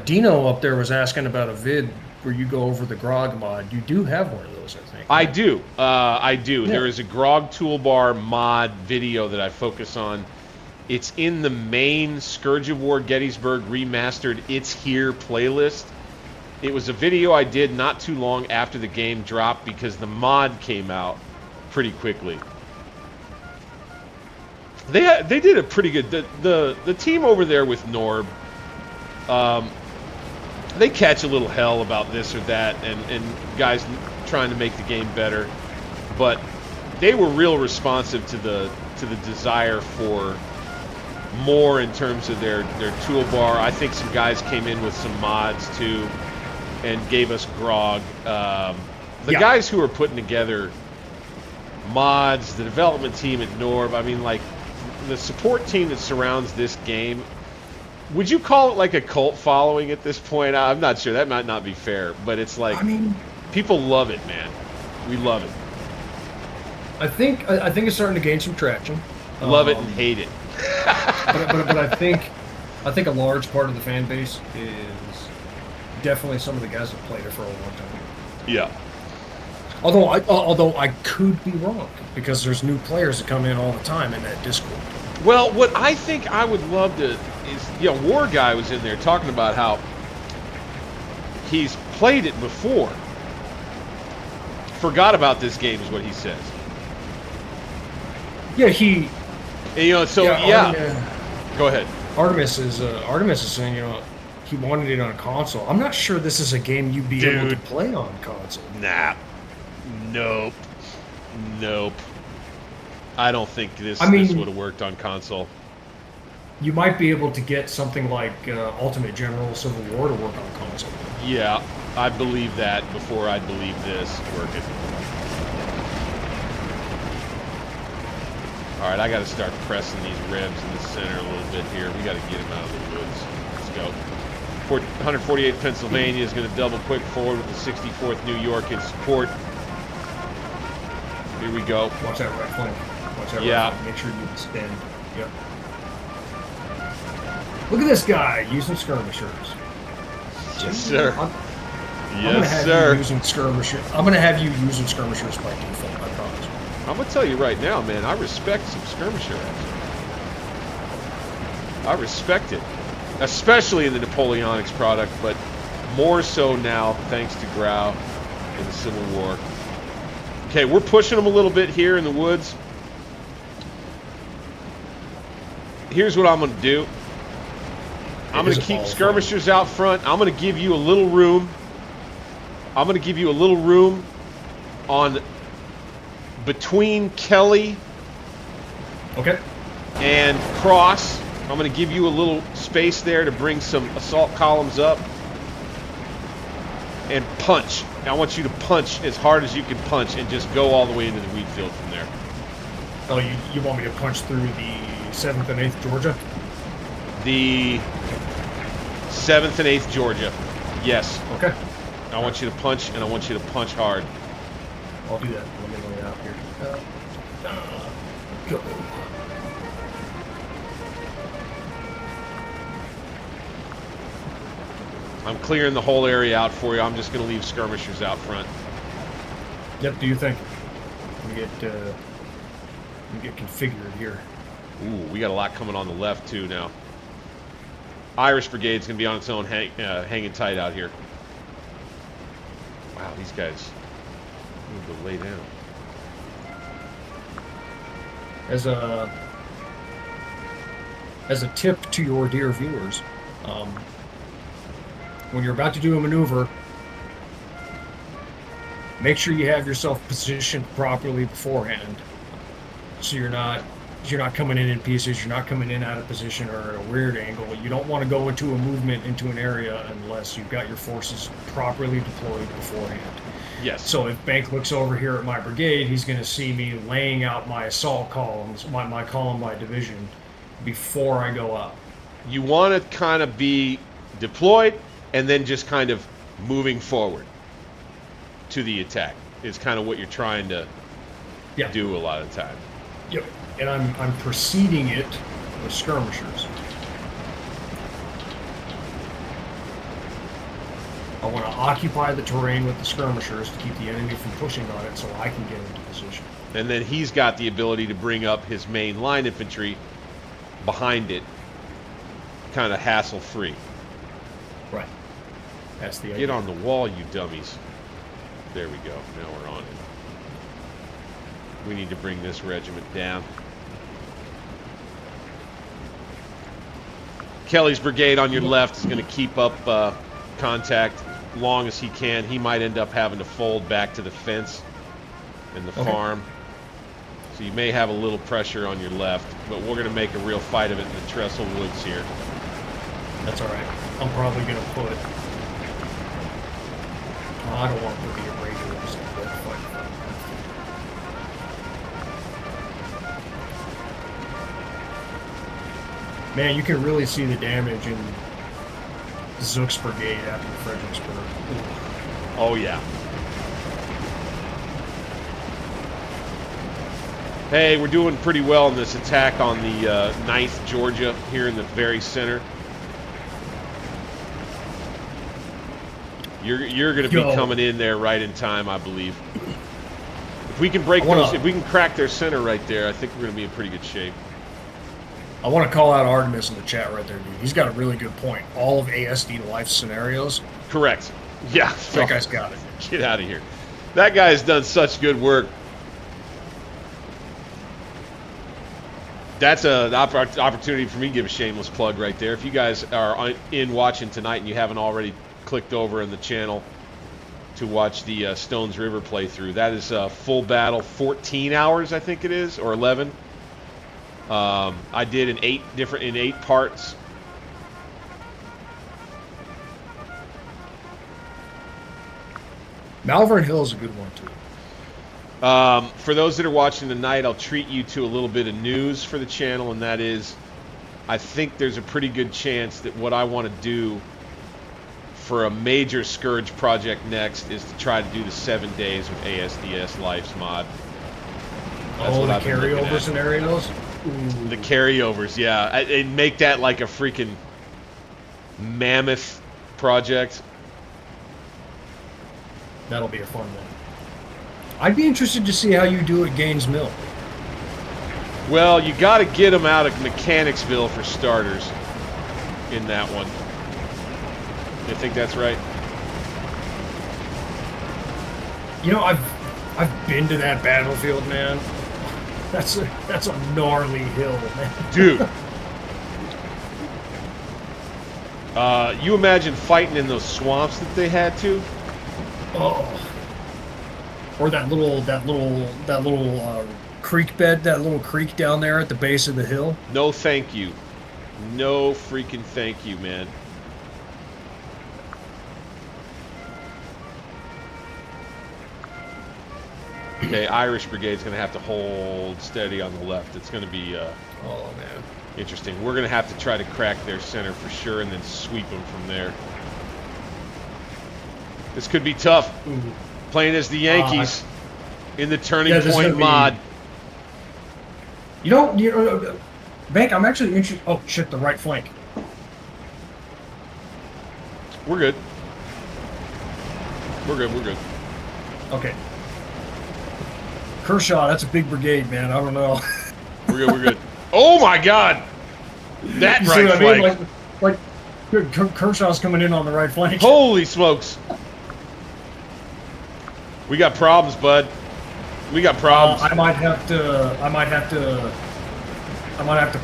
Dino up there was asking about a vid where you go over the Grog mod. You do have one of those, I think. I do. I do. Yeah. There is a Grog Toolbar mod video that I focus on. It's in the main Scourge of War Gettysburg Remastered It's Here playlist. It was a video I did not too long after the game dropped because the mod came out pretty quickly. They did a pretty good... The team over there with Norb, they catch a little hell about this or that, and guys trying to make the game better, but they were real responsive to the desire for more in terms of their toolbar. I think some guys came in with some mods too, and gave us Grog. The guys who are putting together mods, the development team at Norb, I mean, like, the support team that surrounds this game, would you call it like a cult following at this point? I'm not sure. That might not be fair, but it's like, I mean, people love it, man. We love it. I think it's starting to gain some traction. Love it and hate it. but I think a large part of the fan base is definitely some of the guys that played it for a long time. Yeah. Although I could be wrong, because there's new players that come in all the time in that Discord. Well, what I think I would love to is, War Guy was in there talking about how he's played it before. Forgot about this game is what he says. Yeah, Go ahead. Artemis is saying, he wanted it on console. I'm not sure this is a game you'd be able to play on console. Nah. Nope. I don't think this would have worked on console. You might be able to get something like Ultimate General Civil War to work on console. Yeah, I believe that before I'd believe this working. All right, I got to start pressing these revs in the center a little bit here. We got to get them out of the woods. Let's go. 148th Pennsylvania is going to double quick forward with the 64th New York in support. Here we go. Watch that right flank. Watch that right flank. Make sure you extend. Yep. Look at this guy using skirmishers. Yes, sir. I'm going to have you using skirmishers. I'm going to have you using skirmishers by default, I promise. I'm going to tell you right now, man, I respect some skirmisher action. I respect it. Especially in the Napoleonics product, but more so now thanks to Grau in the Civil War. Okay, we're pushing them a little bit here in the woods. Here's what I'm going to do. I'm going to keep skirmishers out front. I'm going to give you a little room. I'm going to give you a little room on between Kelly and Cross. I'm going to give you a little space there to bring some assault columns up and punch. I want you to punch as hard as you can punch and just go all the way into the wheat field from there. Oh, you want me to punch through the 7th and 8th Georgia? The 7th and 8th Georgia. Yes. Okay. I want you to punch, and I want you to punch hard. I'll do that. Let me lay out here. Go. I'm clearing the whole area out for you. I'm just going to leave skirmishers out front. Yep, do you think? Let me get configured here. Ooh, we got a lot coming on the left, too, now. Irish Brigade's going to be on its own hanging tight out here. Wow, these guys need to lay down. As a tip to your dear viewers, when you're about to do a maneuver, make sure you have yourself positioned properly beforehand, so you're not coming in pieces, you're not coming in out of position or at a weird angle. You don't want to go into a movement into an area unless you've got your forces properly deployed beforehand. Yes. So if Bank looks over here at my brigade, he's going to see me laying out my assault columns, my column by division, before I go up. You want to kind of be deployed and then just kind of moving forward to the attack is kind of what you're trying to do a lot of the time. Yep. And I'm preceding it with skirmishers. I want to occupy the terrain with the skirmishers to keep the enemy from pushing on it so I can get into position. And then he's got the ability to bring up his main line infantry behind it, kind of hassle-free. Right. That's the idea. Get on the wall, you dummies. There we go. Now we're on it. We need to bring this regiment down. Kelly's brigade on your left is going to keep up contact long as he can. He might end up having to fold back to the fence and the farm. So you may have a little pressure on your left, but we're going to make a real fight of it in the trestle woods here. That's all right. I'm probably going to put... Oh, I don't want to put the erasers in the fight. Man, you can really see the damage in Zook's brigade after Fredericksburg. Oh, yeah. Hey, we're doing pretty well in this attack on the 9th Georgia here in the very center. You're going to be coming in there right in time, I believe. If we can break those, if we can crack their center right there, I think we're going to be in pretty good shape. I want to call out Artemis in the chat right there, dude. He's got a really good point. All of ASD life scenarios. Correct. Yeah. That guy's got it. Get out of here. That guy has done such good work. That's an opportunity for me to give a shameless plug right there. If you guys are in watching tonight and you haven't already clicked over in the channel to watch the Stones River playthrough, that is full battle, 14 hours I think it is, or 11. I did in 8 parts. Malvern Hill is a good one too. For those that are watching tonight, I'll treat you to a little bit of news for the channel, and that is, I think there's a pretty good chance that what I want to do for a major Scourge project next is to try to do the 7 days with ASDS Life's mod. That's the I've been looking carryover at. scenarios? The carryovers, yeah. And make that like a freaking mammoth project. That'll be a fun one. I'd be interested to see how you do at Gaines Mill. Well, you got to get them out of Mechanicsville for starters in that one. You think that's right? You know, I've been to that battlefield, man. That's a gnarly hill, man. Dude. You imagine fighting in those swamps that they had to? Oh. Or that little creek bed, that little creek down there at the base of the hill. No thank you. No freaking thank you, man. Okay, Irish Brigade's going to have to hold steady on the left. It's going to be oh, man. interesting. We're going to have to try to crack their center for sure and then sweep them from there. This could be tough. Ooh. Playing as the Yankees in the Turning Point mod. You know, Bank, I'm actually interested. Oh, shit, the right flank. We're good. We're good. Okay. Kershaw, that's a big brigade, man. I don't know. We're good. Oh, my God. That You see right what I mean? flank. Like Kershaw's coming in on the right flank. Holy smokes. We got problems, bud. We got problems. I might have to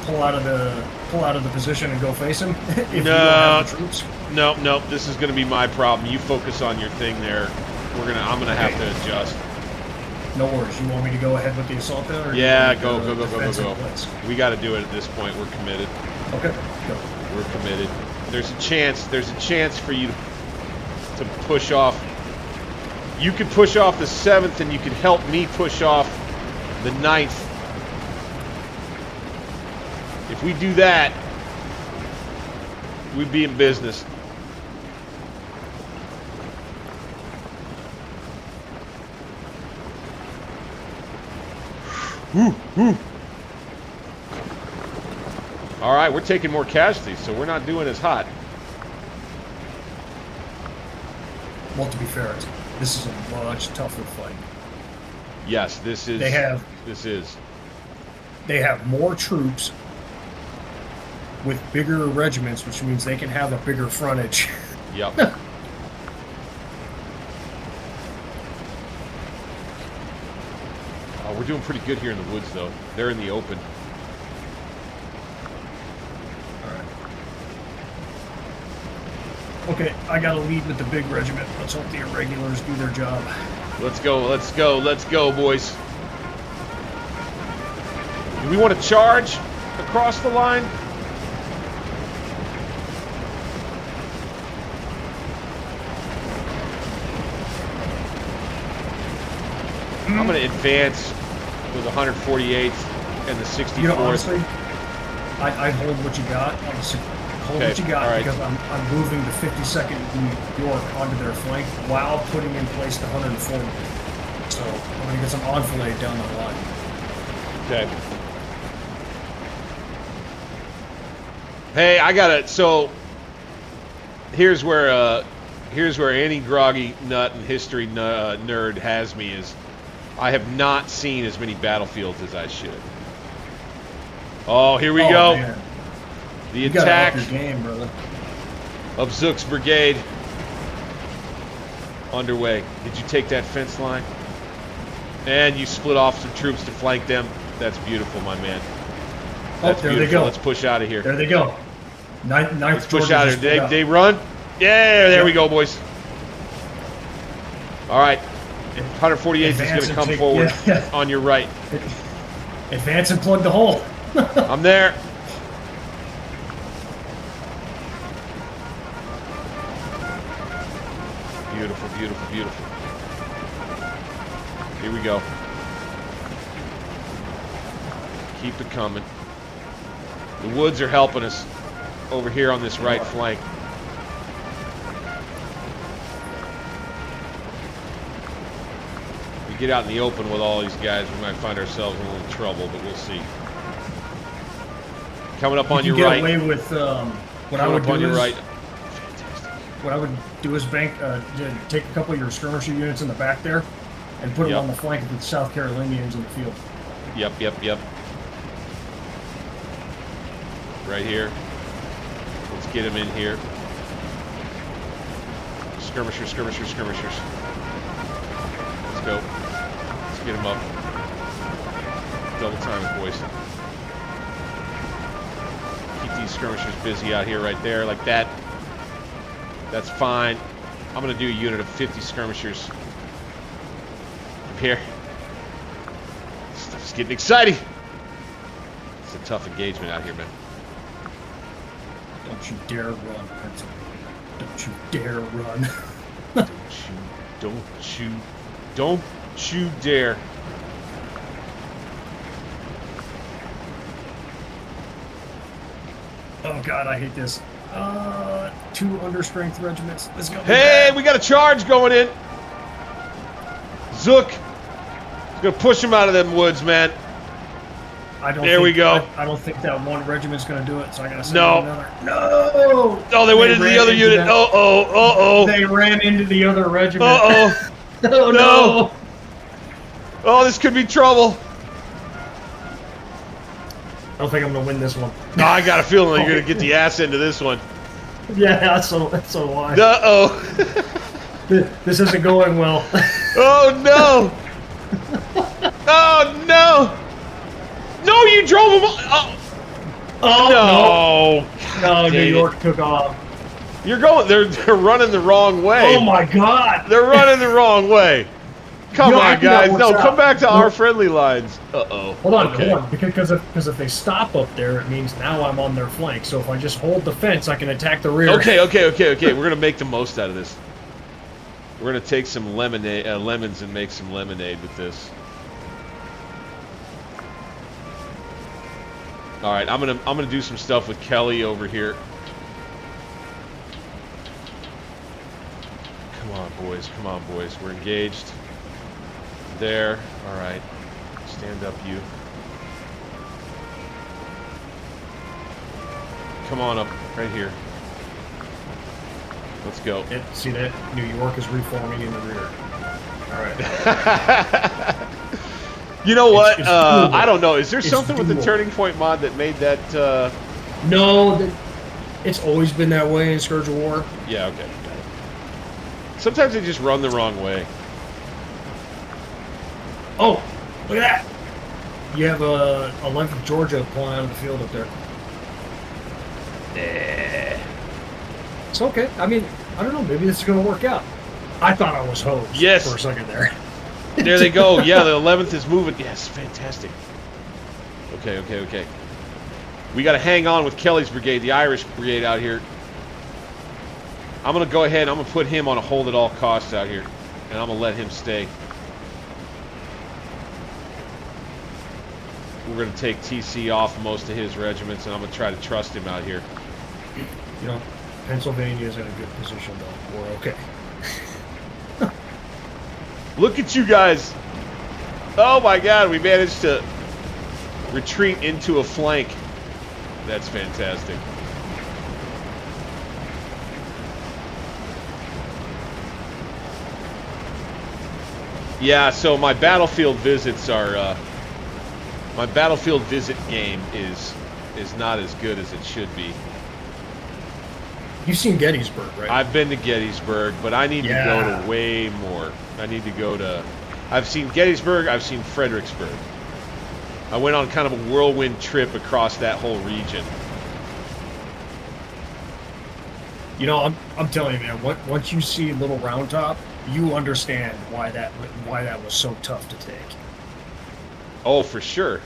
pull out of the position and go face him if you don't have the troops. No. This is going to be my problem. You focus on your thing there. I'm gonna have to adjust. No worries. You want me to go ahead with the assault then? Or Yeah, go. Blitz? We got to do it at this point. We're committed. Okay, go. We're committed. There's a chance for you to push off. You could push off the 7th, and you could help me push off the 9th. If we do that, we'd be in business. Woo. All right, we're taking more casualties, so we're not doing as hot. Well, to be fair, this is a much tougher fight. Yes, this is. They have more troops with bigger regiments, which means they can have a bigger frontage. Yep. We're doing pretty good here in the woods, though. They're in the open. All right. Okay, I got to lead with the big regiment. Let's hope the irregulars do their job. Let's go, let's go, let's go, boys. Do we want to charge across the line? I'm going to advance with the 148th and the 64th. You know, honestly, I'd hold what you got. Honestly, hold Okay, what you got all right. because I'm moving the 52nd New York onto their flank while putting in place the 140th. So I'm going to get some enfilade down the line. Okay. Hey, I got it. So here's where any groggy nut and history nerd has me is I have not seen as many battlefields as I should. Oh, here we go. Man. The You gotta attack up your game, brother. of Zook's brigade underway. Did you take that fence line? And you split off some troops to flank them. That's beautiful, my man. That's there beautiful. they go. Let's push out of here. There they go. Ninth Let's push Georgia out of just here. pulled They run? Yeah, there we go, boys. All right. 148th is going Advance to and come take- forward yeah. on your right. Advance and plug the hole. I'm there. Beautiful, beautiful, beautiful. Here we go. Keep it coming. The woods are helping us over here on this right flank. We get out in the open with all these guys, we might find ourselves in a little trouble, but we'll see. Coming up on your get right. away with what I Coming would up do on your is right. what I would do is take a couple of your skirmisher units in the back there and put them Yep. on the flank of the South Carolinians in the field. Yep, yep, yep. Right here. Let's get him in here. Skirmishers, skirmishers, skirmishers. Let's go. Let's get him up. Double time it, boys. Keep these skirmishers busy out here right there, like that. That's fine. I'm going to do a unit of 50 skirmishers. Up here. Stuff's getting exciting. It's a tough engagement out here, man. Don't you dare run, Prince. Don't you dare run. Don't you dare. Oh God, I hate this. 2 understrength regiments. Let's go. Hey, we got a charge going in. Zook is gonna push him out of them woods, man. There we go. I don't think that one regiment's going to do it, so I got to send No. another. No! Oh, they went into the ran other into unit. that- Uh-oh. They ran into the other regiment. Uh-oh. Oh, No. Oh, this could be trouble. I don't think I'm going to win this one. Oh, I got a feeling you're going to get the ass into this one. Yeah, so why. Uh-oh. This isn't going well. Oh, no. Oh, no. No, you drove him. Oh, no. No, New Dang it. York took off. You're going. They're running the wrong way. Oh my God! They're running the wrong way. Come Yo, I on, think that guys. works No, out. come back to No. our friendly lines. Uh-oh. Hold on, Okay. hold on. Because if they stop up there, it means now I'm on their flank. So if I just hold the fence, I can attack the rear. Okay. We're gonna make the most out of this. We're gonna take some lemons and make some lemonade with this. All right, I'm gonna do some stuff with Kelly over here. Come on, boys. We're engaged. There. All right. Stand up, you. Come on up, right here. Let's go. See that? New York is reforming in the rear. All right. You know what? It's doable. I don't know. Is there It's something with the doable. turning point mod that made that? No, it's always been that way in Scourge of War. Yeah. Okay. Sometimes they just run the wrong way. Oh, look at that! You have a 11th Georgia pulling out of the field up there. It's okay. I mean, I don't know. Maybe this is going to work out. I thought I was hosed Yes. for a second there. There they go. Yeah, the 11th is moving. Yes, fantastic. Okay. We got to hang on with Kelly's brigade, the Irish brigade out here. I'm going to go ahead and I'm going to put him on a hold at all costs out here. And I'm going to let him stay. We're going to take TC off most of his regiments, and I'm going to try to trust him out here. You know, Pennsylvania's in a good position, though. We're okay. Look at you guys. Oh my God, we managed to retreat into a flank. That's fantastic. Yeah, so my battlefield visits are my battlefield visit game is not as good as it should be. You've seen Gettysburg, right? I've been to Gettysburg, but I need to go to way more. I need to go to... I've seen Gettysburg, I've seen Fredericksburg. I went on kind of a whirlwind trip across that whole region. You know, I'm telling you, man, once you see Little Round Top, you understand why that was so tough to take. Oh, for sure.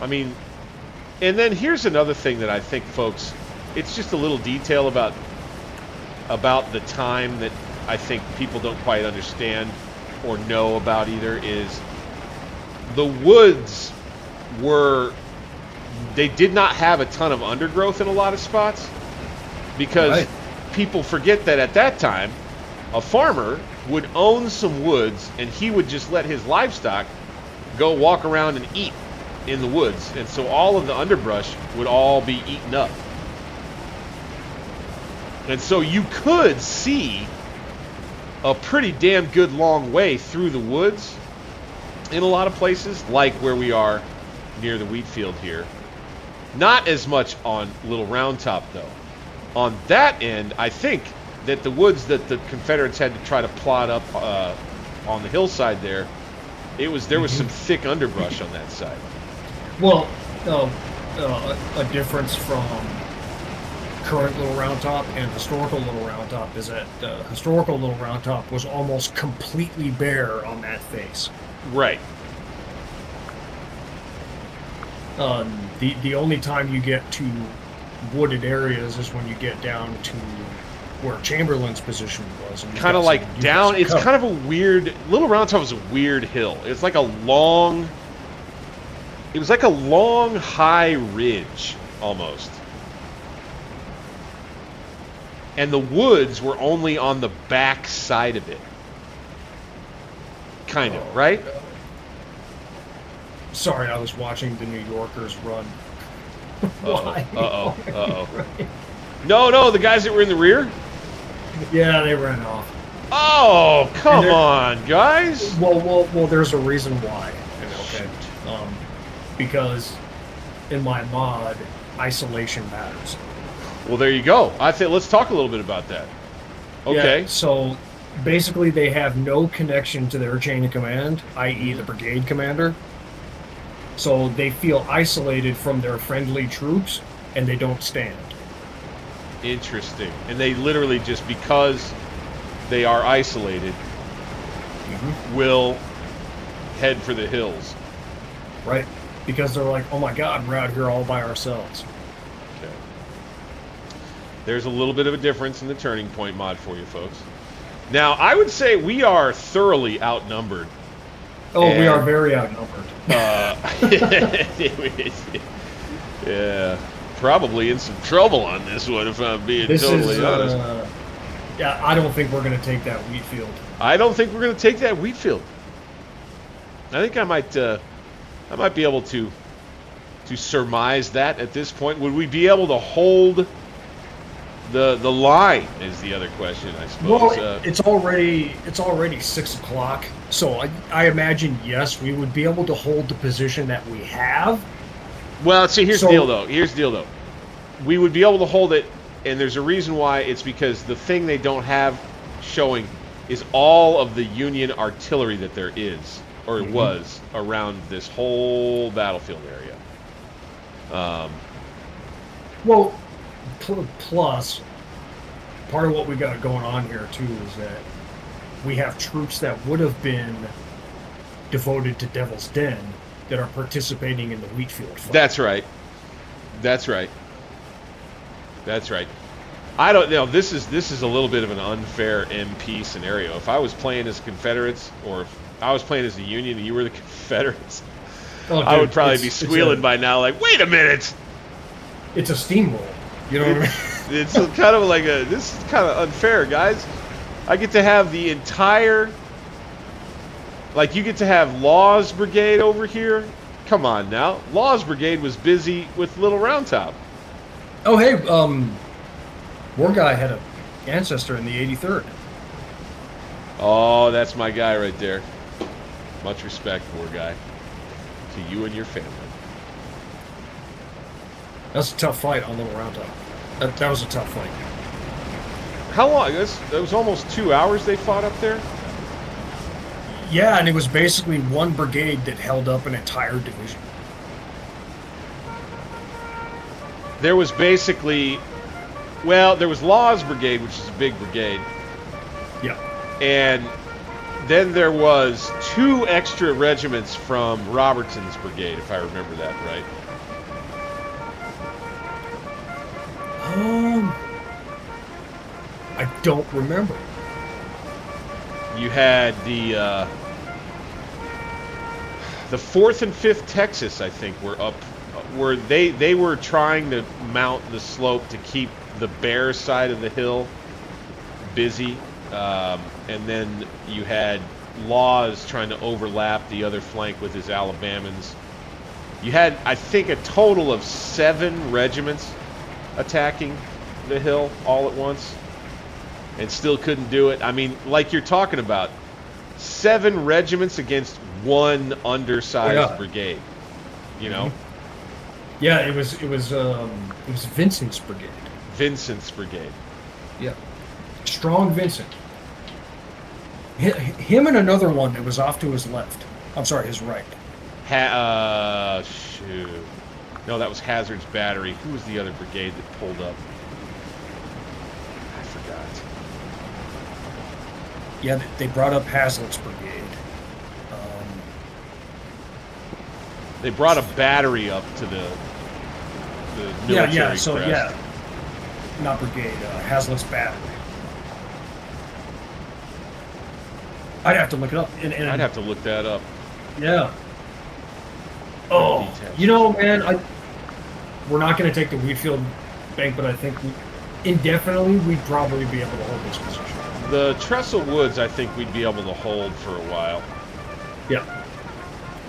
I mean, and then here's another thing that I think, folks, it's just a little detail about the time that I think people don't quite understand or know about either, is the woods they did not have a ton of undergrowth in a lot of spots, because people forget that at that time a farmer would own some woods and he would just let his livestock go walk around and eat in the woods, and so all of the underbrush would all be eaten up. And so you could see a pretty damn good long way through the woods in a lot of places, like where we are near the wheat field here. Not as much on Little Round Top, though. On that end, I think that the woods that the Confederates had to try to plot up on the hillside there was some thick underbrush on that side. Well, a difference from current Little Round Top and historical Little Round Top is that historical Little Round Top was almost completely bare on that face. Right. The only time you get to wooded areas is when you get down to where Chamberlain's position was. Kind of like down. It's kind of a weird. Little Round Top is a weird hill. It's like a long. It was like a long high ridge almost. And the woods were only on the back side of it. Kind of, right? Sorry, I was watching the New Yorkers run. Uh-oh. No, the guys that were in the rear? Yeah, they ran off. Oh, come on, guys. Well, there's a reason why. Okay. Because in my mod, isolation matters. Well, there you go. I think let's talk a little bit about that. Okay. Yeah, so basically they have no connection to their chain of command, i.e. the brigade commander. So they feel isolated from their friendly troops, and they don't stand. Interesting. And they literally just, because they are isolated, will head for the hills. Right. Because they're like, oh my God, we're out here all by ourselves. Okay. There's a little bit of a difference in the turning point mod for you folks. Now, I would say we are thoroughly outnumbered. Oh, we are very outnumbered. Yeah, probably in some trouble on this one, if I'm being totally honest. Yeah, I don't think we're going to take that wheat field. I don't think we're going to take that wheat field. I think I might be able to surmise that at this point. Would we be able to hold the line? Is the other question, I suppose. Well, it's already 6 o'clock, so I imagine yes, we would be able to hold the position that we have. Well, see, here's the deal, though. We would be able to hold it, and there's a reason why. It's because the thing they don't have showing is all of the Union artillery that there is, or was, around this whole battlefield area. Well, Plus, part of what we got going on here too is that we have troops that would have been devoted to Devil's Den that are participating in the Wheatfield fight. That's right. That's right. That's right. I don't know. This is a little bit of an unfair MP scenario. If I was playing as Confederates, or if I was playing as the Union and you were the Confederates, Oh, dude, I would probably be squealing by now, like, wait a minute. It's a steamroll. You know what I mean? It's kind of like this is kind of unfair, guys. I get to have the entire, like, you get to have Law's Brigade over here. Come on now. Law's Brigade was busy with Little Round Top. Oh, hey, War Guy had an ancestor in the 83rd. Oh, that's my guy right there. Much respect, War Guy. To you and your family. That's a tough fight on Little Round Top. That was a tough fight. How long? That was almost 2 hours they fought up there? Yeah, and it was basically one brigade that held up an entire division. There was basically, well, there was Law's Brigade, which is a big brigade. Yeah. And then there was 2 extra regiments from Robertson's brigade, if I remember that right. I don't remember. You had the 4th and 5th Texas, I think, were up, where they were trying to mount the slope to keep the Bear side of the hill busy, and then you had Laws trying to overlap the other flank with his Alabamans. You had, I think, a total of 7 regiments attacking the hill all at once, and still couldn't do it. I mean, like you're talking about, 7 regiments against 1 undersized brigade. You know? Yeah, it was Vincent's brigade. Vincent's brigade. Yeah. Strong Vincent. Him and another one that was off to his left. I'm sorry, his right. Shoot. No, that was Hazard's battery. Who was the other brigade that pulled up? I forgot. Yeah, they brought up Hazlitt's brigade. They brought a battery up to the military crest. Not brigade, Hazlitt's battery. I'd have to look it up. I'd have to look that up. Yeah. Oh, you know, man, we're not going to take the Wheatfield Bank, but I think indefinitely we'd probably be able to hold this position. The Trestle Woods, I think we'd be able to hold for a while. Yeah.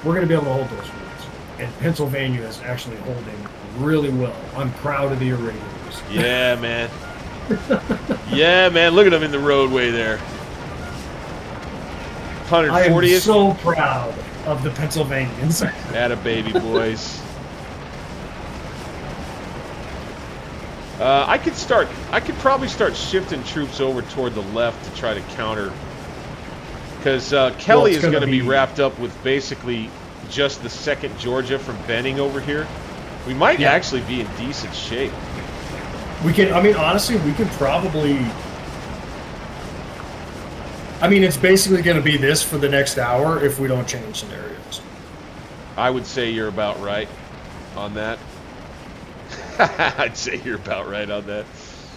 We're going to be able to hold those woods. And Pennsylvania is actually holding really well. I'm proud of the Irregulars. Yeah, man. Yeah, man. Look at them in the roadway there. 140th. I am so proud of the Pennsylvanians. Atta baby boys. I could probably start shifting troops over toward the left to try to counter, because Kelly is going to be wrapped up with basically just the 2nd Georgia from Benning over here. We might actually be in decent shape. We can, I mean, honestly, we could probably, I mean, it's basically going to be this for the next hour if we don't change scenarios. I would say you're about right on that. I'd say you're about right on that.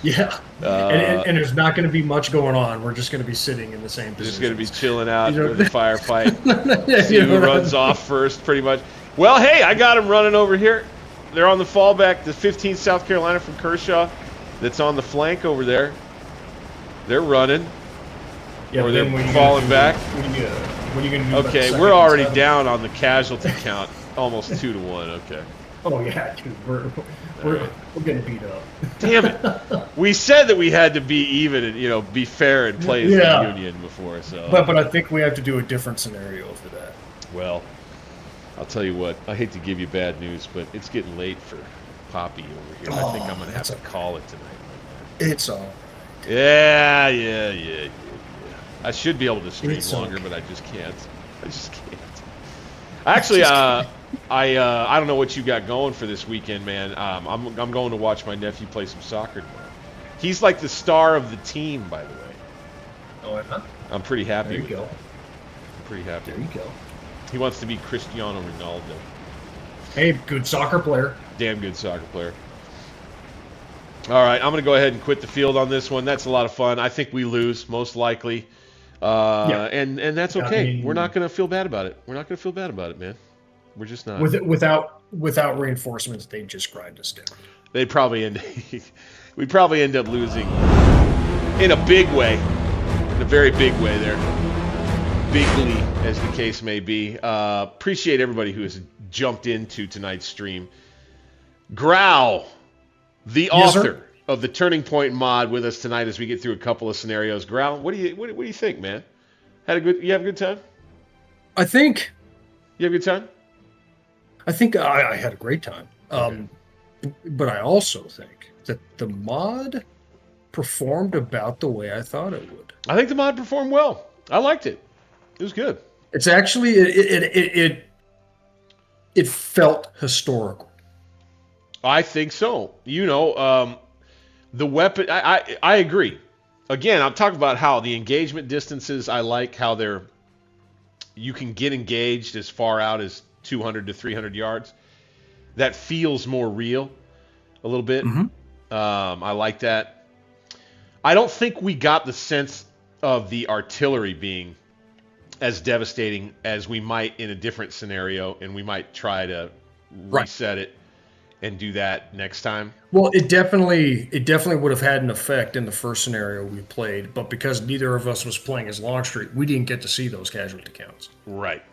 Yeah. And there's not going to be much going on. We're just going to be sitting in the same position. Just going to be chilling out with the firefight. See who runs off first, pretty much. Well, hey, I got them running over here. They're on the fallback, the 15th South Carolina from Kershaw that's on the flank over there. They're running. Yeah, or they're falling back. What are you going to do? Okay, we're already down on the casualty count. Almost 2-1, okay. Oh, yeah, dude. We're getting beat up. Damn it. We said that we had to be even and, be fair and play as the Union before. So. But I think we have to do a different scenario for that. Well, I'll tell you what. I hate to give you bad news, but it's getting late for Poppy over here. I think I'm going to have to call it tonight. It's all right. Yeah. I should be able to stream longer, but I just can't. Actually, I don't know what you got going for this weekend, man. I'm going to watch my nephew play some soccer tomorrow. He's like the star of the team, by the way. Oh, yeah. I'm pretty happy. There you with go. that. I'm pretty happy. There you go. He wants to be Cristiano Ronaldo. Hey, good soccer player. Damn good soccer player. All right, I'm going to go ahead and quit the field on this one. That's a lot of fun. I think we lose, most likely. And that's okay. I mean, we're not going to feel bad about it. We're not going to feel bad about it, man. We're just not. Without reinforcements, they just grind us down. We'd probably end up losing in a big way. In a very big way there. Bigly, as the case may be. Appreciate everybody who has jumped into tonight's stream. Grau, the author of the Turning Point mod, with us tonight as we get through a couple of scenarios. Grau, what do you think, man? You have a good time? I think You have a good time? I had a great time. Okay. But I also think that the mod performed about the way I thought it would. I think the mod performed well. I liked it. It was good. It's actually it felt historical. I think so. The weapon. I agree. Again, I'm talking about how the engagement distances. I like how you can get engaged as far out as 200 to 300 yards. That feels more real, a little bit. Mm-hmm. I like that. I don't think we got the sense of the artillery being as devastating as we might in a different scenario, and we might try to reset it and do that next time. Well, it definitely would have had an effect in the first scenario we played, but because neither of us was playing as Longstreet, we didn't get to see those casualty counts. Right.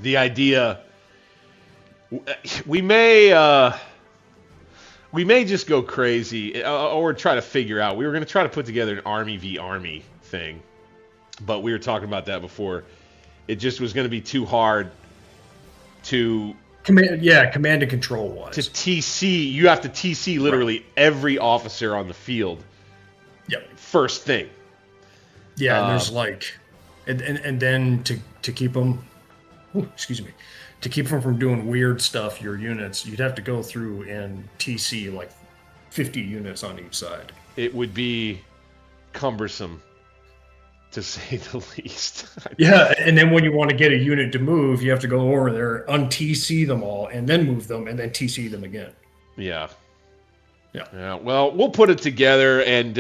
The idea, we may just go crazy or try to figure out. We were going to try to put together an Army v. Army thing, but we were talking about that before. It just was going to be too hard to command and control wise. To TC, you have to TC literally every officer on the field. Yep. First thing. Yeah, and there's and then to keep them, to keep them from doing weird stuff, your units, you'd have to go through and TC like 50 units on each side. It would be cumbersome, to say the least. Yeah, and then when you want to get a unit to move, you have to go over there, un-TC them all, and then move them, and then TC them again. Yeah. Yeah. Well, we'll put it together, and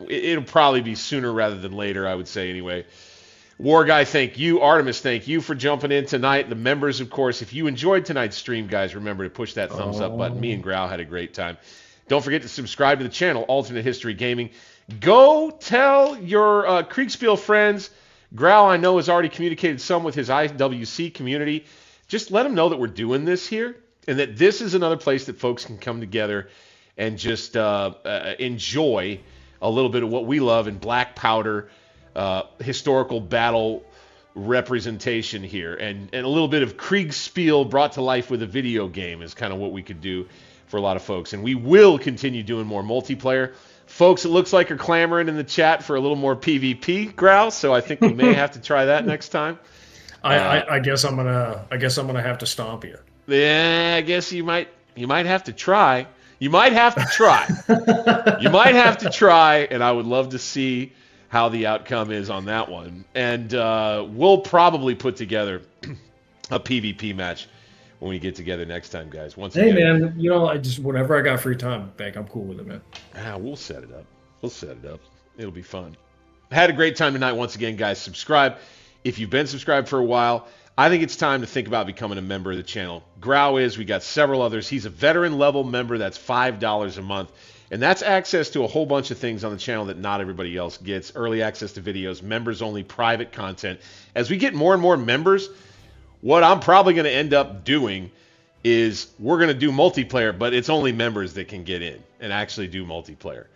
it'll probably be sooner rather than later, I would say, anyway. War Guy, thank you. Artemis, thank you for jumping in tonight. The members, of course, if you enjoyed tonight's stream, guys, remember to push that thumbs up button. Me and Grau had a great time. Don't forget to subscribe to the channel, Alternate History Gaming. Go tell your Kriegspiel friends. Grau, I know, has already communicated some with his IWC community. Just let them know that we're doing this here and that this is another place that folks can come together and just enjoy a little bit of what we love in black powder, historical battle representation here. And a little bit of Kriegspiel brought to life with a video game is kind of what we could do for a lot of folks. And we will continue doing more multiplayer. Folks, it looks like are clamoring in the chat for a little more PvP, Grau, so I think we may have to try that next time. I guess I'm gonna have to stomp you. Yeah, I guess you might have to try. You might have to try. You might have to try, and I would love to see how the outcome is on that one. And we'll probably put together a PvP match when we get together next time, guys. Hey, man, I just whenever I got free time, I'm cool with it, man. We'll set it up. It'll be fun. Had a great time tonight. Once again, guys, subscribe. If you've been subscribed for a while, I think it's time to think about becoming a member of the channel. Grau is. We got several others. He's a veteran level member. That's $5 a month. And that's access to a whole bunch of things on the channel that not everybody else gets. Early access to videos, members-only private content. As we get more and more members, what I'm probably going to end up doing is we're going to do multiplayer, but it's only members that can get in and actually do multiplayer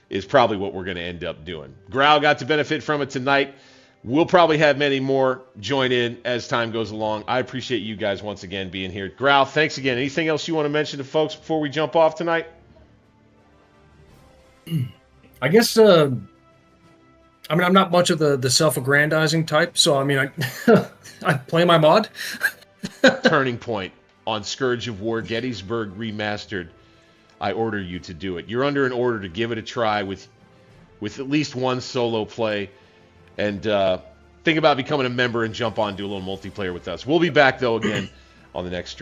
is probably what we're going to end up doing. Grau got to benefit from it tonight. We'll probably have many more join in as time goes along. I appreciate you guys once again being here. Grau, thanks again. Anything else you want to mention to folks before we jump off tonight? I guess, I'm not much of the self-aggrandizing type, so I play my mod. turning point on Scourge of War Gettysburg Remastered, I order you to do it. You're under an order to give it a try with at least one solo play, and think about becoming a member and jump on, do a little multiplayer with us. We'll be back, though, again on the next stream.